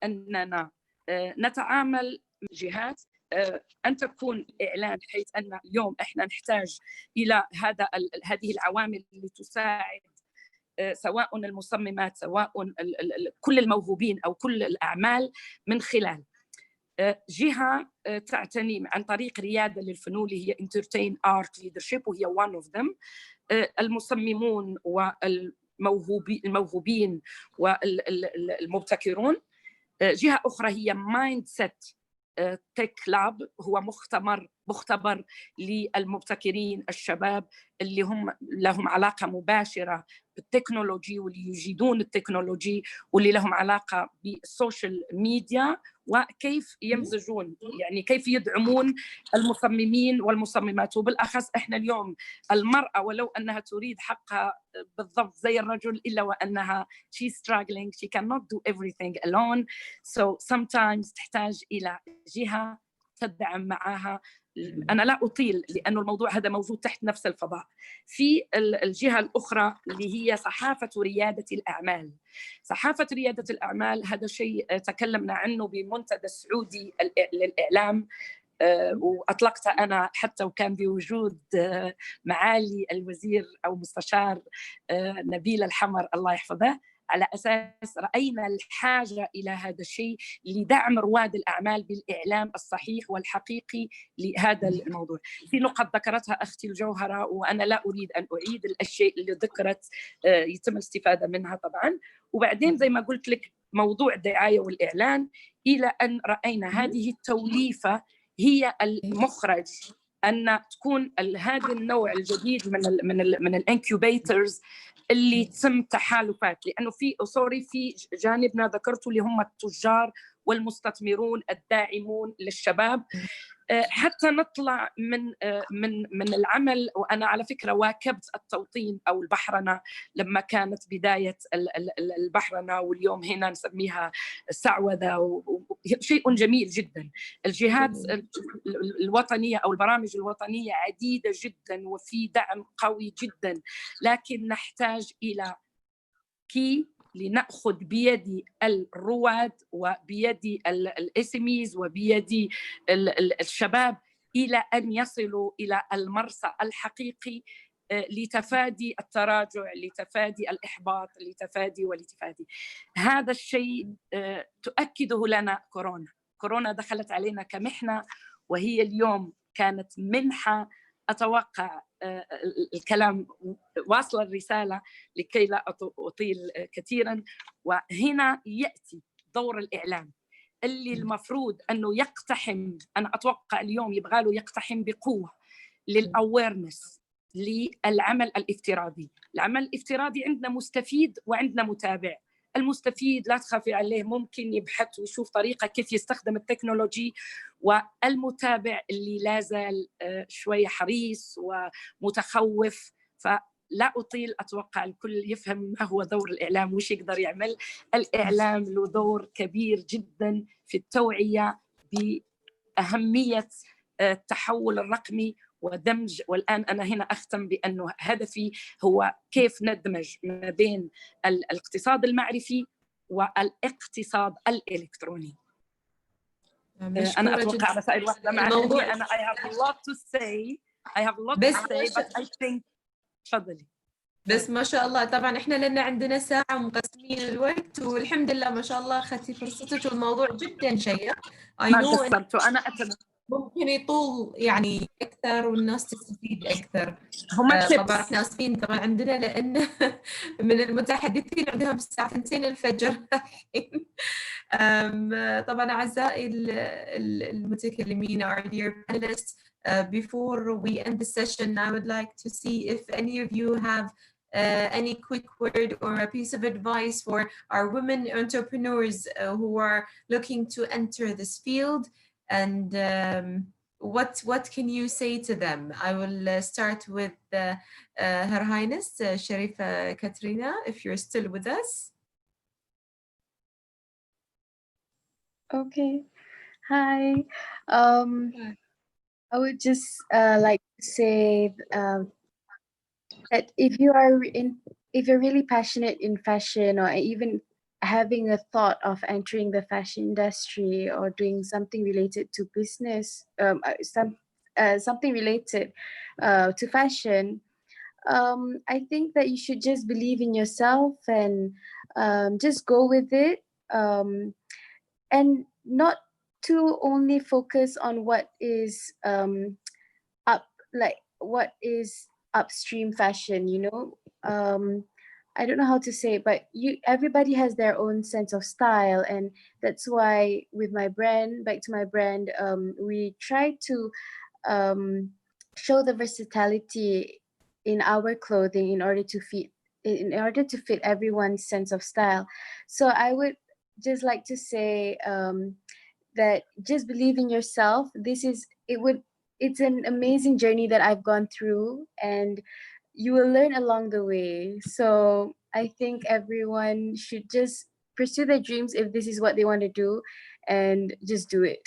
أننا نتعامل جهات أن تكون الإعلام، بحيث أن اليوم إحنا نحتاج إلى هذه العوامل اللي تساعد سواء المصممات سواء كل الموهوبين أو كل الأعمال من خلال جهة تعتني عن طريق ريادة للفنون اللي هي Entertain Art Leadership وهي one of them. المصممون والموهوبين والمبتكرون. جهة أخرى هي Mindset تك لاب، هو مختبر للمبتكرين الشباب اللي هم لهم علاقة مباشرة بالتكنولوجي واللي يجيدون التكنولوجي واللي لهم علاقة بالسوشيال ميديا، وكيف يمزجون يعني كيف يدعمون المصممين والمصممات. وبالأخص إحنا اليوم المرأة ولو أنها تريد حقها بالضبط زي الرجل إلا وأنها she's struggling, she cannot do everything alone, so sometimes تحتاج إلى جهة تدعم معها. أنا لا أطيل لأن الموضوع هذا موجود تحت نفس الفضاء. في الجهة الأخرى اللي هي صحافة ريادة الأعمال. صحافة ريادة الأعمال هذا شيء تكلمنا عنه بمنتدى السعودي للإعلام، وأطلقت أنا حتى وكان بوجود معالي الوزير أو مستشار نبيل الحمر الله يحفظه، على أساس رأينا الحاجة إلى هذا الشيء لدعم رواد الأعمال بالإعلام الصحيح والحقيقي لهذا الموضوع. في نقط ذكرتها أختي الجوهرة وأنا لا أريد أن أعيد الأشياء اللي ذكرت يتم الاستفادة منها طبعاً. وبعدين زي ما قلت لك موضوع الدعاية والإعلان، إلى أن رأينا هذه التوليفة هي المخرج أن تكون هذا النوع الجديد من الانكيوبيترز اللي تم تحالفات، لأنه في جانبنا ذكرته اللي هم التجار والمستثمرون الداعمون للشباب، حتى نطلع من العمل. وأنا على فكرة واكبت التوطين أو البحرنة لما كانت بداية البحرنة، واليوم هنا نسميها سعوذة، شيء جميل جدا. الجهات الوطنية أو البرامج الوطنية عديدة جدا وفي دعم قوي جدا، لكن نحتاج إلى لنأخذ بيد الرواد وبيد الاسميز وبيد الشباب إلى أن يصلوا إلى المرسى الحقيقي لتفادي التراجع، لتفادي الإحباط، لتفادي هذا الشيء تؤكده لنا كورونا. دخلت علينا كمحنة، وهي اليوم كانت منحة أتوقع الكلام واصل الرسالة لكي لا أطيل كثيرا. وهنا يأتي دور الإعلام اللي المفروض أنه يقتحم. أنا أتوقع اليوم يبغى له يقتحم بقوة للأويرنس، للعمل الافتراضي. العمل الافتراضي عندنا مستفيد وعندنا متابع. المستفيد لا تخافي عليه، ممكن يبحث ويشوف طريقة كيف يستخدم التكنولوجي، والمتابع اللي لازال شوية حريص ومتخوف. فلا أطيل، أتوقع الكل يفهم ما هو دور الإعلام وش يقدر يعمل. الإعلام له دور كبير جدا في التوعية بأهمية التحول الرقمي ودمج. والآن أنا هنا أختم بأنه هدفي هو كيف ندمج ما بين الاقتصاد المعرفي والاقتصاد الإلكتروني. أنا أتوقع رسائل واحدة مع أنا I have a lot to say but I think تفضلي. بس ما شاء الله طبعا احنا لنا عندنا ساعة ومقسمين الوقت، والحمد لله ما شاء الله أخذتي فرصتك، والموضوع جدا شيق. ما قصرت، وأنا أتمنى ممكن يطول يعني أكثر والناس تستفيد أكثر. طبعا احنا آسفين طبعا عندنا لأن من المتحدثين عندهم الساعة 2 الفجر الحين. طبعا أعزائي المتكلمين our dear panelists, before we end the session, I would like to see if any of you have any quick word or a piece of advice for our women entrepreneurs who are looking to enter this field. And what can you say to them? I will start with Her Highness Sharifa Katrina, if you're still with us. Okay. Hi. I would just like to say that if you're really passionate in fashion, or even having a thought of entering the fashion industry or doing something related to business, something related to fashion, I think that you should just believe in yourself and just go with it, and not to only focus on what is what is upstream fashion, you know. I don't know how to say it, but everybody has their own sense of style, and that's why with my brand, back to my brand, we try to show the versatility in our clothing in order to fit everyone's sense of style. So I would just like to say that just believe in yourself. It's an amazing journey that I've gone through, and you will learn along the way. So I think everyone should just pursue their dreams if this is what they want to do, and just do it.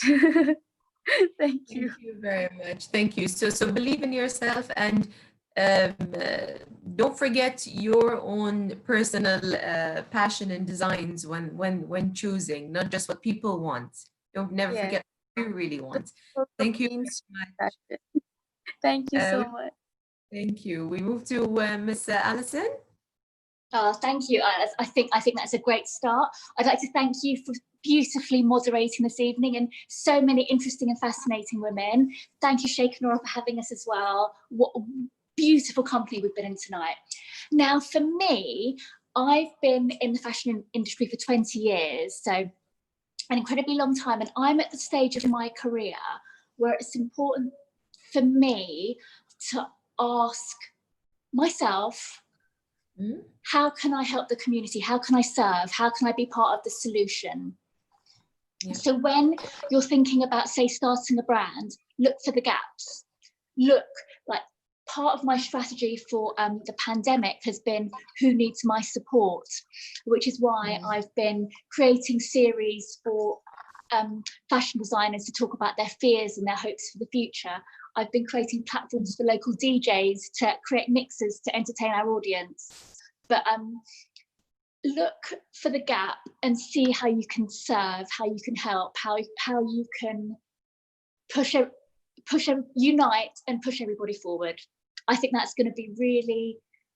Thank you. Thank you very much. Thank you. So believe in yourself, and don't forget your own personal passion and designs when choosing, not just what people want. Don't never forget what you really want. Thank you very much. Thank you so much. Thank you. We move to Miss Alison. Thank you. I think that's a great start. I'd like to thank you for beautifully moderating this evening, and so many interesting and fascinating women. Thank you, Sheikh Nora, for having us as well. What a beautiful company we've been in tonight. Now, for me, I've been in the fashion industry for 20 years, so an incredibly long time, and I'm at the stage of my career where it's important for me to ask myself, how can I help the community? How can I serve? How can I be part of the solution? Yeah. So when you're thinking about, say, starting a brand, look for the gaps. Look, like, part of my strategy for the pandemic has been who needs my support, which is why I've been creating series for fashion designers to talk about their fears and their hopes for the future. I've been creating platforms for local DJs to create mixes to entertain our audience. But look for the gap and see how you can serve, how you can help, how you can unite and push everybody forward. I think that's going to be really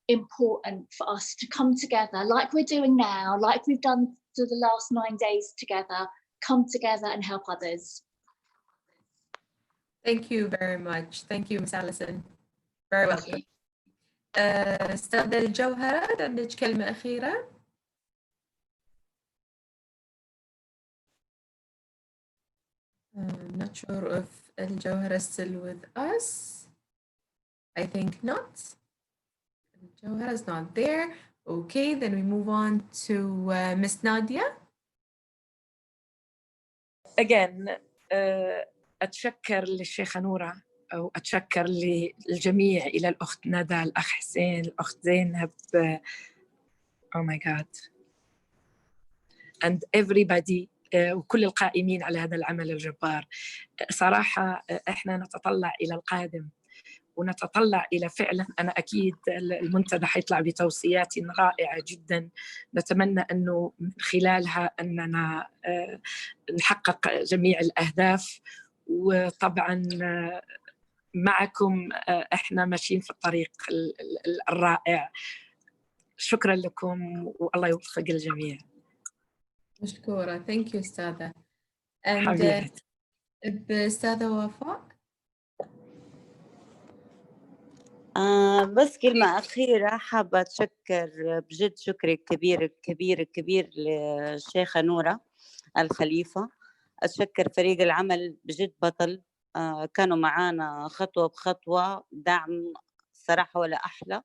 important for us to come together like we're doing now, like we've done for the last 9 days together, come together and help others. Thank you very much. Thank you, Ms. Alison. very welcome. أستاذة الجوهرة عندك كلمة أخيرة؟ I'm not sure if الجوهرة is still with us. I think not. الجوهرة is not there. Okay, then we move on to Miss Nadia. Again, أتشكر للشيخة نورة أو أتشكر للجميع، إلى الأخت ندى، الأخ حسين، الأخت زينب. Oh my God. And everybody وكل القائمين على هذا العمل الجبار. صراحة إحنا نتطلع إلى القادم ونتطلع إلى فعلا، أنا أكيد المنتدى حيطلع بتوصيات رائعة جدا نتمنى أنه من خلالها أننا نحقق جميع الأهداف. وطبعا معكم إحنا ماشيين في الطريق الرائع. شكرا لكم والله يوفق الجميع. مشكورة. Thank you أستاذة. And أستاذة وفاء. بس كلمة أخيرة، حابة أتشكر بجد شكري كبير كبير كبير للشيخة نورة الخليفة. أتشكر فريق العمل بجد بطل، كانوا معانا خطوة بخطوة، دعم صراحة ولا أحلى.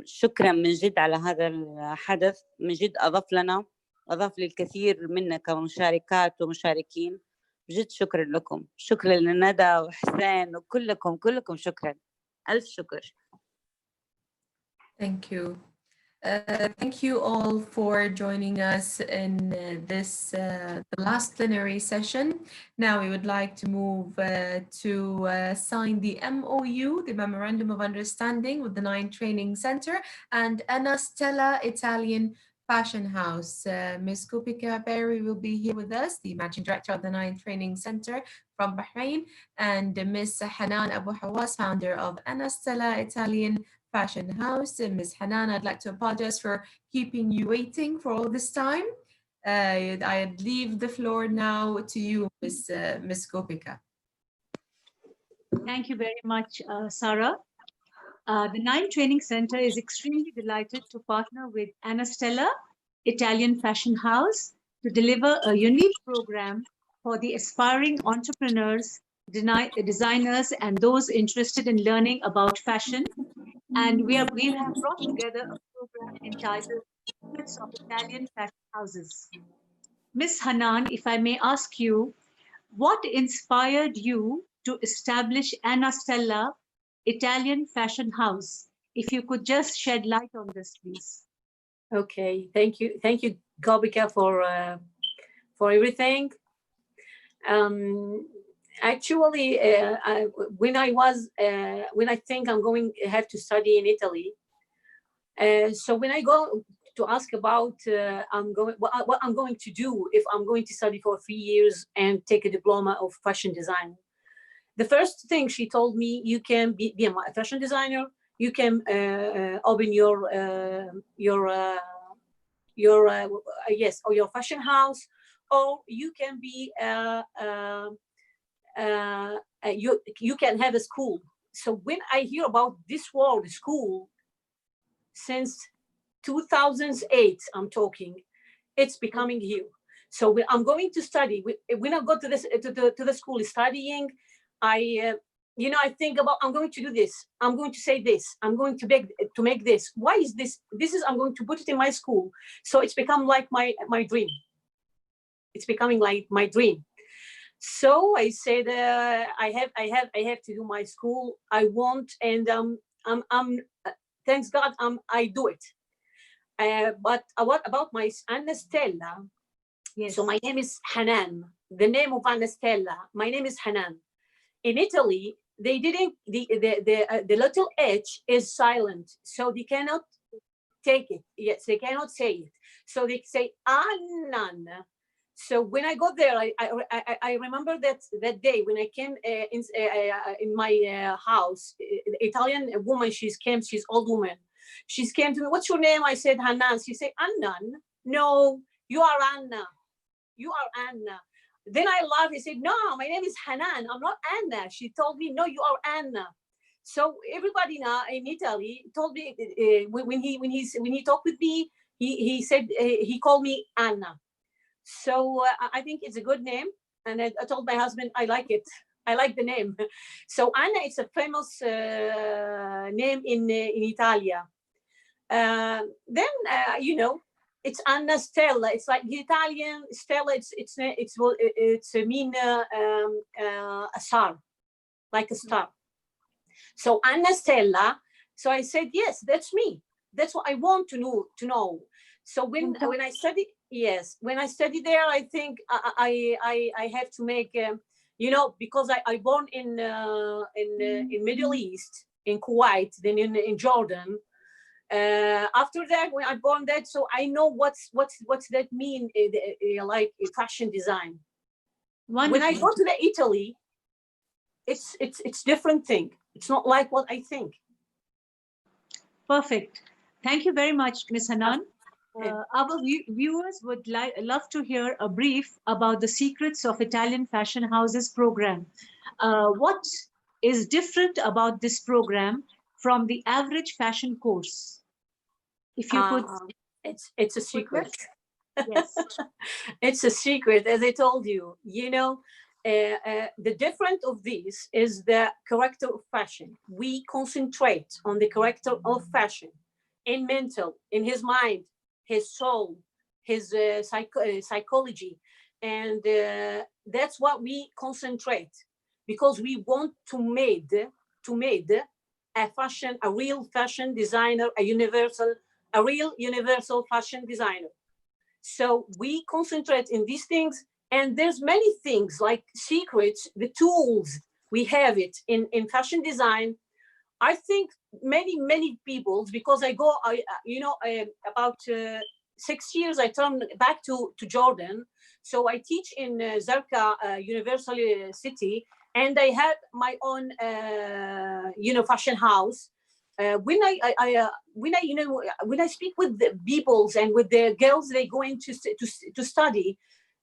شكرا من جد على هذا الحدث، من جد أضاف للكثير منا كمشاركات ومشاركين. بجد شكرا لكم، شكرا لندى وحسين وكلكم شكرا، ألف شكر. Thank you. Thank you all for joining us in this the last plenary session. Now we would like to move to sign the MOU, the Memorandum of Understanding, with the Nain Training Center and Anna Stella Italian Fashion House. Ms. Kupika Berry will be here with us, the Managing Director of the Nain Training Center from Bahrain, and Ms. Hanan Abu Hawas, founder of Anna Stella Italian Fashion House. And Ms. Hanan, I'd like to apologize for keeping you waiting for all this time. I'd leave the floor now to you, Ms. Kopika. Thank you very much, Sarah. The Nain Training Center is extremely delighted to partner with Anna Stella Italian Fashion House to deliver a unique program for the aspiring entrepreneurs, designers, and those interested in learning about fashion. And we have brought together a program entitled Secrets of Italian Fashion Houses. Ms. Hanan, if I may ask you, what inspired you to establish Anna Stella Italian Fashion House? If you could just shed light on this, please. Okay, thank you, Gobika, for everything. Actually, when I think I'm going to have to study in Italy, so when I go to ask about what I'm going to do if I'm going to study for 3 years and take a diploma of fashion design, the first thing she told me, you can be a fashion designer, you can open your fashion house, or you can be you can have a school. So when I hear about this word school, since 2008 I'm talking, it's becoming here. So when I'm going to study, when I go to the school studying, I think about, I'm going to do this, I'm going to say this, I'm going to make this. Why is this? This is, I'm going to put it in my school. So it's become like my dream. It's becoming like my dream. So I said, I have to do my school. I want, and thanks God, I do it. But what about my Anna Stella? Yes. So my name is Hanan. The name of Anna Stella, my name is Hanan. In Italy, they didn't, the little H is silent, so they cannot take it. Yes, they cannot say it. So they say Annan. So when I got there, I remember that day when I came in my house, the Italian woman, she's old woman. She came to me, what's your name? I said, Hanan. She said, Annan? No, you are Anna. You are Anna. Then I laughed. He said, no, my name is Hanan. I'm not Anna. She told me, no, you are Anna. So everybody now in Italy told me when he talked with me, he said he called me Anna. So I think it's a good name, and I told my husband I like it. I like the name. So Anna is a famous name in Italia. Then you know, it's Anna Stella. It's like the Italian Stella. It's mean a star, like a star. So Anna Stella. So I said yes, that's me. That's what I want to know. So when I studied, yes, when I studied there, I think I have to make you know, because I born in Middle East, in Kuwait, then in Jordan. After that, when I born that, so I know what's that mean, like fashion design. Wonderful. When I go to the Italy, it's different thing. It's not like what I think. Perfect. Thank you very much, Ms. Hanan. Our viewers would love to hear a brief about the Secrets of Italian Fashion Houses program. What is different about this program from the average fashion course? If you could. It's a secret. Yes. It's a secret, as I told you. You know, the difference of this is the character of fashion. We concentrate on the character of fashion in mental, in his mind, his soul, his psychology. And that's what we concentrate, because we want to made a real fashion designer, a real universal fashion designer. So we concentrate in these things, and there's many things like secrets, the tools, we have it in fashion design. I think many people, because you know, about 6 years I turned back to Jordan. So I teach in Zarqa University, and I had my own you know, fashion house. When I speak with the peoples and with the girls, they go into to study,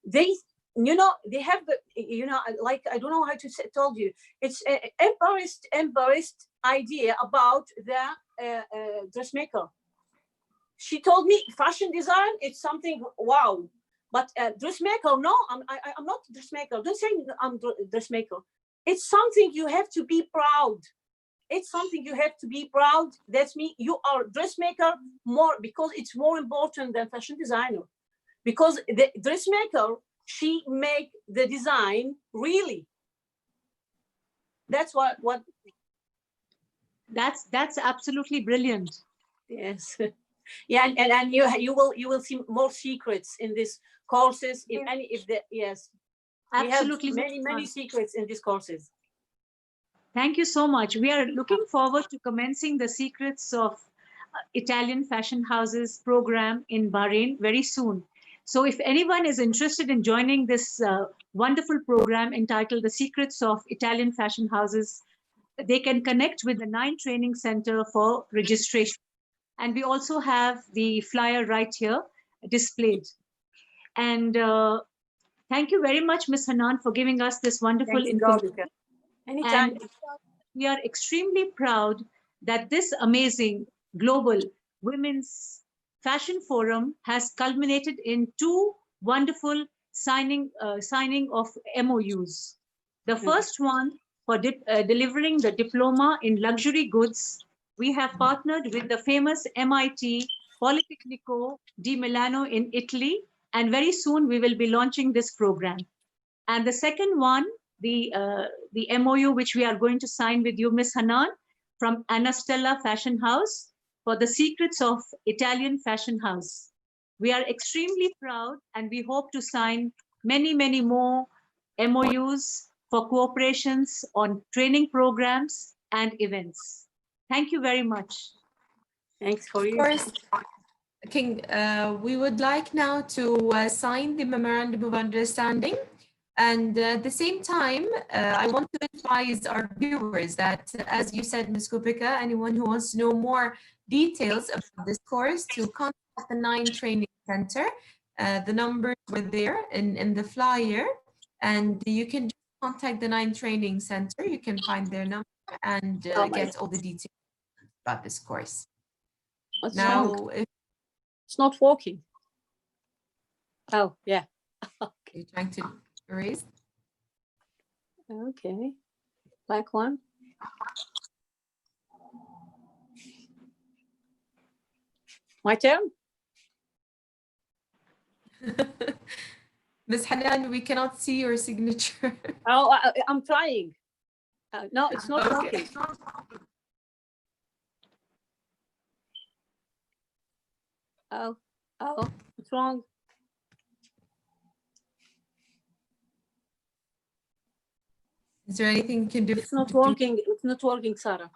they, you know, they have, you know, like, I don't know how to say, told you, it's embarrassed idea about the dressmaker. She told me fashion design, it's something wow, but dressmaker, no, I'm not dressmaker. Don't say I'm dressmaker. It's something you have to be proud. It's something you have to be proud. That's me. You are dressmaker more, because it's more important than fashion designer. Because the dressmaker, she make the design really. That's what. That's absolutely brilliant. Yes. Yeah, and you will see more secrets in these courses. Yes. Absolutely. We have many secrets in these courses. Thank you so much. We are looking forward to commencing the Secrets of Italian Fashion Houses program in Bahrain very soon. So if anyone is interested in joining this wonderful program entitled The Secrets of Italian Fashion Houses, they can connect with the Nain Training Center for registration. And we also have the flyer right here displayed. And thank you very much, Ms. Hanan, for giving us this wonderful information. Anytime. And we are extremely proud that this amazing global women's fashion forum has culminated in 2 wonderful signing of MOUs. The first one for delivering the diploma in luxury goods. We have partnered with the famous MIT Politecnico di Milano in Italy, and very soon we will be launching this program. And the second one, the MOU which we are going to sign with you, Ms. Hanan, from Anna Stella Fashion House for the Secrets of Italian Fashion House. We are extremely proud, and we hope to sign many more MOUs for cooperations on training programs and events. Thank you very much. Thanks for you. Of course, King, we would like now to sign the Memorandum of Understanding. And at the same time, I want to advise our viewers that, as you said, Ms. Kupika, anyone who wants to know more details about this course, to contact the Nain Training Center. The numbers were there in the flyer, and you can contact the Nain Training Center. You can find their number and get all the details about this course. What's Now, wrong? It's not working. Oh, yeah. You're trying to erase? Okay. Back one. My turn? Ms. Hanan, we cannot see your signature. Oh, I'm trying. No, it's not Okay. working. Oh, what's wrong? Is there anything you can do? It's not working. It's not working, Sarah.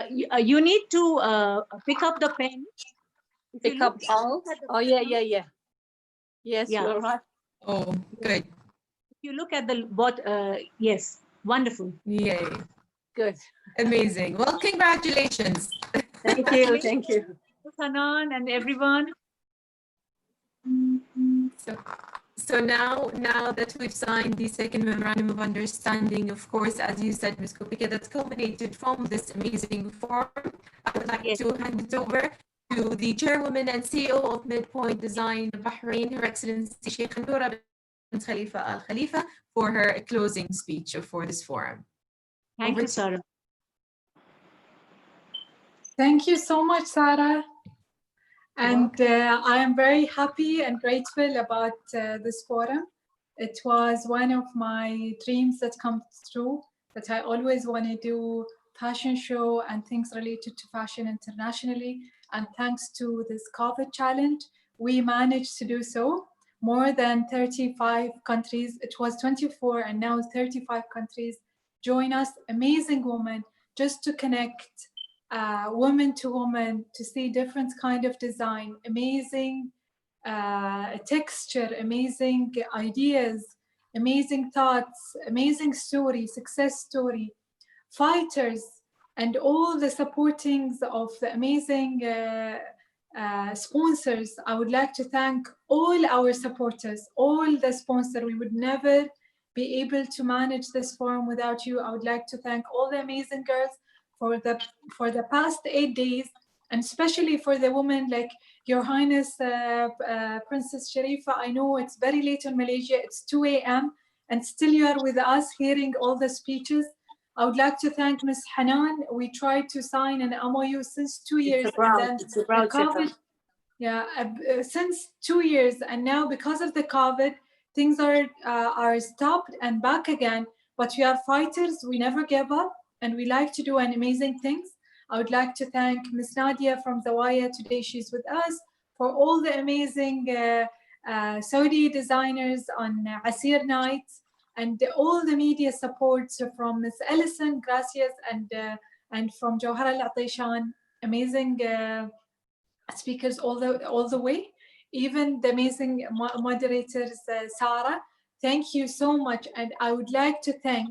You need to pick up the pen. Pick up all. Oh, yeah. Yes, Yeah. you're right. Oh, good. If you look at the yes, wonderful. Yay. Good. Amazing. Well, congratulations. Thank you. Thank you. Hanan and everyone. So now that we've signed the second memorandum of understanding, of course, as you said, Ms. Kopika, that's culminated from this amazing forum, I would like to hand it over to the chairwoman and CEO of Medpoint Design Bahrain, Her Excellency Sheikh Noura bint Khalifa Al Khalifa, for her closing speech for this forum. Thank you, Sarah. Thank you so much, Sarah. And I am very happy and grateful about this forum. It was one of my dreams that come true, that I always want to do fashion show and things related to fashion internationally. And thanks to this COVID challenge, we managed to do so. More than 35 countries, it was 24 and now 35 countries join us, amazing women, just to connect woman to woman, to see different kind of design, amazing texture, amazing ideas, amazing thoughts, amazing story, success story, fighters, and all the supportings of the amazing sponsors. I would like to thank all our supporters, all the sponsors. We would never be able to manage this forum without you. I would like to thank all the amazing girls for the past 8 days, and especially for the women like Your Highness Princess Sharifa. I know it's very late in Malaysia, it's 2 a.m. and still you are with us hearing all the speeches. I would like to thank Ms. Hanan. We tried to sign an MOU since 2 years. It's a proud COVID, since 2 years, and now because of the COVID, things are stopped and back again. But we are fighters, we never give up, and we like to do amazing things. I would like to thank Ms. Nadia from Zawaya. Today she's with us, for all the amazing Saudi designers on Asir nights, and all the media support from Ms. Ellison, gracias, and from Jawhara Al-Atishan, amazing speakers all the way. Even the amazing moderators, Sarah, thank you so much. And I would like to thank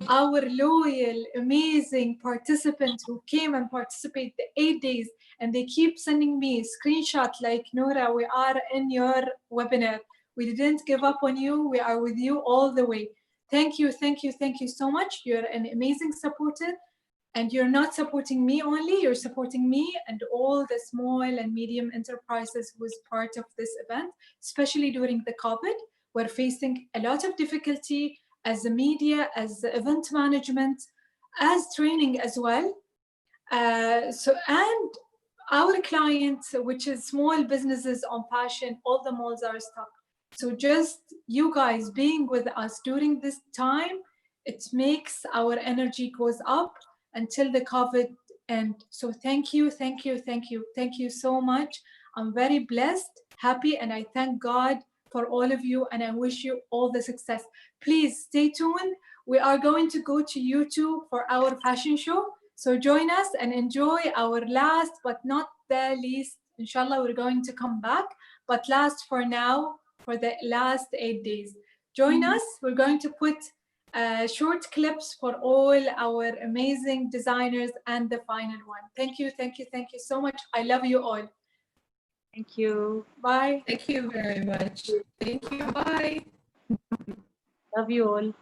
our loyal, amazing participants who came and participated the 8 days, and they keep sending me screenshots like, Noura, we are in your webinar. We didn't give up on you. We are with you all the way. Thank you, thank you, thank you so much. You're an amazing supporter, and you're not supporting me only, you're supporting me and all the small and medium enterprises who was part of this event, especially during the COVID. We're facing a lot of difficulty as the media, as the event management, as training as well. And our clients, which is small businesses on fashion, all the malls are stopped. So just you guys being with us during this time, it makes our energy goes up until the COVID end. So thank you, thank you, thank you, thank you so much. I'm very blessed, happy, and I thank God for all of you, and I wish you all the success. Please stay tuned. We are going to go to YouTube for our fashion show. So join us and enjoy our last but not the least. Inshallah, we're going to come back, but last for now, for the last 8 days. Join us. We're going to put short clips for all our amazing designers and the final one. Thank you, thank you, thank you so much. I love you all. Thank you. Bye. Thank you very much. Thank you. Bye. Love you all.